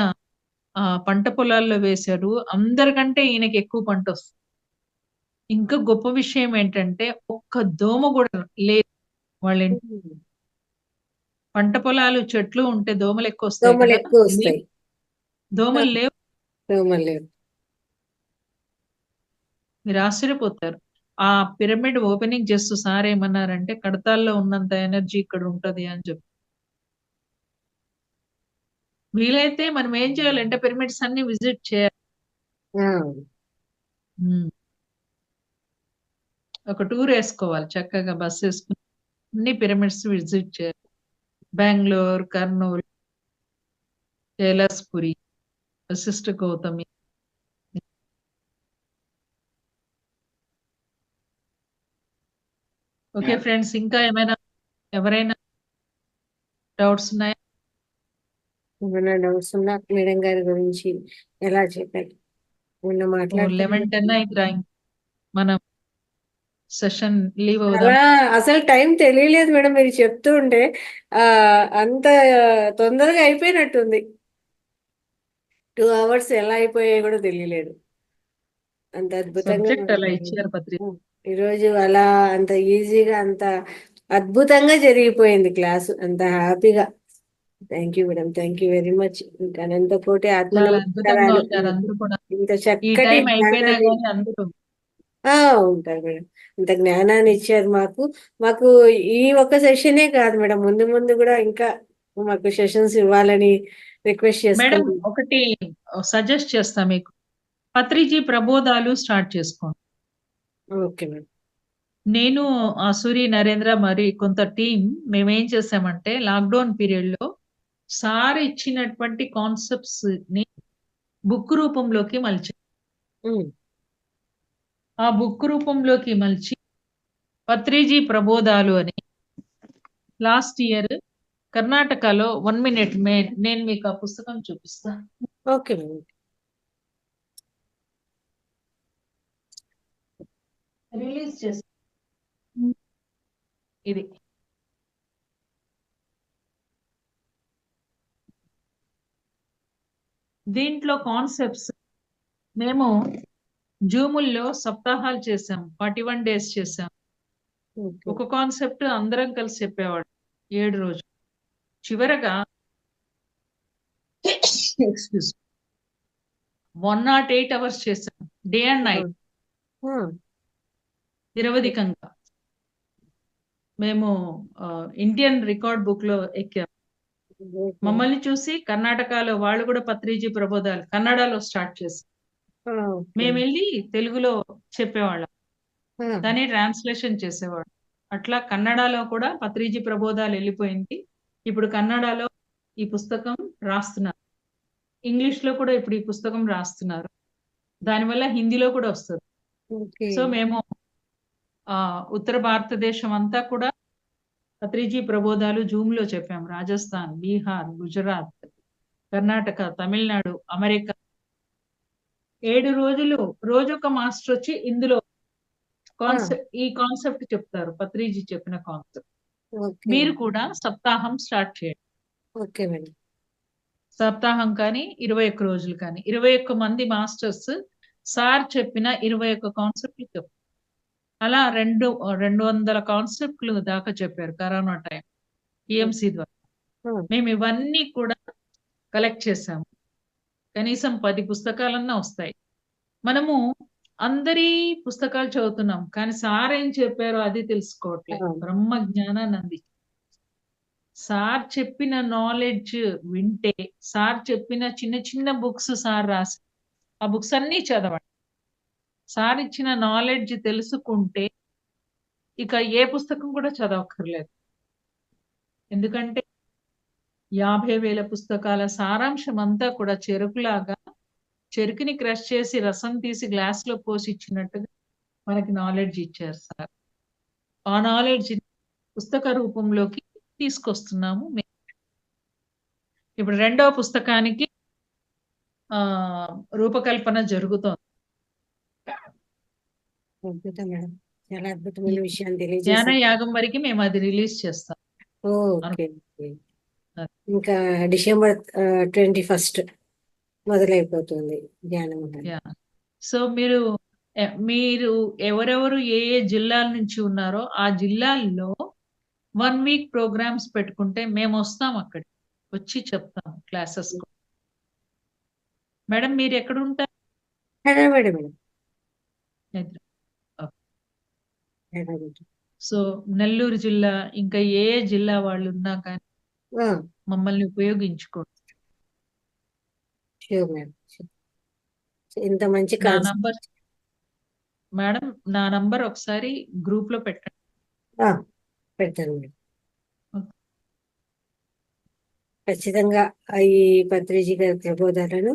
పంట పొలాల్లో వేశారు. అందరికంటే ఈయనకి ఎక్కువ పంట వస్తుంది. ఇంకా గొప్ప విషయం ఏంటంటే ఒక్క దోమ కూడా లేదు వాళ్ళ పంట పొలాలు, చెట్లు ఉంటే దోమలు ఎక్కువ వస్తాయి దోమలు కదా. ఎక్కువ వస్తాయి. దోమలు లేవు. దోమలు లేవు. మీరు ఆశ్చర్యపోతారు. ఆ పిరమిడ్ ఓపెనింగ్ చేస్తూ సార్ ఏమన్నారంటే కడతాల్లో ఉన్నంత ఎనర్జీ ఇక్కడ ఉంటది అని చెప్పి. వీలైతే మనం ఏం చేయాలంటే పిరమిడ్స్ అన్ని విజిట్ చేయాలి. ఒక టూర్ వేసుకోవాలి, చక్కగా బస్ వేసుకుని అన్ని పిరమిడ్స్ విజిట్ చేయాలి. బెంగళూరు, కర్నూలు, కైలాసపురి, వశిష్ఠ గౌతమి. ఓకే ఫ్రెండ్స్, ఇంకా ఎవరైనా డౌట్స్ ఉన్నాయా? ఏమైనా డౌట్స్ ఉన్నా మేడం గారి గురించి ఎలా చెప్పాలి మొన్న 11:10 అయిందిరా. మనం సెషన్ లీవ్ అవుదాం. అలా అసలు టైం తెలియలేదు మేడం, మీరు చెప్తూ ఉంటే అంత తొందరగా అయిపోయినట్టుంది. 2 hours ఎలా అయిపోయాయో కూడా తెలియలేదు. అంత అద్భుతంగా సబ్జెక్ట్ అలా ఇచ్చారు పత్రిక. ఈరోజు అలా అంత ఈజీగా అంత అద్భుతంగా జరిగిపోయింది క్లాసు, అంత హ్యాపీగా. Thank you madam, thank you very much. ఇంకా అనంత కోటి ఆత్మ చాలా అద్భుతంగా నమస్కారాలు. ఉంటారు అందరూ కూడా. ఇంత ఈ చక్కటి టైం అయిపోయినా జ్ఞానాన్ని కానీ అందరూ ఉంటారు మేడం. ఇంత జ్ఞానాన్ని ఇచ్చారు మాకు ఈ ఒక్క సెషనే కాదు మేడం, ముందు ముందు కూడా ఇంకా మాకు సెషన్స్ ఇవ్వాలని రిక్వెస్ట్ మేడం చేసుకున్నాం. ఒకటి సజెస్ట్ చేస్తా మీకు. పత్రిజీ ప్రబోధాలు స్టార్ట్ చేసుకోండి. Okay madam. నేను సూరి, నరేంద్ర మరి కొంత టీం మేమేం చేసామంటే లాక్డౌన్ పీరియడ్ లో సార్ ఇచ్చినటువంటి కాన్సెప్ట్స్ ని బుక్ రూపంలోకి మలిచి ఆ బుక్ రూపంలోకి మలిచి పత్రిజీ ప్రబోధాలు అని లాస్ట్ ఇయర్ కర్ణాటకలో 1 minute నేను మీకు ఆ పుస్తకం చూపిస్తా. Okay madam. రిలీజ్ చేస్తా. ఇది దీంట్లో కాన్సెప్ట్స్ మేము జూముల్లో సప్తాహాలు చేసాం, 41 days చేసాం. ఓకే. ఒక కాన్సెప్ట్ అందరం కలిసి చెప్పేవాడు 7 రోజులు. చివరగా ఎక్స్క్యూజ్ 108 hours చేసాం, డే అండ్ ఆ, నైట్ ఆ, నిరవధికంగా. మేము ఇండియన్ రికార్డ్ బుక్ లో ఎక్కాం. ఓకే. మమ్మల్ని చూసి కర్ణాటకలో వాళ్ళు కూడా పత్రిజీ ప్రబోధాలు కన్నడలో స్టార్ట్ చేశారు. ఆ, ఓకే. మేము వెళ్ళి తెలుగులో చెప్పేవాళ్ళం, ఆ, దాన్ని ట్రాన్స్లేషన్ చేసేవాడు. అట్లా కన్నడలో కూడా పత్రిజీ ప్రబోధాలు వెళ్ళిపోయింది. ఇప్పుడు కన్నడలో ఈ పుస్తకం రాస్తున్నారు, ఇంగ్లీష్ లో కూడా ఇప్పుడు ఈ పుస్తకం రాస్తున్నారు. దానివల్ల హిందీలో కూడా వస్తుంది. ఓకే. సో మేము ఉత్తర భారతదేశం అంతా కూడా పత్రిజీ ప్రబోధాలు జూమ్ లో చెప్పాం. రాజస్థాన్, బీహార్, గుజరాత్, కర్ణాటక, తమిళనాడు, అమెరికా. 7 రోజులు రోజొక మాస్టర్ వచ్చి ఇందులో ఈ కాన్సెప్ట్ చెప్తారు, పత్రిజీ చెప్పిన కాన్సెప్ట్. ఓకే. మీరు కూడా సప్తాహం స్టార్ట్ చేయండి. Okay madam. సప్తాహం కానీ 21 రోజులు కానీ 21 మంది మాస్టర్స్ సార్ చెప్పిన 21 కాన్సెప్ట్లు చెప్పారు. అలా 200 కాన్సెప్ట్లు దాకా చెప్పారు కరోనా టైం టిఎంసి ద్వారా. ఆ, మేము ఇవన్నీ కూడా కలెక్ట్ చేసాము. కనీసం 10 పుస్తకాలన్నా వస్తాయి. మనము అందరి పుస్తకాలు చదువుతున్నాం, కానీ సార్ ఏం చెప్పారో అది తెలుసుకోవట్లేదు. ఆ. బ్రహ్మ జ్ఞానాన్ని అంది. సార్ చెప్పిన నాలెడ్జ్ వింటే, సార్ చెప్పిన చిన్న చిన్న బుక్స్ సార్ రాసి ఆ బుక్స్ అన్ని చదవండి. సార్ ఇచ్చిన నాలెడ్జ్ తెలుసుకుంటే ఇక ఏ పుస్తకం కూడా చదవక్కర్లేదు. ఎందుకంటే 50,000 పుస్తకాల సారాంశం అంతా కూడా చెరుకులాగా, చెరుకుని క్రష్ చేసి రసం తీసి గ్లాస్ లో పోసి ఇచ్చినట్టుగా మనకి నాలెడ్జ్ ఇచ్చారు సార్. ఆ నాలెడ్జ్ పుస్తక రూపంలోకి తీసుకొస్తున్నాము. ఇప్పుడు 2వ పుస్తకానికి రూపకల్పన జరుగుతోంది. అద్భుతం మేడం. చాలా అద్భుతమైన విషయాన్ని జ్ఞాన తెలియజేశారు. యాగం వరకు మేము అది రిలీజ్ చేస్తాం. ఓకే. ఓకే. ఇంకా డిసెంబర్ 21 మొదలైపోతుంది ధ్యానం. సో మీరు ఎవరెవరు ఏ ఏ జిల్లాల నుంచి ఉన్నారో ఆ జిల్లాల్లో 1 week ప్రోగ్రామ్స్ పెట్టుకుంటే మేము వస్తాం, అక్కడికి వచ్చి చెప్తాం క్లాసెస్. మేడం మీరు ఎక్కడ ఉంటారు? హైదరాబాద్ మేడం. హైదరాబాద్. సో నెల్లూరు జిల్లా ఇంకా ఏ జిల్లా వాళ్ళు ఉన్నా కానీ మమ్మల్ని ఉపయోగించుకోండి. ఇంత మంచి నా నంబర్ మేడం, నా నంబర్ ఒకసారి గ్రూప్ లో పెట్టండి. పెడతాను మేడం. ఖచ్చితంగా ఈ పత్రిజీ గారి ప్రబోధాలను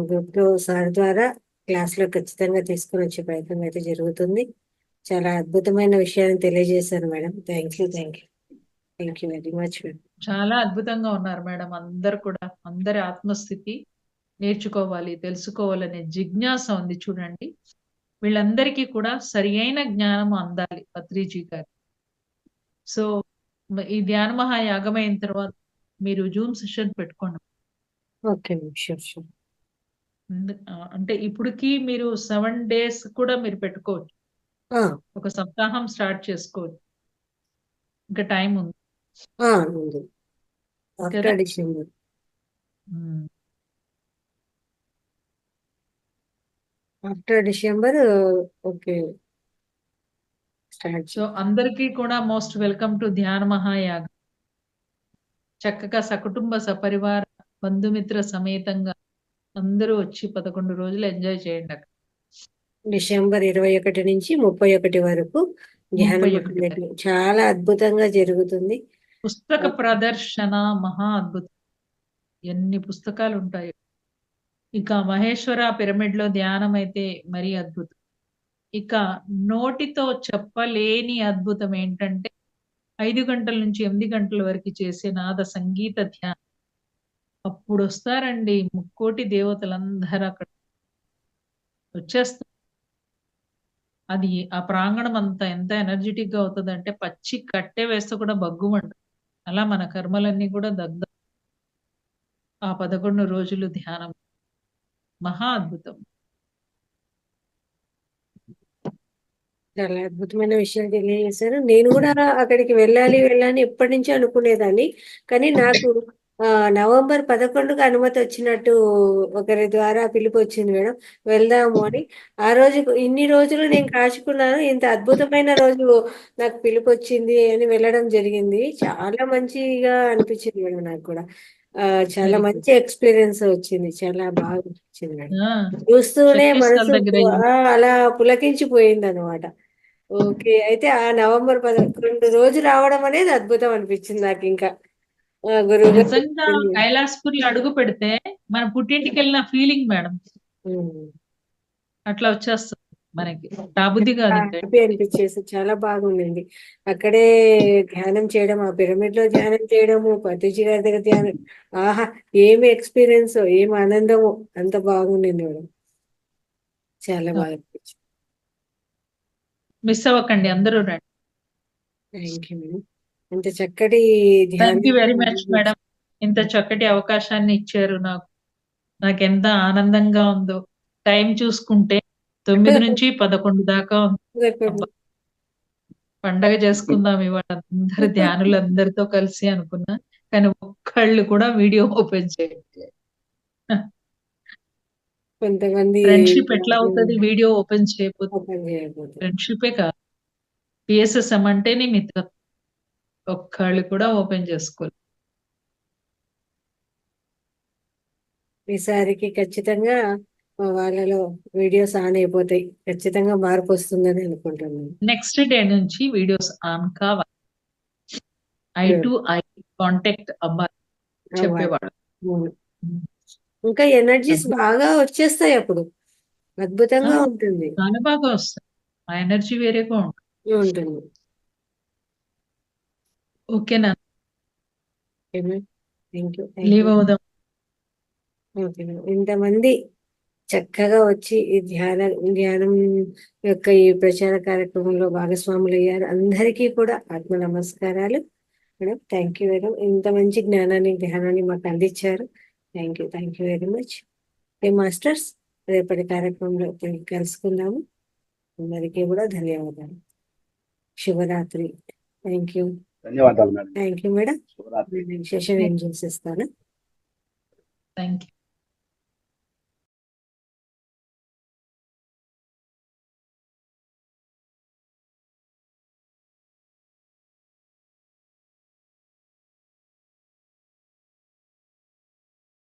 గ్రూప్ లో సార్ ద్వారా క్లాస్ లో ఖచ్చితంగా తీసుకుని వచ్చే ప్రయత్నం అయితే జరుగుతుంది. చాలా అద్భుతమైన విషయాన్ని తెలియజేశారు madam. Thank you very much madam. చాలా అద్భుతంగా ఉన్నారు మేడం. అందరు కూడా, అందరి ఆత్మస్థితి నేర్చుకోవాలి, తెలుసుకోవాలనే జిజ్ఞాస ఉంది చూడండి. వీళ్ళందరికీ కూడా సరి అయిన జ్ఞానం అందాలి పత్రిజీ గారు. సో ఈ ధ్యాన మహాయాగం అయిన తర్వాత మీరు జూమ్ సెషన్ పెట్టుకోండి. Okay sure. అంటే ఇప్పటికి మీరు 7 days కూడా మీరు పెట్టుకోవచ్చు. ఒక సప్తాహం స్టార్ట్ చేసుకోవచ్చు. ఇంకా టైం ఉంది. December. After December. Okay. So అందరికీ కూడా మోస్ట్ వెల్కమ్ టు ధ్యాన మహాయాగం. చక్కగా సకుటుంబ సపరివార బంధుమిత్ర సమేతంగా అందరూ వచ్చి 11 రోజులు ఎంజాయ్ చేయండి. అక్కడ డిసెంబర్ 21 నుంచి 31 వరకు చాలా అద్భుతంగా జరుగుతుంది. పుస్తక ప్రదర్శన మహా అద్భుతం. ఎన్ని పుస్తకాలు ఉంటాయి. ఇక మహేశ్వర పిరమిడ్ లో ధ్యానం అయితే మరీ అద్భుతం. ఇక నోటితో చెప్పలేని అద్భుతం ఏంటంటే 5 గంటల నుంచి 8 గంటల వరకు చేసే నాద సంగీత ధ్యానం. అప్పుడు వస్తారండి ముక్కోటి దేవతలందరూ అక్కడ వచ్చేస్తారు. అది ఆ ప్రాంగణం అంతా ఎంత ఎనర్జెటిక్ గా అవుతుంది అంటే పచ్చి కట్టె వేస్తే కూడా బగ్గుమంటుంది. అలా మన కర్మలన్నీ కూడా దగ్ధం ఆ 11 రోజులు ధ్యానం. మహా అద్భుతం. చాలా అద్భుతమైన విషయాలు తెలియజేశారు. నేను కూడా అక్కడికి వెళ్ళాలి ఎప్పటి నుంచో అనుకునేదాన్ని. కానీ నాకు నవంబర్ 11కు అనుమతి వచ్చినట్టు ఒకరి ద్వారా పిలుపు వచ్చింది మేడం. వెళ్దాము అని. ఆ రోజు ఇన్ని రోజులు నేను కాచుకున్నాను. ఇంత అద్భుతమైన రోజు నాకు పిలుపు వచ్చింది అని వెళ్ళడం జరిగింది. చాలా మంచిగా అనిపించింది మేడం నాకు కూడా. చాలా వెరీ గుడ్. మంచి ఎక్స్పీరియన్స్ వచ్చింది. చాలా బాగా అనిపించింది మేడం. ఆ, చూస్తూనే శక్తి స్థల్ మనసు దగ్గర అయ్యింది. అలా పులకించిపోయింది అనమాట. ఓకే. అయితే ఆ నవంబర్ 11 రోజు రావడం అనేది అద్భుతం అనిపించింది నాకు ఇంకా. గురువు గారు నిజంగా కైలాసపూర్లో అడుగు పెడితే మన పుట్టింటికి వెళ్ళిన ఫీలింగ్ మేడం. అట్లా వచ్చేస్తుంది మనకి. రాబుద్ది కాదు ఇంకా. హ్యాపీ అనిపించేసి చాలా బాగుండింది. అక్కడే ధ్యానం చేయడం, ఆ పిరమిడ్ లో ధ్యానం చేయడము, పత్రిజీ గారి దగ్గర ధ్యానం. ఆహా, ఏమి ఎక్స్పీరియన్స్, ఏమి ఆనందము, అంత బాగుండింది మేడం. చాలా బాగా అనిపించింది. మిస్ అవ్వకండి, అందరూ రండి. Thank you madam. అంత చక్కటి థ్యాంక్ యూ వెరీ మచ్ ధ్యానం. మేడం. ఇంత చక్కటి అవకాశాన్ని ఇచ్చారు నాకు. నాకెంత ఆనందంగా ఉందో. టైం చూసుకుంటే 9 నుంచి 11 దాకా ఉంది. అబ్బా, పండగ చేసుకుందాం ఇవాళ అందరు ధ్యానులందరితో కలిసి అనుకున్నా. కానీ ఒక్కళ్ళు కూడా వీడియో ఓపెన్ చేయట్లేదు. కొంతమంది ఫ్రెండ్షిప్ ఎట్లా అవుతుంది వీడియో ఓపెన్ చేయకపోతే? ఓపెన్ చేయకపోతే. ఫ్రెండ్షిపే కాదు, పిఎస్ఎస్ఎం అంటేనే మిత్రత్వం. ఒక్కళ్ళు కూడా ఓపెన్ చేసుకోలేదు. ఈసారికి ఖచ్చితంగా వాళ్ళలో వీడియోస్ ఆన్ అయిపోతాయి. ఖచ్చితంగా మార్పు వస్తుందని అనుకుంటున్నాను. నెక్స్ట్ డే నుంచి వీడియోస్ ఆన్ కావాలి. ఐ టు ఐ కాంటాక్ట్ అవ్వాలి చెప్పేవాడు. అవును. ఇంకా ఎనర్జీస్ బాగా వచ్చేస్తాయి అప్పుడు. అద్భుతంగా ఉంటుంది. చాలా బాగా వస్తుంది. ఆ ఎనర్జీ వేరేగా ఉంటుంది. ఓకేనా? Thank you. లీవ్ అవుదాం. Okay madam. ఇంతమంది చక్కగా వచ్చి ఈ ధ్యానం యొక్క ఈ ప్రచార కార్యక్రమంలో భాగస్వాములు అయ్యారు. అందరికీ కూడా ఆత్మ నమస్కారాలు మేడం. Thank you madam. ఇంత మంచి ధ్యానాన్ని మాకు అందించారు. Thank you very much. Masters, రేపటి కార్యక్రమంలో కలుసుకుందాము. అందరికీ కూడా ధన్యవాదాలు. శుభరాత్రి. Thank you. ధన్యవాదాలు మేడం. Thank you madam. శుభరాత్రి. సెషన్ ఏం చేసేస్తాను. Thank you.